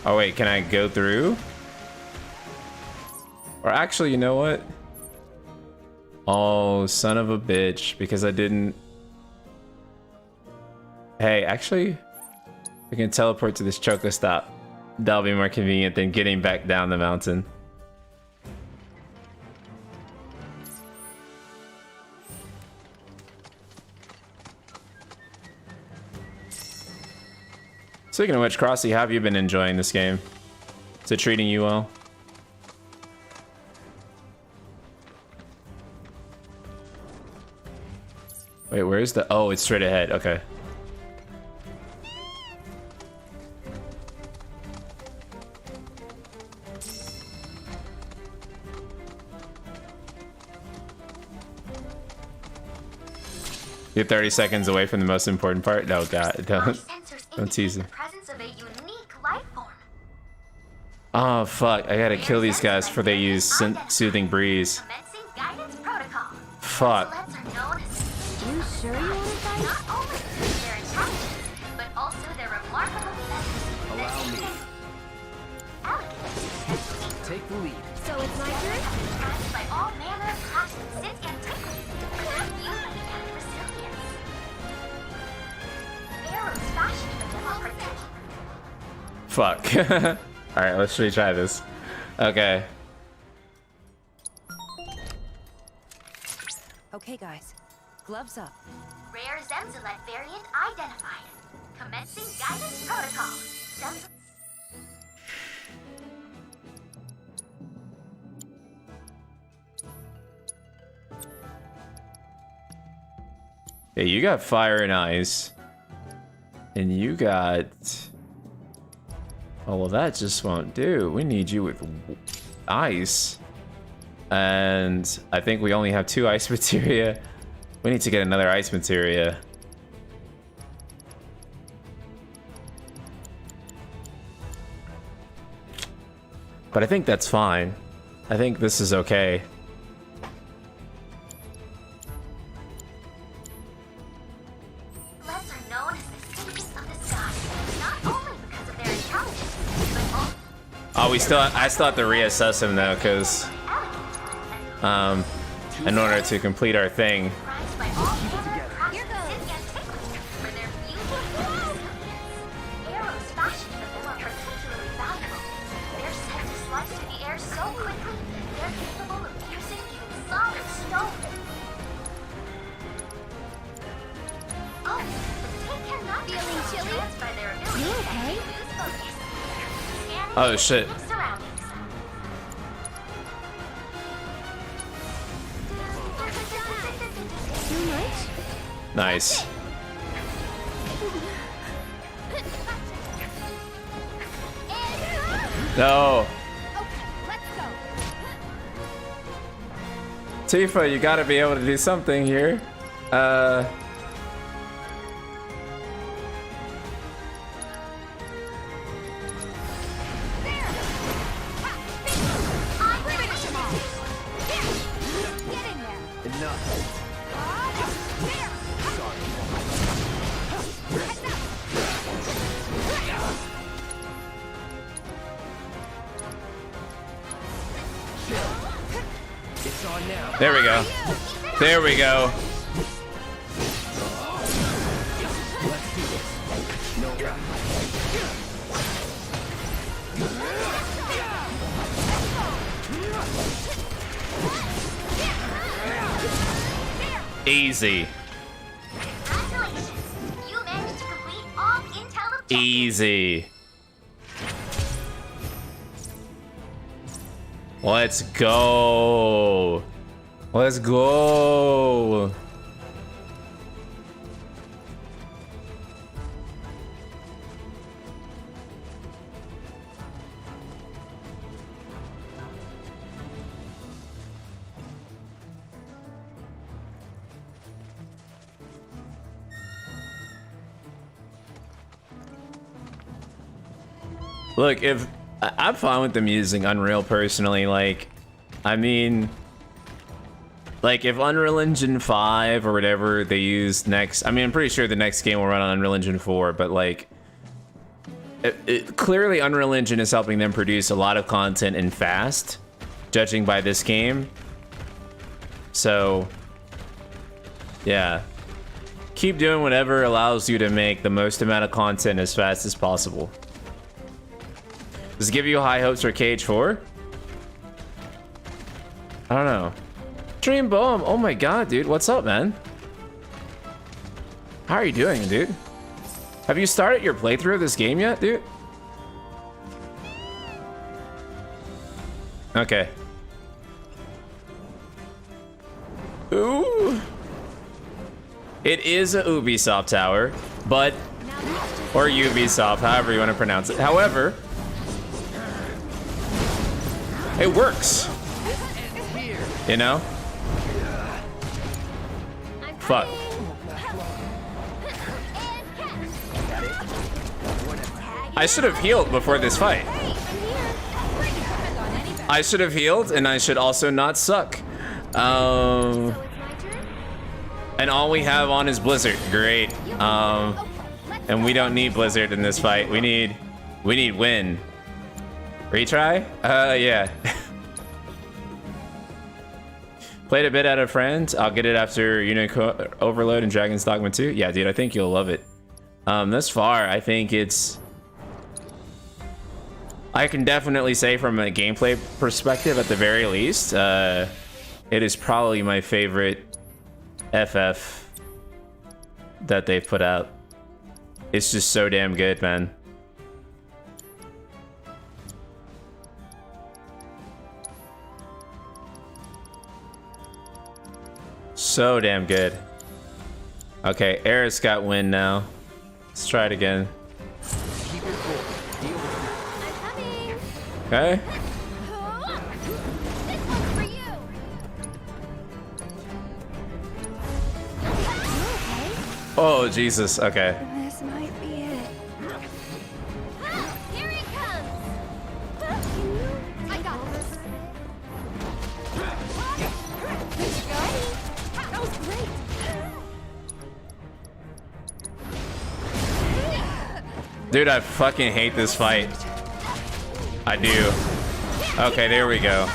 Oh, wait, can I go through? Or actually, you know what? Oh, son of a bitch, because I didn't... Hey, actually, I can teleport to this Choco stop. That'll be more convenient than getting back down the mountain. Speaking of which, Crossy, how have you been enjoying this game? Is it treating you well? Wait, where's the... Oh, it's straight ahead. Okay. You're 30 seconds away from the most important part? No, God, don't tease me. Presence of a unique life form. Oh fuck, I gotta kill these guys before they use Soothing Breeze. Commencing guidance protocol. Fuck. Those are known as You sure you want to fight? not only because of their intelligence, but also their remarkable feathers. Allow me. Elegant. Take the lead. So it's my turn? Prized by all manner of classes since antiquity for their beauty and resilience. Arrows fashioned for them are protected. Fuck. Alright, let's retry this. Okay. Okay, guys. Gloves up. Rare Zemzalet variant identified. Commencing guidance protocol. Yeah, you got fire and ice. And you got... Oh, well, that just won't do. We need you with ice. And I think we only have 2 ice materia. We need to get another ice materia. But I think that's fine. I think this is okay. Bloods are known as the citizens of the sky, not only because of their intelligence, but also I still have to reassess him though, because in order to complete our thing. prized by all manner of classes since antiquity for their beauty and resilience. Arrows fashioned for them are particularly valuable. Their scent is sliced through the air so quickly, they're capable of piercing even solid stone. Oh, but take care not to Feeling chilly? by their ability You okay? to lose focus. Scanning Oh shit. surroundings. Too much? Nice. No. Okay, let's go. Tifa, you gotta be able to do something here. Finish him off. Here. Get in there. Enough. It's on now. There we go. There we go. Let's do this. No problem. Easy. Congratulations! You managed to complete all intel objectives. Easy. Let's go. Let's go. Look, if I'm fine with them using Unreal personally, like, I mean, like if Unreal Engine 5 or whatever they use next, I mean, I'm pretty sure the next game will run on Unreal Engine 4, but like, clearly Unreal Engine is helping them produce a lot of content and fast, judging by this game. So, yeah. Keep doing whatever allows you to make the most amount of content as fast as possible. Does it give you high hopes for KH4? I don't know. Dream Boom, oh my god, dude. What's up, man? How are you doing, dude? Have you started your playthrough of this game yet, dude? Okay. Ooh. It is a Ubisoft tower, but... Or Ubisoft, however you want to pronounce it. However... It works. You know? Fuck. I should have healed before this fight. I should have healed, and I should also not suck. So it's my turn? And all we have on is Blizzard. Great. And we don't need Blizzard in this fight. We need win. Retry? Yeah. Played a bit out of Friends. I'll get it after Unico Overload and Dragon's Dogma 2. Yeah, dude, I think you'll love it. Thus far, I think it's... I can definitely say from a gameplay perspective, at the very least, it is probably my favorite FF that they've put out. It's just so damn good, man. So damn good. Okay, Eris got win now. Let's try it again. I'm coming. Okay. This one's for you. Okay. Oh, Jesus. Okay. This might be it. Here it comes. I got this. That was great. Dude, I fucking hate this fight. I do. Okay, there we go.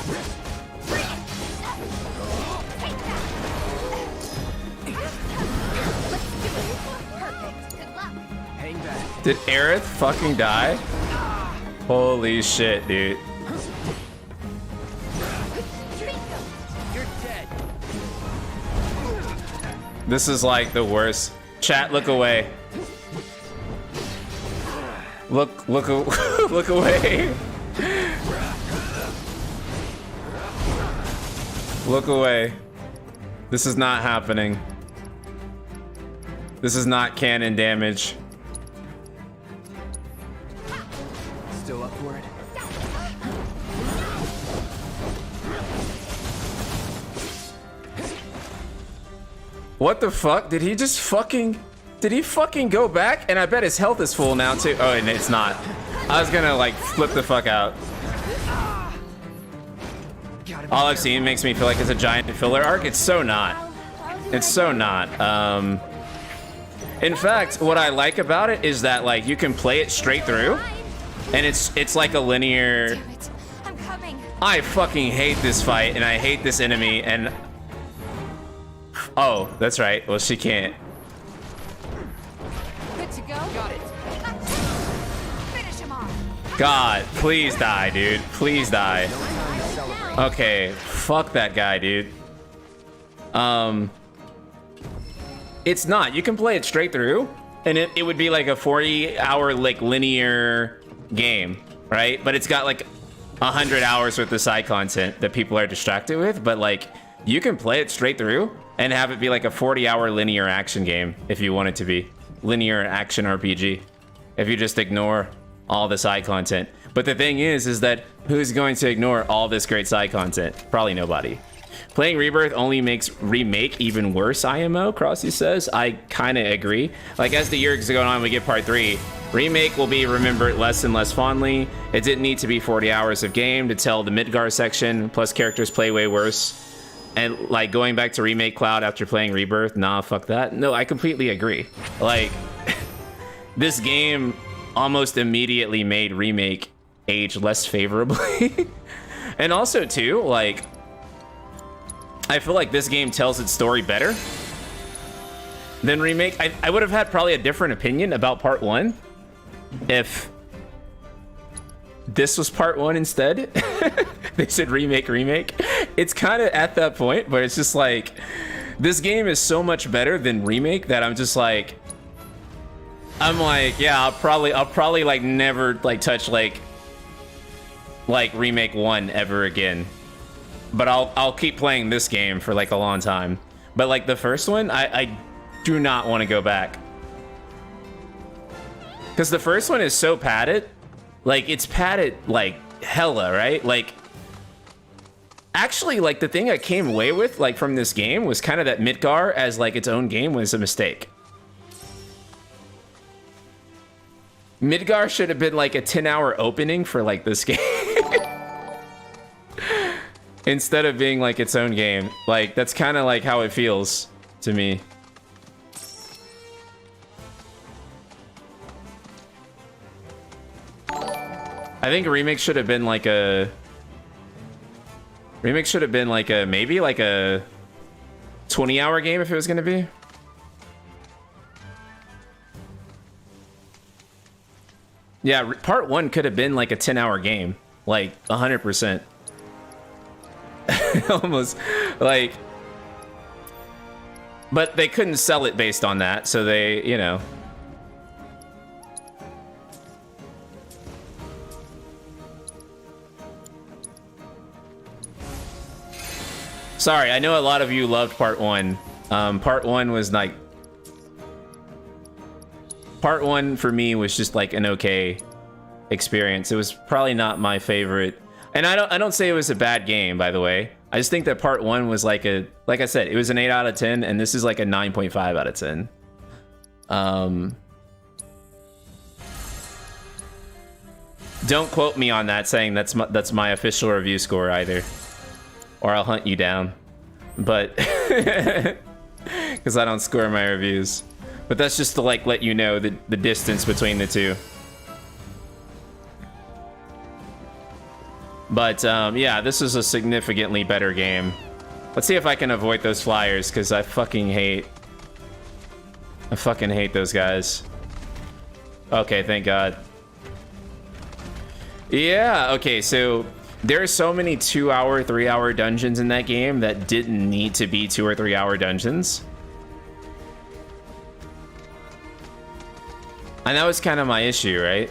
Hang back. Did Aerith fucking die? Holy shit, dude. You're dead. This is like the worst. Chat, look away. Look, look away. Look away. This is not happening. This is not canon damage. Still upward. What the fuck? Did he just fucking... Did he fucking go back? And I bet his health is full now too. Oh, and it's not. I was gonna like flip the fuck out. All I've seen makes me feel like it's a giant filler arc. It's so not. It's so not. In fact, what I like about it is that like you can play it straight through, and it's like a linear. Damn it. I'm coming. I fucking hate this fight, and I hate this enemy, and oh, that's right. Well, she can't. Good to go. Got it. Finish him off. God, please die, dude. Please die. Okay, fuck that guy, dude. It's not. You can play it straight through, and it would be like a 40-hour like linear game, right? But it's got like 100 hours worth of side content that people are distracted with. But like, you can play it straight through and have it be like a 40-hour linear action game if you want it to be. Linear action RPG. If you just ignore all the side content. But the thing is that who's going to ignore all this great side content? Probably nobody. Playing Rebirth only makes Remake even worse, IMO, Crossy says. I kind of agree. Like, as the years go on, we get part 3. Remake will be remembered less and less fondly. It didn't need to be 40 hours of game to tell the Midgar section, plus characters play way worse. And, like, going back to Remake Cloud after playing Rebirth, nah, fuck that. No, I completely agree. Like, this game almost immediately made Remake age less favorably. And also, too, like, I feel like this game tells its story better than Remake. I would have had probably a different opinion about part 1 if this was part 1 instead. They said remake. It's kind of at that point, but it's just like, this game is so much better than Remake that I'm just like, yeah, I'll probably like never like touch like Remake 1 ever again. But I'll keep playing this game for like a long time. But like the first one, I do not want to go back. Because the first one is so padded. Like, it's padded like hella, right? Like, actually, like, the thing I came away with like from this game was kind of that Midgar as like its own game was a mistake. Midgar should have been like a 10-hour opening for like this game. instead of being like its own game. Like, that's kind of like how it feels to me. I think a remake should have been like a... Remake should have been like a... Maybe like a 20-hour game if it was going to be. Yeah, part 1 could have been like a 10-hour game. Like, 100%. Almost. Like... But they couldn't sell it based on that, so they, you know... Sorry, I know a lot of you loved part 1. Part 1 was like... Part 1 for me was just like an okay experience. It was probably not my favorite. And I don't say it was a bad game, by the way. I just think that part 1 was like a... Like I said, it was an 8 out of 10, and this is like a 9.5 out of 10. Don't quote me on that, saying that's my official review score either. Or I'll hunt you down. But... Because I don't score my reviews. But that's just to like let you know the distance between the two. But yeah, this is a significantly better game. Let's see if I can avoid those flyers, because I fucking hate those guys. Okay, thank God. Yeah, okay, so there are so many 2-hour, 3-hour dungeons in that game that didn't need to be 2 or 3 hour dungeons. And that was kind of my issue, right?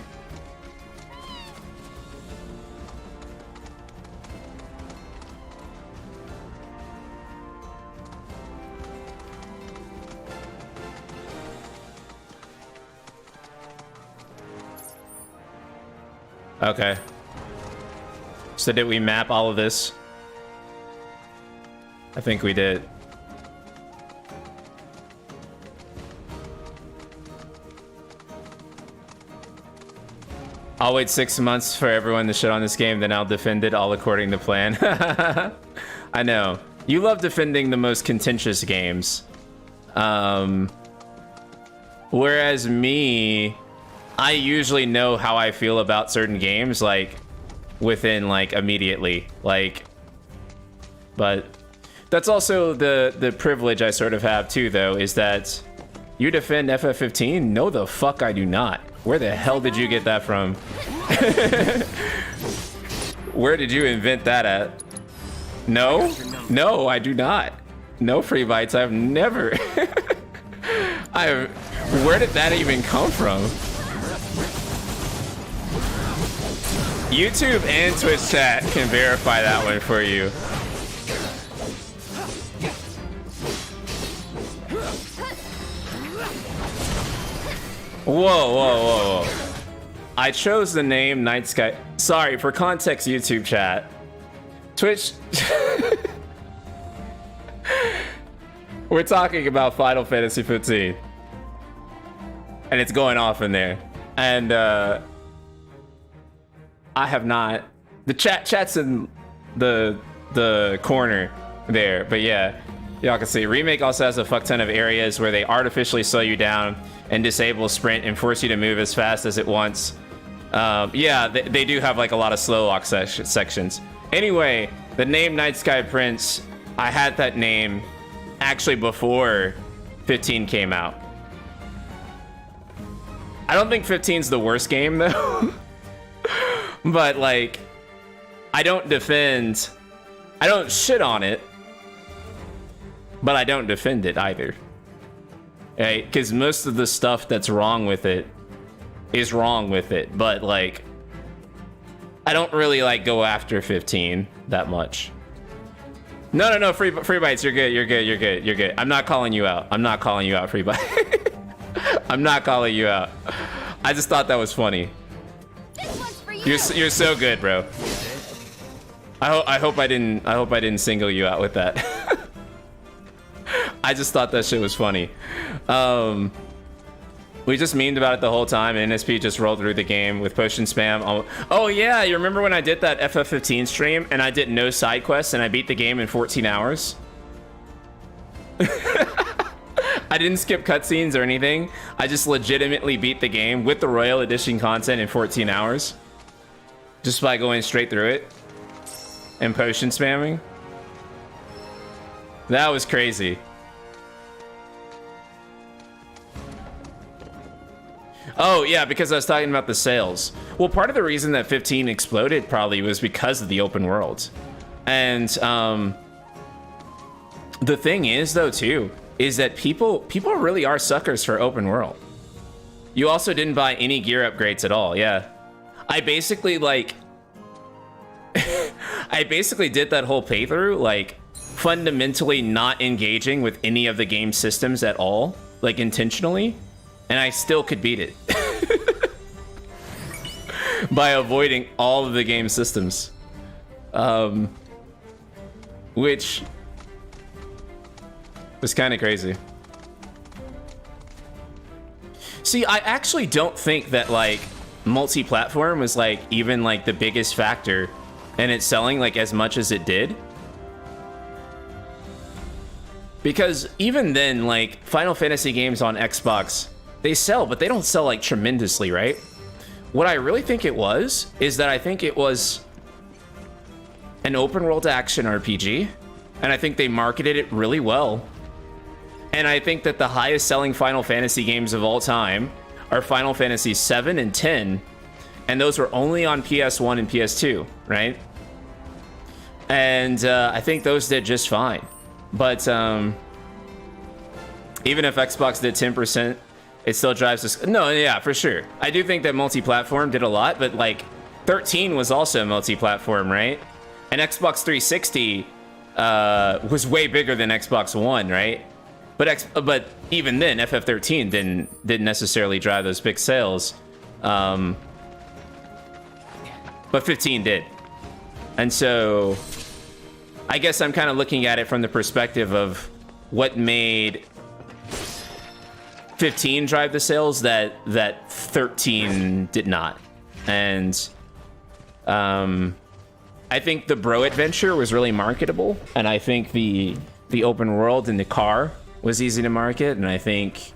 Okay. So did we map all of this? I think we did. I'll wait 6 months for everyone to shit on this game, then I'll defend it all according to plan. I know. You love defending the most contentious games. Whereas me, I usually know how I feel about certain games, like, within, like, immediately. Like, but that's also the privilege I sort of have, too, though, is that you defend FF15? No, the fuck I do not. Where the hell did you get that from? Where did you invent that at? No? No, I do not. No free bites. I've never... Where did that even come from? YouTube and Twitch chat can verify that one for you. Whoa, whoa, whoa, whoa. I chose the name Night Sky. Sorry, for context, YouTube chat. Twitch. We're talking about Final Fantasy 15. And it's going off in there. And I have not. The chat's in the corner there, but yeah. Y'all can see Remake also has a fuck ton of areas where they artificially slow you down and disable sprint and force you to move as fast as it wants. Yeah, they do have like a lot of slow walk sections. Anyway, the name Night Sky Prince, I had that name actually before 15 came out. I don't think 15's the worst game though. But like, I don't shit on it, but I don't defend it either. Right? Because most of the stuff that's wrong with it is wrong with it, but like, I don't really like go after 15 that much. No, free bites, you're good. I'm not calling you out. I'm not calling you out, free bite. I'm not calling you out. I just thought that was funny. You're so good, bro. I hope I didn't single you out with that. I just thought that shit was funny. We just memed about it the whole time, and NSP just rolled through the game with potion spam. Oh yeah, you remember when I did that FF15 stream and I did no side quests and I beat the game in 14 hours? I didn't skip cutscenes or anything. I just legitimately beat the game with the Royal Edition content in 14 hours. Just by going straight through it and potion spamming. That was crazy. Oh, yeah, because I was talking about the sales. Well, part of the reason that 15 exploded probably was because of the open world. And the thing is, though, too, is that people really are suckers for open world. You also didn't buy any gear upgrades at all, yeah. I basically, like... I basically did that whole playthrough, like, fundamentally not engaging with any of the game systems at all, like, intentionally. And I still could beat it by avoiding all of the game systems, which was kind of crazy. See, I actually don't think that like multi-platform was like even like the biggest factor in it selling like as much as it did. Because even then, like Final Fantasy games on Xbox, they sell, but they don't sell like tremendously, right? What I really think it was is that I think it was an open world action RPG, and I think they marketed it really well. And I think that the highest selling Final Fantasy games of all time are Final Fantasy VII and 10, and those were only on PS1 and PS2, right? And I think those did just fine. But even if Xbox did 10%, it still drives us. No, yeah, for sure. I do think that multi-platform did a lot, but like 13 was also multi-platform, right? And Xbox 360 was way bigger than Xbox One, right? But even then, FF13 didn't necessarily drive those big sales. But 15 did. And so I guess I'm kind of looking at it from the perspective of what made 15 drive the sales that 13 did not. And I think the Bro Adventure was really marketable, and I think the open world in the car was easy to market, and I think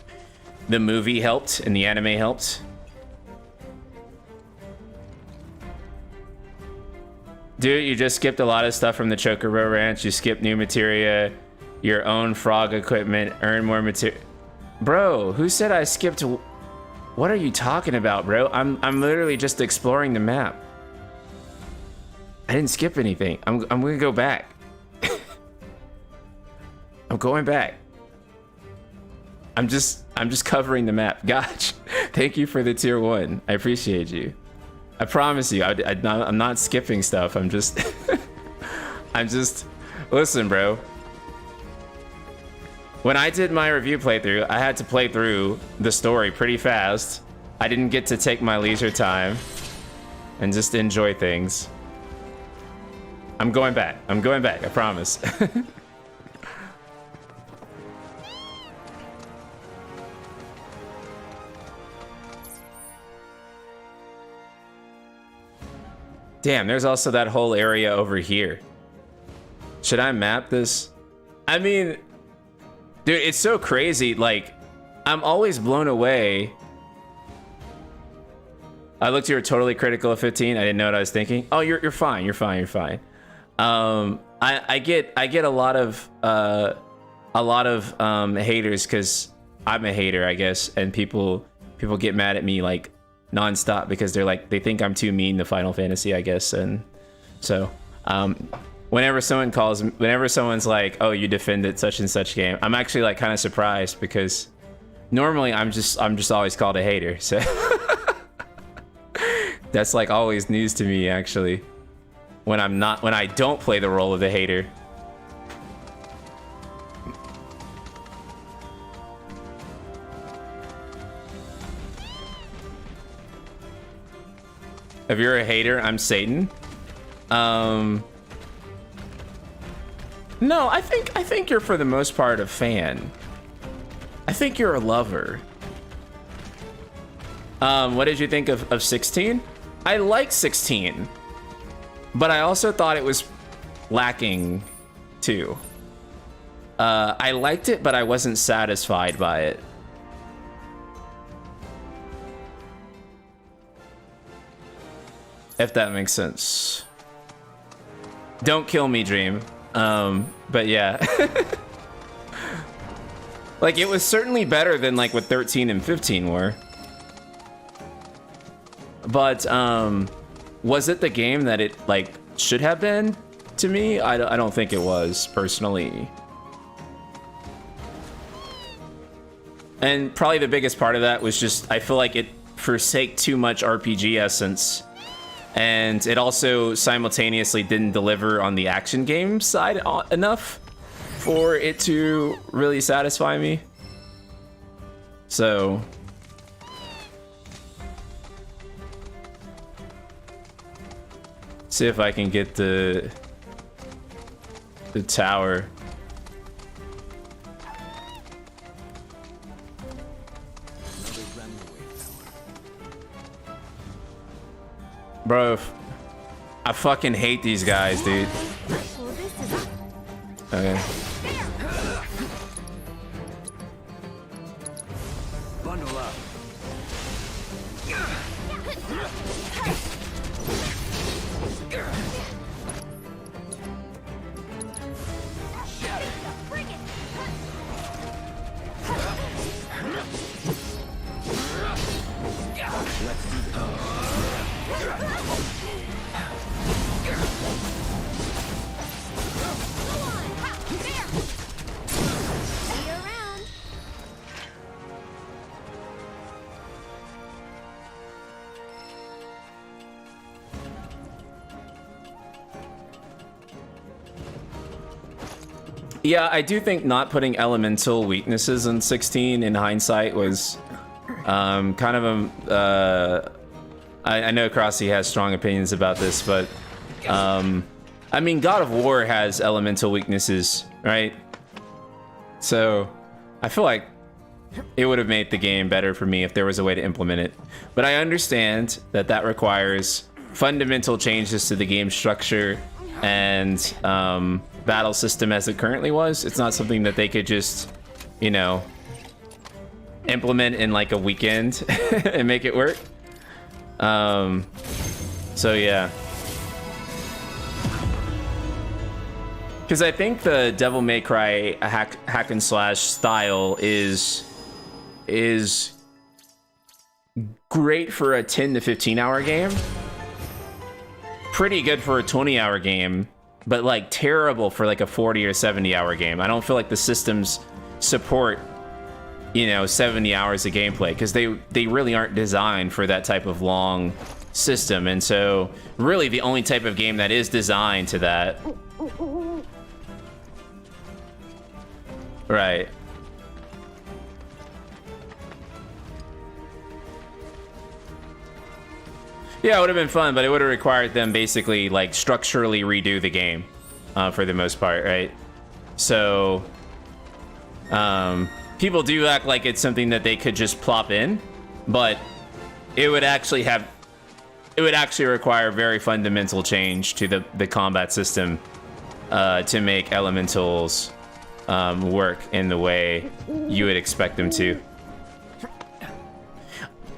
the movie helped and the anime helped. Dude, you just skipped a lot of stuff from the Chocobo Ranch. You skipped new materia, your own frog equipment, earn more material. Bro, who said I skipped? What are you talking about, bro? I'm literally just exploring the map. I didn't skip anything. I'm gonna go back. I'm going back. I'm just covering the map. Gosh, thank you for the tier 1. I appreciate you. I promise you, I'm not skipping stuff. I'm just listen, bro. When I did my review playthrough, I had to play through the story pretty fast. I didn't get to take my leisure time and just enjoy things. I'm going back, I promise. Damn, there's also that whole area over here. Should I map this? I mean, dude, it's so crazy. Like, I'm always blown away. I looked, you were totally critical of 15. I didn't know what I was thinking. Oh, you're fine. You're fine. I get a lot of haters because I'm a hater, I guess, and people get mad at me like nonstop because they think I'm too mean to Final Fantasy, I guess, and so whenever someone's like, oh, you defended such and such game, I'm actually like kind of surprised because normally I'm just always called a hater, so that's like always news to me actually when I don't play the role of the hater. If you're a hater, I'm Satan. No, I think you're for the most part a fan. I think you're a lover. What did you think of 16? I liked 16, but I also thought it was lacking too. I liked it, but I wasn't satisfied by it. If that makes sense. Don't kill me, Dream. But yeah. Like, it was certainly better than like what 13 and 15 were. But was it the game that it like should have been to me? I don't think it was, personally. And probably the biggest part of that was just I feel like it forsake too much RPG essence. And it also simultaneously didn't deliver on the action game side enough for it to really satisfy me. So see if I can get the tower. Bro, I fucking hate these guys, dude. Okay. Bundle up. Yeah, I do think not putting elemental weaknesses in 16 in hindsight was kind of a... I know Crossy has strong opinions about this, but I mean, God of War has elemental weaknesses, right? So I feel like it would have made the game better for me if there was a way to implement it. But I understand that that requires fundamental changes to the game structure and battle system as it currently was. It's not something that they could just, you know, implement in like a weekend and make it work. So yeah. Because I think the Devil May Cry hack and slash style is great for a 10 to 15 hour game. Pretty good for a 20-hour game, but like terrible for like a 40 or 70-hour game. I don't feel like the systems support, you know, 70 hours of gameplay because they really aren't designed for that type of long system. And so really the only type of game that is designed to that. Right. Yeah, it would have been fun, but it would have required them basically like structurally redo the game for the most part, right? So people do act like it's something that they could just plop in, but it would actually require very fundamental change to the combat system to make elementals work in the way you would expect them to.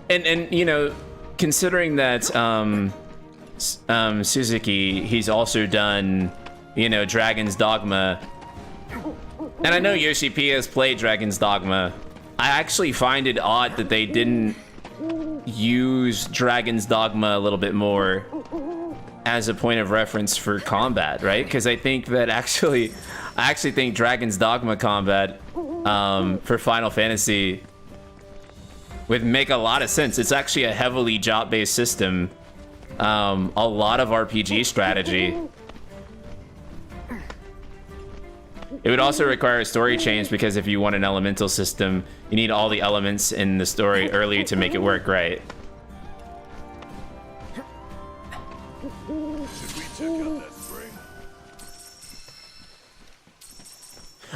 And you know, considering that Suzuki, he's also done, you know, Dragon's Dogma, and I know Yoshi P has played Dragon's Dogma. I actually find it odd that they didn't use Dragon's Dogma a little bit more as a point of reference for combat, right? Because I think that I actually think Dragon's Dogma combat for Final Fantasy would make a lot of sense. It's actually a heavily job-based system, a lot of RPG strategy. It would also require a story change because if you want an elemental system, you need all the elements in the story early to make it work right.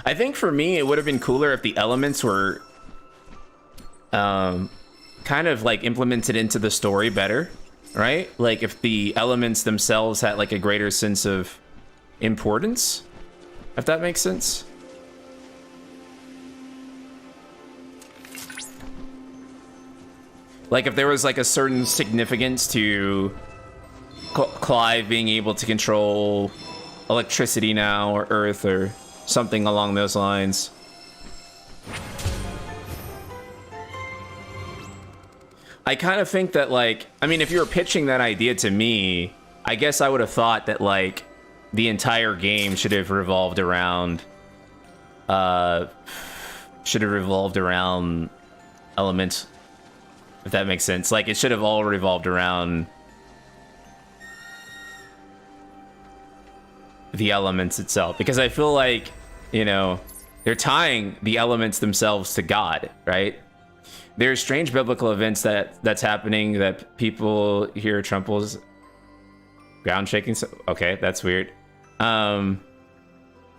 I think for me, it would have been cooler if the elements were kind kind of like implemented into the story better, right? Like if the elements themselves had like a greater sense of importance, if that makes sense. Like if there was like a certain significance to Clive being able to control electricity now, or earth, or something along those lines. I kind of think that, like, I mean, if you were pitching that idea to me, I guess I would have thought that, like, the entire game should have revolved around, elements, if that makes sense. Like, it should have all revolved around the elements itself, because I feel like, you know, they're tying the elements themselves to God, right? There's strange biblical events that's happening that people hear Trumple's ground shaking. So, okay, that's weird. Do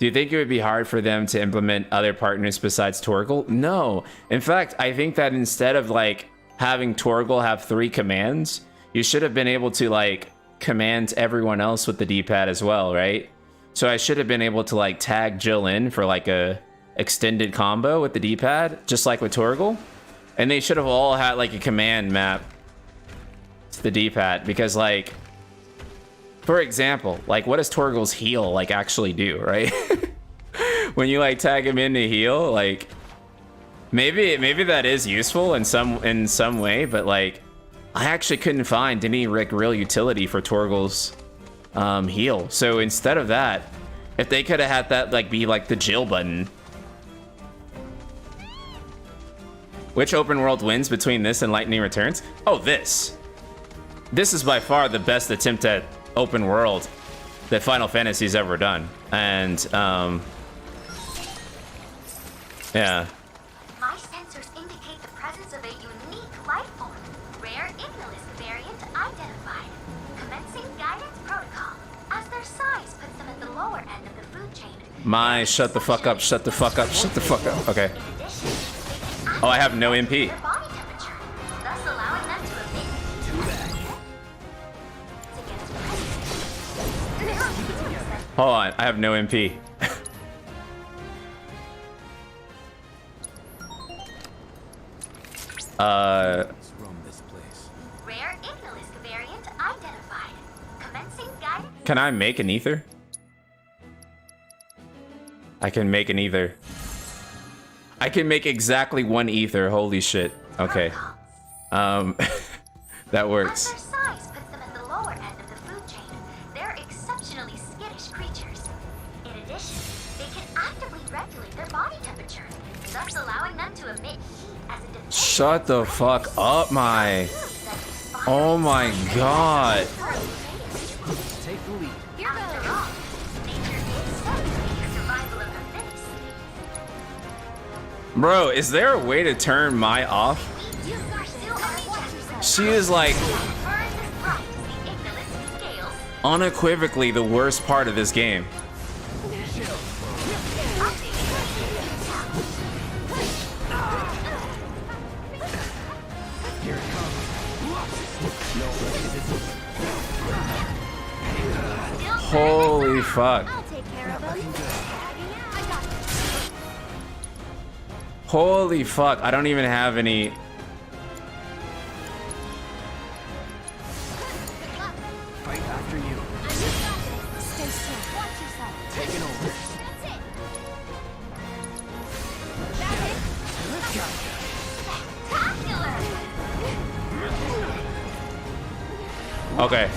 you think it would be hard for them to implement other partners besides Torgal? No. In fact, I think that instead of like having Torgal have 3 commands, you should have been able to like command everyone else with the D-pad as well, right? So I should have been able to like tag Jill in for like a extended combo with the D-pad, just like with Torgal. And they should have all had like a command map to the D-pad, because like, for example, like what does Torgal's heal like actually do, right? When you like tag him in to heal, like maybe that is useful in some way, but like I actually couldn't find any like real utility for Torgal's heal. So instead of that, if they could have had that like be like the Jill button. Which open world wins between this and Lightning Returns? Oh, this. This is by far the best attempt at open world that Final Fantasy's ever done. And, yeah. My sensors indicate the presence of a unique life form. Rare Ignis variant identified. Commencing guidance protocol, as their size puts them at the lower end of the food chain. My, shut the fuck up, shut the fuck up, shut the fuck up. Okay. Oh, I have no MP. Hold on, I have no MP. Can I make an ether? I can make an ether. I can make exactly 1 ether. Holy shit. Okay. That works. As their size puts them at the lower end of the food chain, they're exceptionally skittish creatures. In addition, they can actively regulate their body temperature, thus allowing them to emit heat as a defense. Shut the fuck up, my. Oh my god. Take the lead. After all, nature is said to be the survival of the fittest. Bro, is there a way to turn my off? She is like unequivocally the worst part of this game. Holy fuck. Holy fuck, I don't even have any. Fight after you. Stay still. Watch yourself. Taking over. That's it. Okay.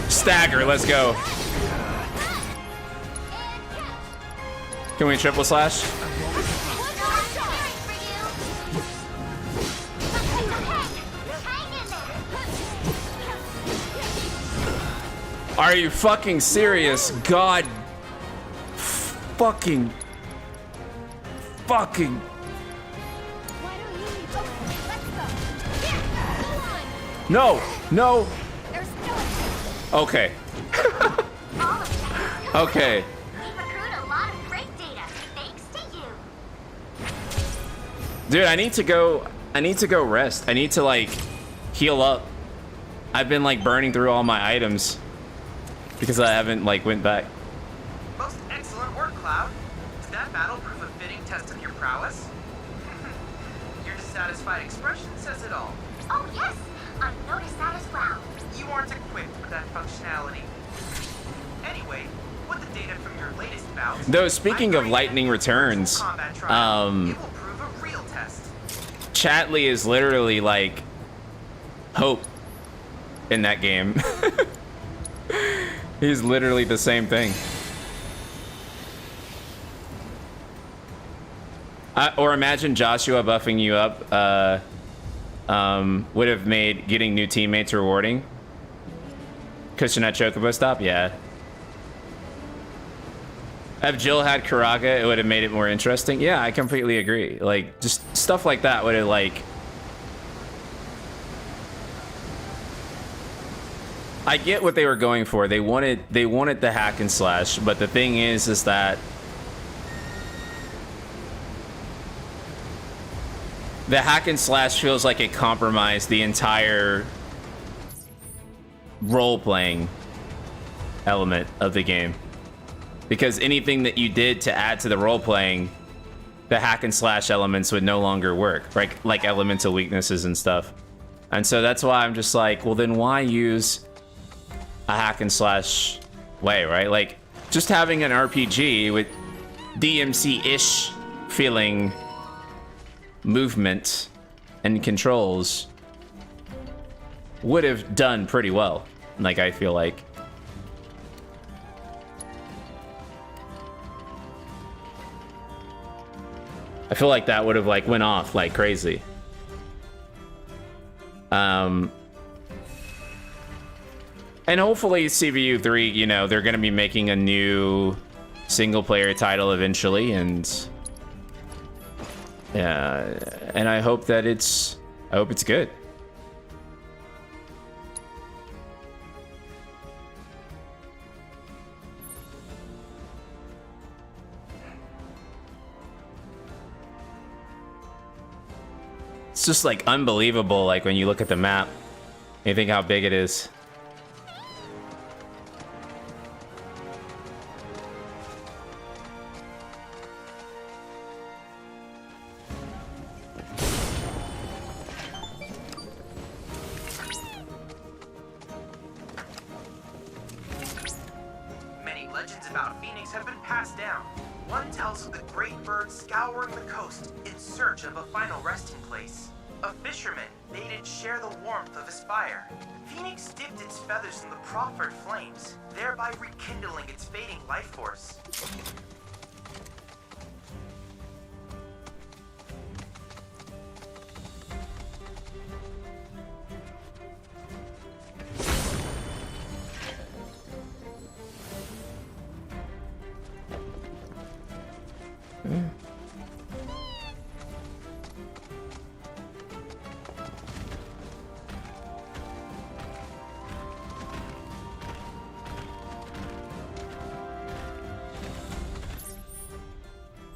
Stagger, let's go. Can we triple slash? Are you fucking serious? God. Fucking. No, no. Okay. Okay. Dude, I need to go. I need to go rest. I need to like heal up. I've been like burning through all my items because I haven't like went back. Most excellent work, Cloud. Did that battle prove a fitting test of your prowess? Your dissatisfied expression says it all. Oh yes, I noticed that as well. You aren't equipped with that functionality. Anyway, with the data from your latest bout, Though speaking of lightning returns, it will prove a real test. Chatley is literally like Hope in that game. He's literally the same thing. Or imagine Joshua buffing you up would have made getting new teammates rewarding. Cushion at Chocobo stop? Yeah. If Jill had Karaga, it would have made it more interesting. Yeah, I completely agree. Like, just stuff like that would have, like... I get what they were going for. They wanted the hack and slash, but the thing is that the hack and slash feels like it compromised the entire role-playing element of the game. Because anything that you did to add to the role-playing, the hack and slash elements would no longer work, right? Like elemental weaknesses and stuff. And so that's why I'm just like, well, then why use a hack and slash way, right? Like, just having an RPG with DMC-ish feeling movement and controls would have done pretty well. Like, I feel like. I feel like that would have like went off like crazy. And hopefully CVU 3, you know, they're going to be making a new single player title eventually, and yeah, and I hope that it's good. It's just like unbelievable, like when you look at the map, you think how big it is. Many legends about Phoenix have been passed down. One tells of the great bird scouring the coast in search of a final resting place. A fisherman bade it share the warmth of his fire. Phoenix dipped its feathers in the proffered flames, thereby rekindling its fading life force.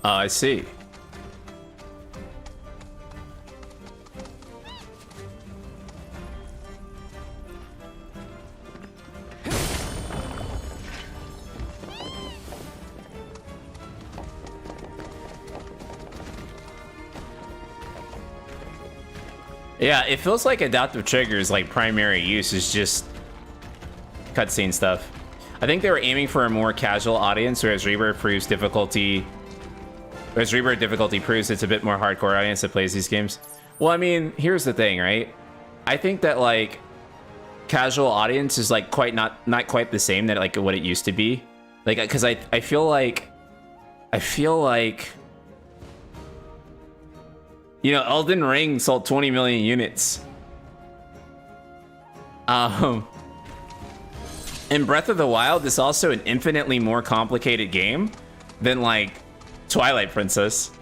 I see. Yeah, it feels like adaptive triggers, like primary use is just cutscene stuff. I think they were aiming for a more casual audience, whereas Rebirth proves difficulty. Whereas Rebirth difficulty proves it's a bit more hardcore audience that plays these games. Well, I mean, here's the thing, right? I think that like casual audience is like not quite the same that like what it used to be. Like, because I feel like you know, Elden Ring sold 20 million units. And Breath of the Wild is also an infinitely more complicated game than like Twilight Princess.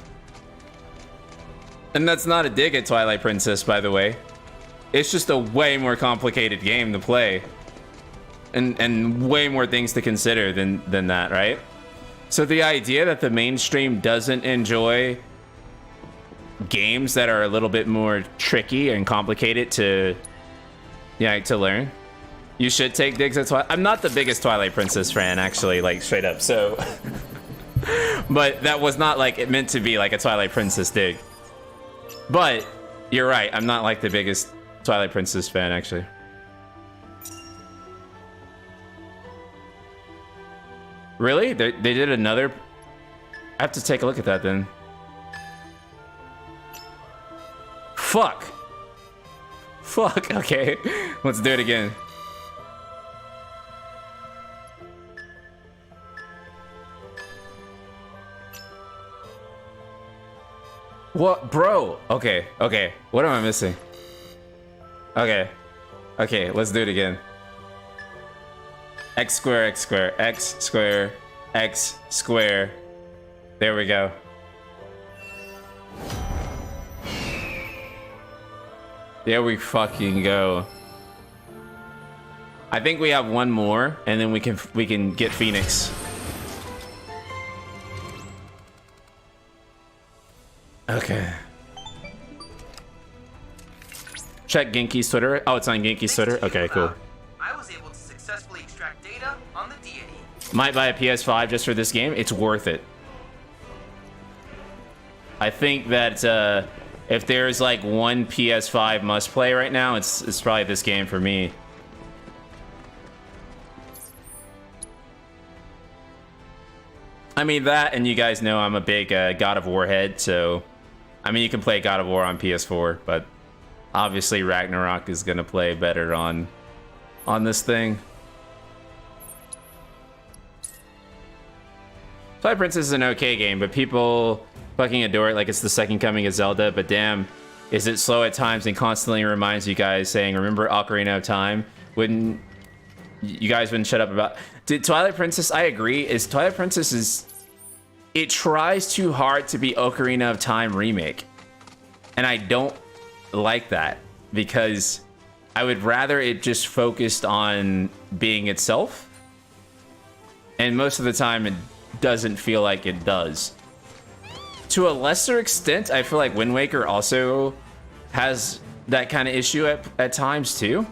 And that's not a dig at Twilight Princess, by the way. It's just a way more complicated game to play. And way more things to consider than that, right? So the idea that the mainstream doesn't enjoy games that are a little bit more tricky and complicated to learn. You should take digs at Twilight. I'm not the biggest Twilight Princess fan, actually, like straight up. So, but that was not like it meant to be like a Twilight Princess dig. But you're right. I'm not like the biggest Twilight Princess fan, actually. Really? They did another. I have to take a look at that then. Fuck. Fuck. Okay. Let's do it again. What, bro? Okay. Okay. What am I missing? Okay. Okay. Let's do it again. X square, X square, X square, X square. There we go. There we fucking go. I think we have one more, and then we can get Phoenix. Okay. Check Genki's Twitter. Oh, it's on Genki's Twitter. Okay, cool. I was able to successfully extract data on the deity. Might buy a PS5 just for this game. It's worth it. I think that if there's like one PS5 must play right now, it's probably this game for me. I mean that, and you guys know I'm a big God of War head, so I mean you can play God of War on PS4, but obviously Ragnarok is gonna play better on this thing. Twilight Princess is an okay game, but people fucking adore it like it's the second coming of Zelda, but damn, is it slow at times and constantly reminds you guys saying, remember Ocarina of Time? Wouldn't you guys wouldn't shut up about... Did Twilight Princess, I agree, is Twilight Princess is... It tries too hard to be Ocarina of Time remake. And I don't like that, because I would rather it just focused on being itself. And most of the time it doesn't feel like it does. To a lesser extent, I feel like Wind Waker also has that kind of issue at times too.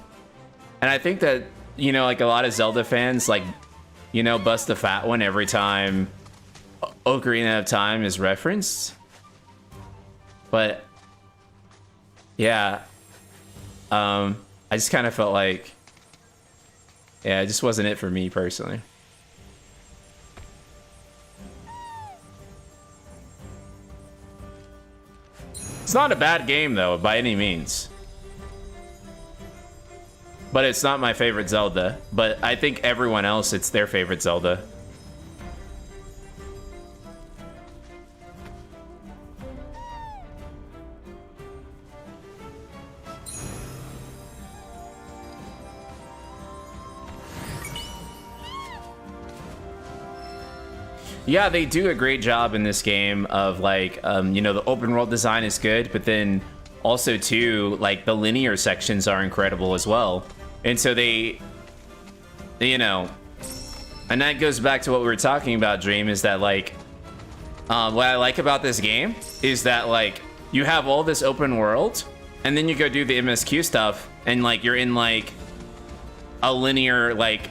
And I think that, you know, like a lot of Zelda fans, like, you know, bust the fat one every time Ocarina of Time is referenced. But yeah, I just kind of felt like, yeah, it just wasn't it for me personally. It's not a bad game though, by any means. But it's not my favorite Zelda. But I think everyone else, it's their favorite Zelda. Yeah, they do a great job in this game of like, you know, the open world design is good, but then also too, like the linear sections are incredible as well. And so they, you know, and that goes back to what we were talking about, Dream, is that like, what I like about this game is that like, you have all this open world and then you go do the MSQ stuff and like, you're in like a linear, like,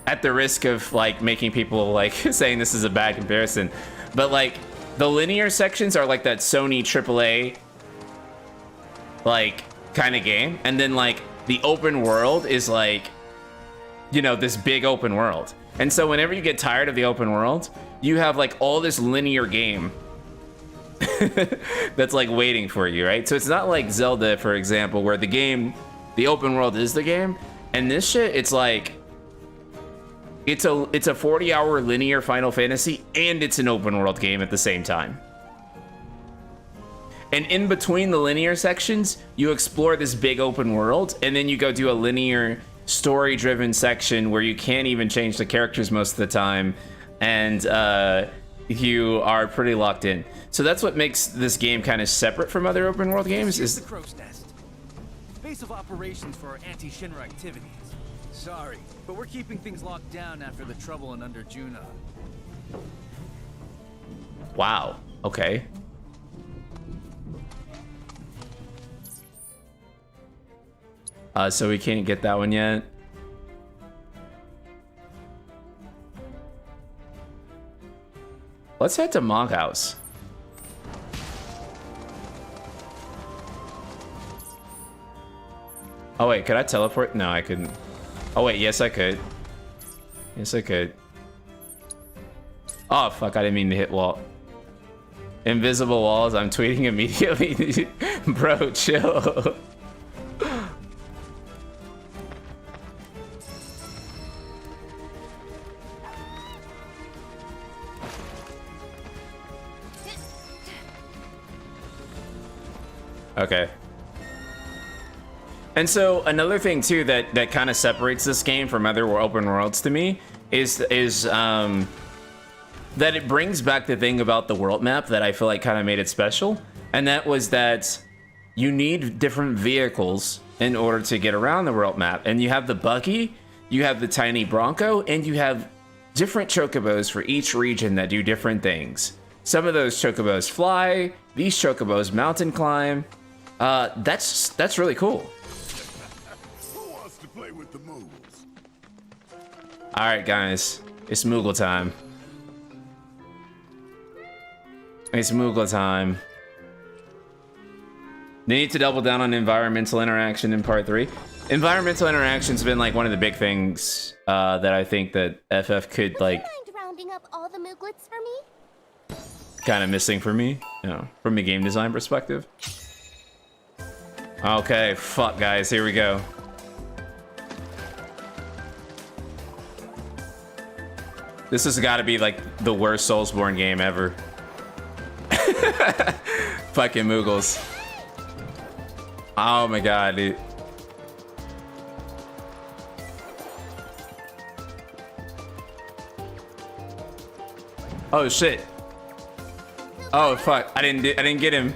at the risk of like making people like saying this is a bad comparison, but like the linear sections are like that Sony AAA like kind of game, and then like the open world is like, you know, this big open world. And so whenever you get tired of the open world, you have like all this linear game that's like waiting for you, right? So it's not like Zelda, for example, where the open world is the game, and this shit, it's like it's a 40-hour linear Final Fantasy, and it's an open world game at the same time. And in between the linear sections, you explore this big open world, and then you go do a linear story-driven section where you can't even change the characters most of the time, and you are pretty locked in. So that's what makes this game kind of separate from other open world games. Is the crow's nest, base of operations for our anti-Shinra activities. Sorry, but we're keeping things locked down after the trouble and under Junon. Wow. Okay. So we can't get that one yet. Let's head to Mog House. Oh wait, could I teleport? No, I couldn't. Oh wait, yes I could. Yes I could. Oh fuck, I didn't mean to hit wall. Invisible walls, I'm tweeting immediately. Bro, chill. Okay. And so another thing too that kind of separates this game from other open worlds to me is that it brings back the thing about the world map that I feel like kind of made it special, and that was that you need different vehicles in order to get around the world map. And you have the buggy, you have the tiny Bronco, and you have different chocobos for each region that do different things. Some of those chocobos fly, these chocobos mountain climb. That's really cool. Who wants to play with the moves? All right, guys, it's Moogle time. It's Moogle time. They need to double down on environmental interaction in part 3. Environmental interaction's been like one of the big things that I think that FF could like Mind rounding up all the Mooglets for me? kind of missing for me, you know, from a game design perspective. Okay, fuck guys, here we go. This has got to be like the worst Soulsborne game ever. Fucking Moogles. Oh my god, dude. Oh shit. Oh fuck, I didn't get him.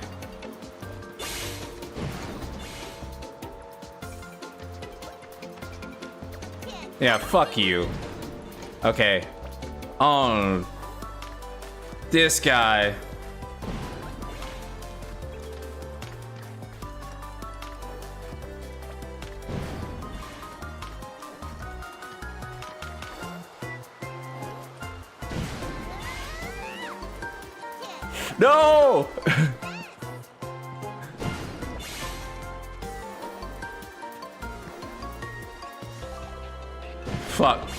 Yeah, fuck you. Okay. Oh. This guy. No! Fuck.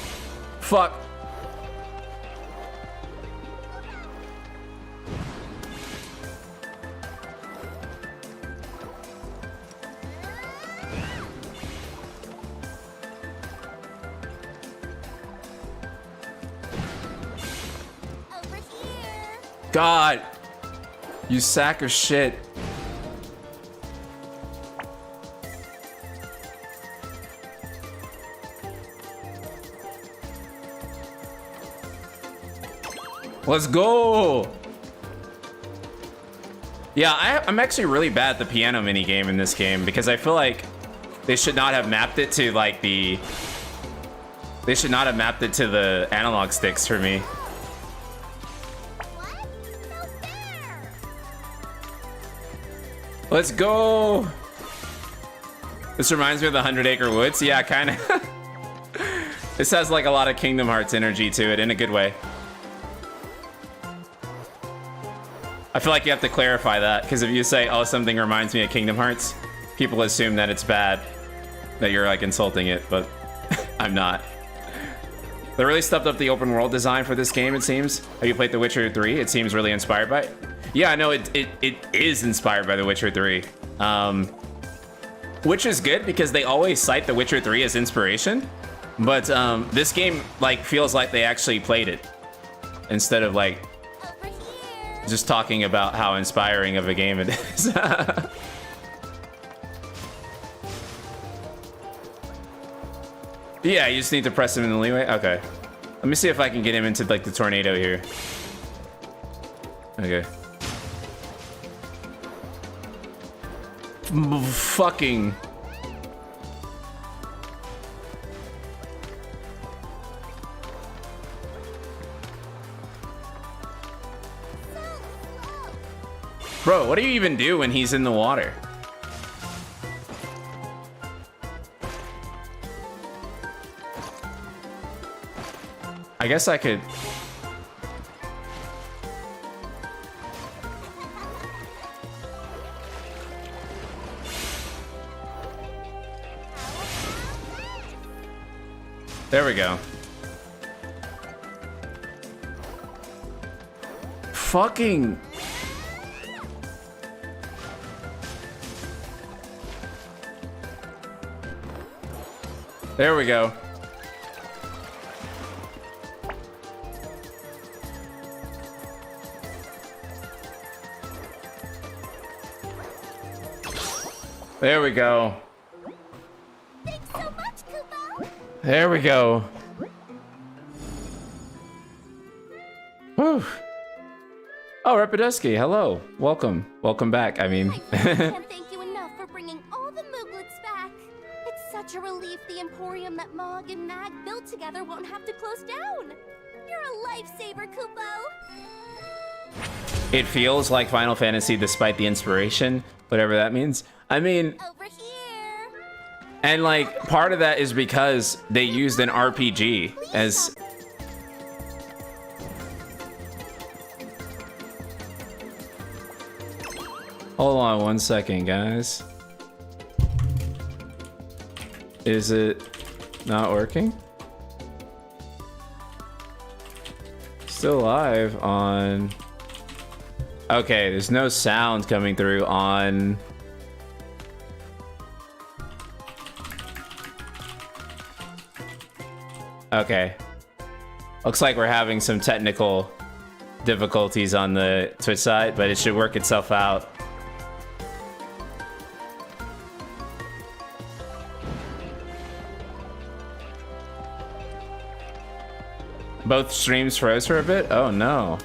Fuck. Over here. God. You sack of shit. Let's go. Yeah, I'm actually really bad at the piano mini game in this game because I feel like they should not have mapped it to like the analog sticks for me. What? No fair. Let's go. This reminds me of the 100 Acre Woods. Yeah, kind of. This has like a lot of Kingdom Hearts energy to it in a good way. I feel like you have to clarify that, because if you say, oh, something reminds me of Kingdom Hearts, people assume that it's bad, that you're like insulting it, but I'm not. They really stepped up the open world design for this game, it seems. Have you played The Witcher 3? It seems really inspired by it. Yeah, I know it is inspired by The Witcher 3. Which is good, because they always cite The Witcher 3 as inspiration. But this game like feels like they actually played it, instead of like just talking about how inspiring of a game it is. Yeah, you just need to press him in the leeway. Okay. Let me see if I can get him into like the tornado here. Okay. Fucking. Bro, what do you even do when he's in the water? I guess I could... There we go. Fucking... There we go. There we go. Thanks so much, Kupo. There we go. Whew. Oh, Rapideski, hello. Welcome. Welcome back, I mean. I can't thank you enough for bringing all the Mooglets back. It's such a relief the Emporium that Mog and Mag built together won't have to close down. You're a lifesaver, Kupo. It feels like Final Fantasy despite the inspiration, whatever that means. I mean, Over here. and like part of that is because they used an RPG as... Hold on one second, guys. Is it not working? Still live on... Okay, there's no sound coming through on... Okay. Looks like we're having some technical difficulties on the Twitch side, but it should work itself out. Both streams froze for a bit? Oh no.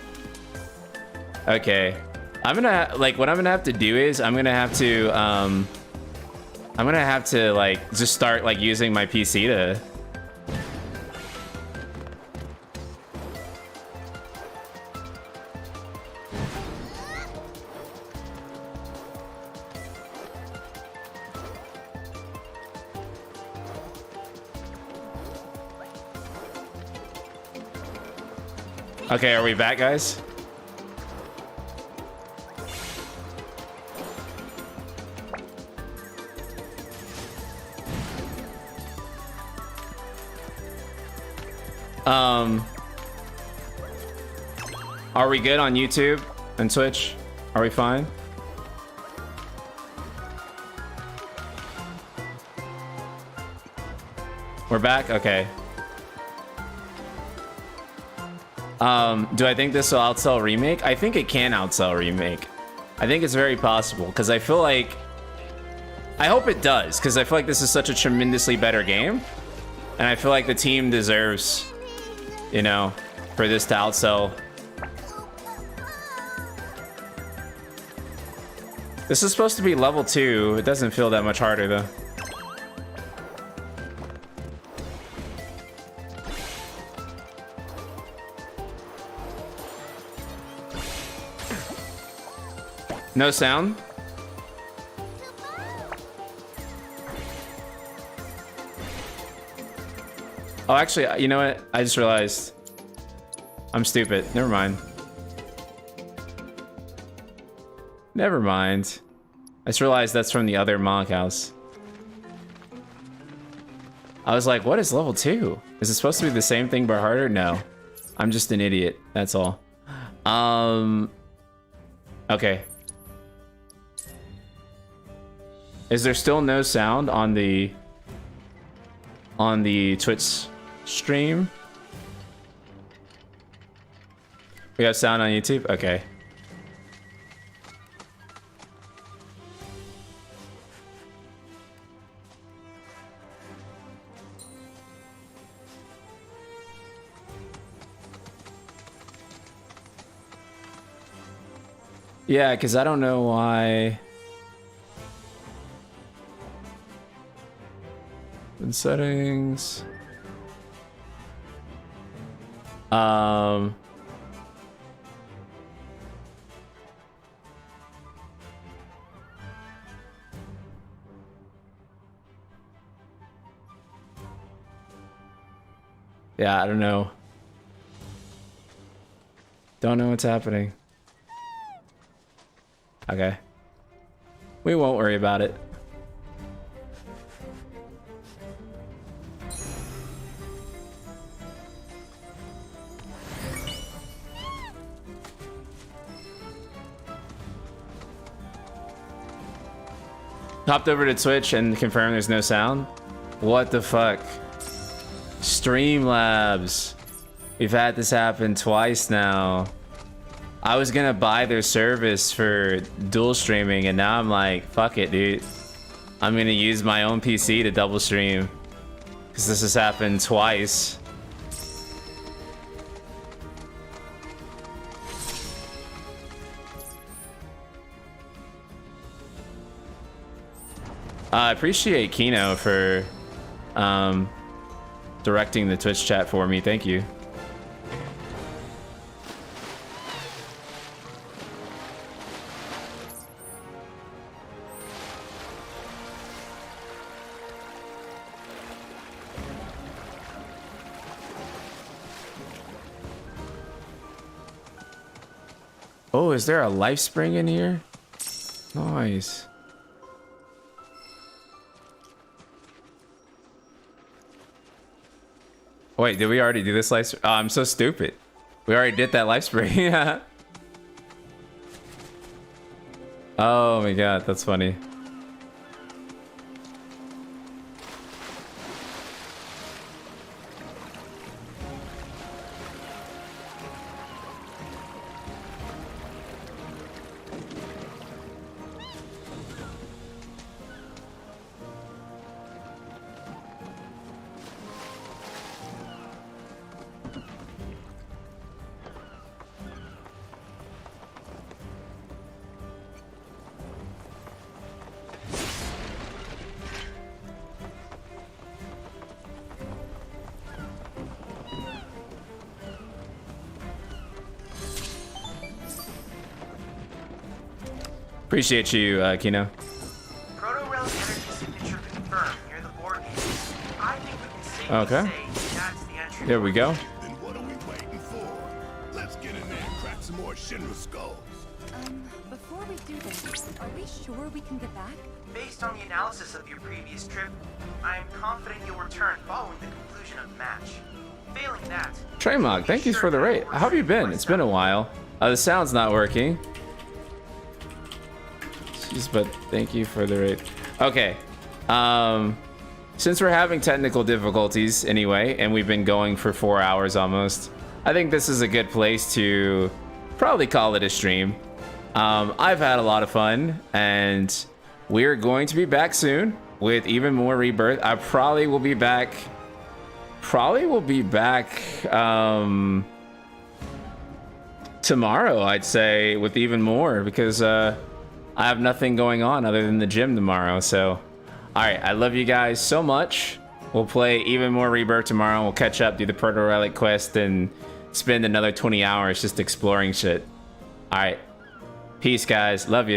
Okay. I'm gonna, like, what I'm gonna have to do is I'm gonna have to like just start like using my PC to... Okay, are we back, guys? Are we good on YouTube and Twitch? Are we fine? We're back? Okay. Do I think this will outsell Remake? I think it can outsell Remake. I think it's very possible, because I feel like... I hope it does, because I feel like this is such a tremendously better game. And I feel like the team deserves, you know, for this to outsell. This is supposed to be level 2. It doesn't feel that much harder, though. No sound? Oh, actually, you know what? I just realized. I'm stupid. Never mind. Never mind. I just realized that's from the other Monk house. I was like, what is level 2? Is it supposed to be the same thing but harder? No. I'm just an idiot. That's all. Okay. Is there still no sound on the Twitch stream? We have sound on YouTube? Okay. Yeah, because I don't know why. In settings. Yeah, I don't know. Don't know what's happening. Okay. We won't worry about it. Hopped over to Twitch and confirmed there's no sound. What the fuck? Streamlabs. We've had this happen twice now. I was gonna buy their service for dual streaming and now I'm like, fuck it, dude. I'm gonna use my own PC to double stream. Because this has happened twice. I appreciate Kino for directing the Twitch chat for me. Thank you. Oh, is there a life spring in here? Nice. Wait, did we already do this life? Oh, I'm so stupid. We already did that life spring. Yeah. Oh my god, that's funny. Appreciate you, Kino. Proto-Relic energy signature confirmed near the board game. I think we can safely Okay. say that's the entry. There we go. Then what are we waiting for? Let's get in there and crack some more Shinra skulls. Before we do this, are we sure we can get back? Based on the analysis of your previous trip, I am confident you'll return following the conclusion of the match. Failing that, Traymog, thank you for the rate. How have you been? It's been a while. The sound's not working. Jeez, but thank you for the rate. Okay. Since we're having technical difficulties anyway, and we've been going for 4 hours almost, I think this is a good place to probably call it a stream. I've had a lot of fun, and we're going to be back soon with even more Rebirth. I probably will be back. Tomorrow, I'd say, with even more, because I have nothing going on other than the gym tomorrow. So, all right, I love you guys so much. We'll play even more Rebirth tomorrow. We'll catch up, do the Proto-Relic quest, and spend another 20 hours just exploring shit. All right, peace, guys. Love you.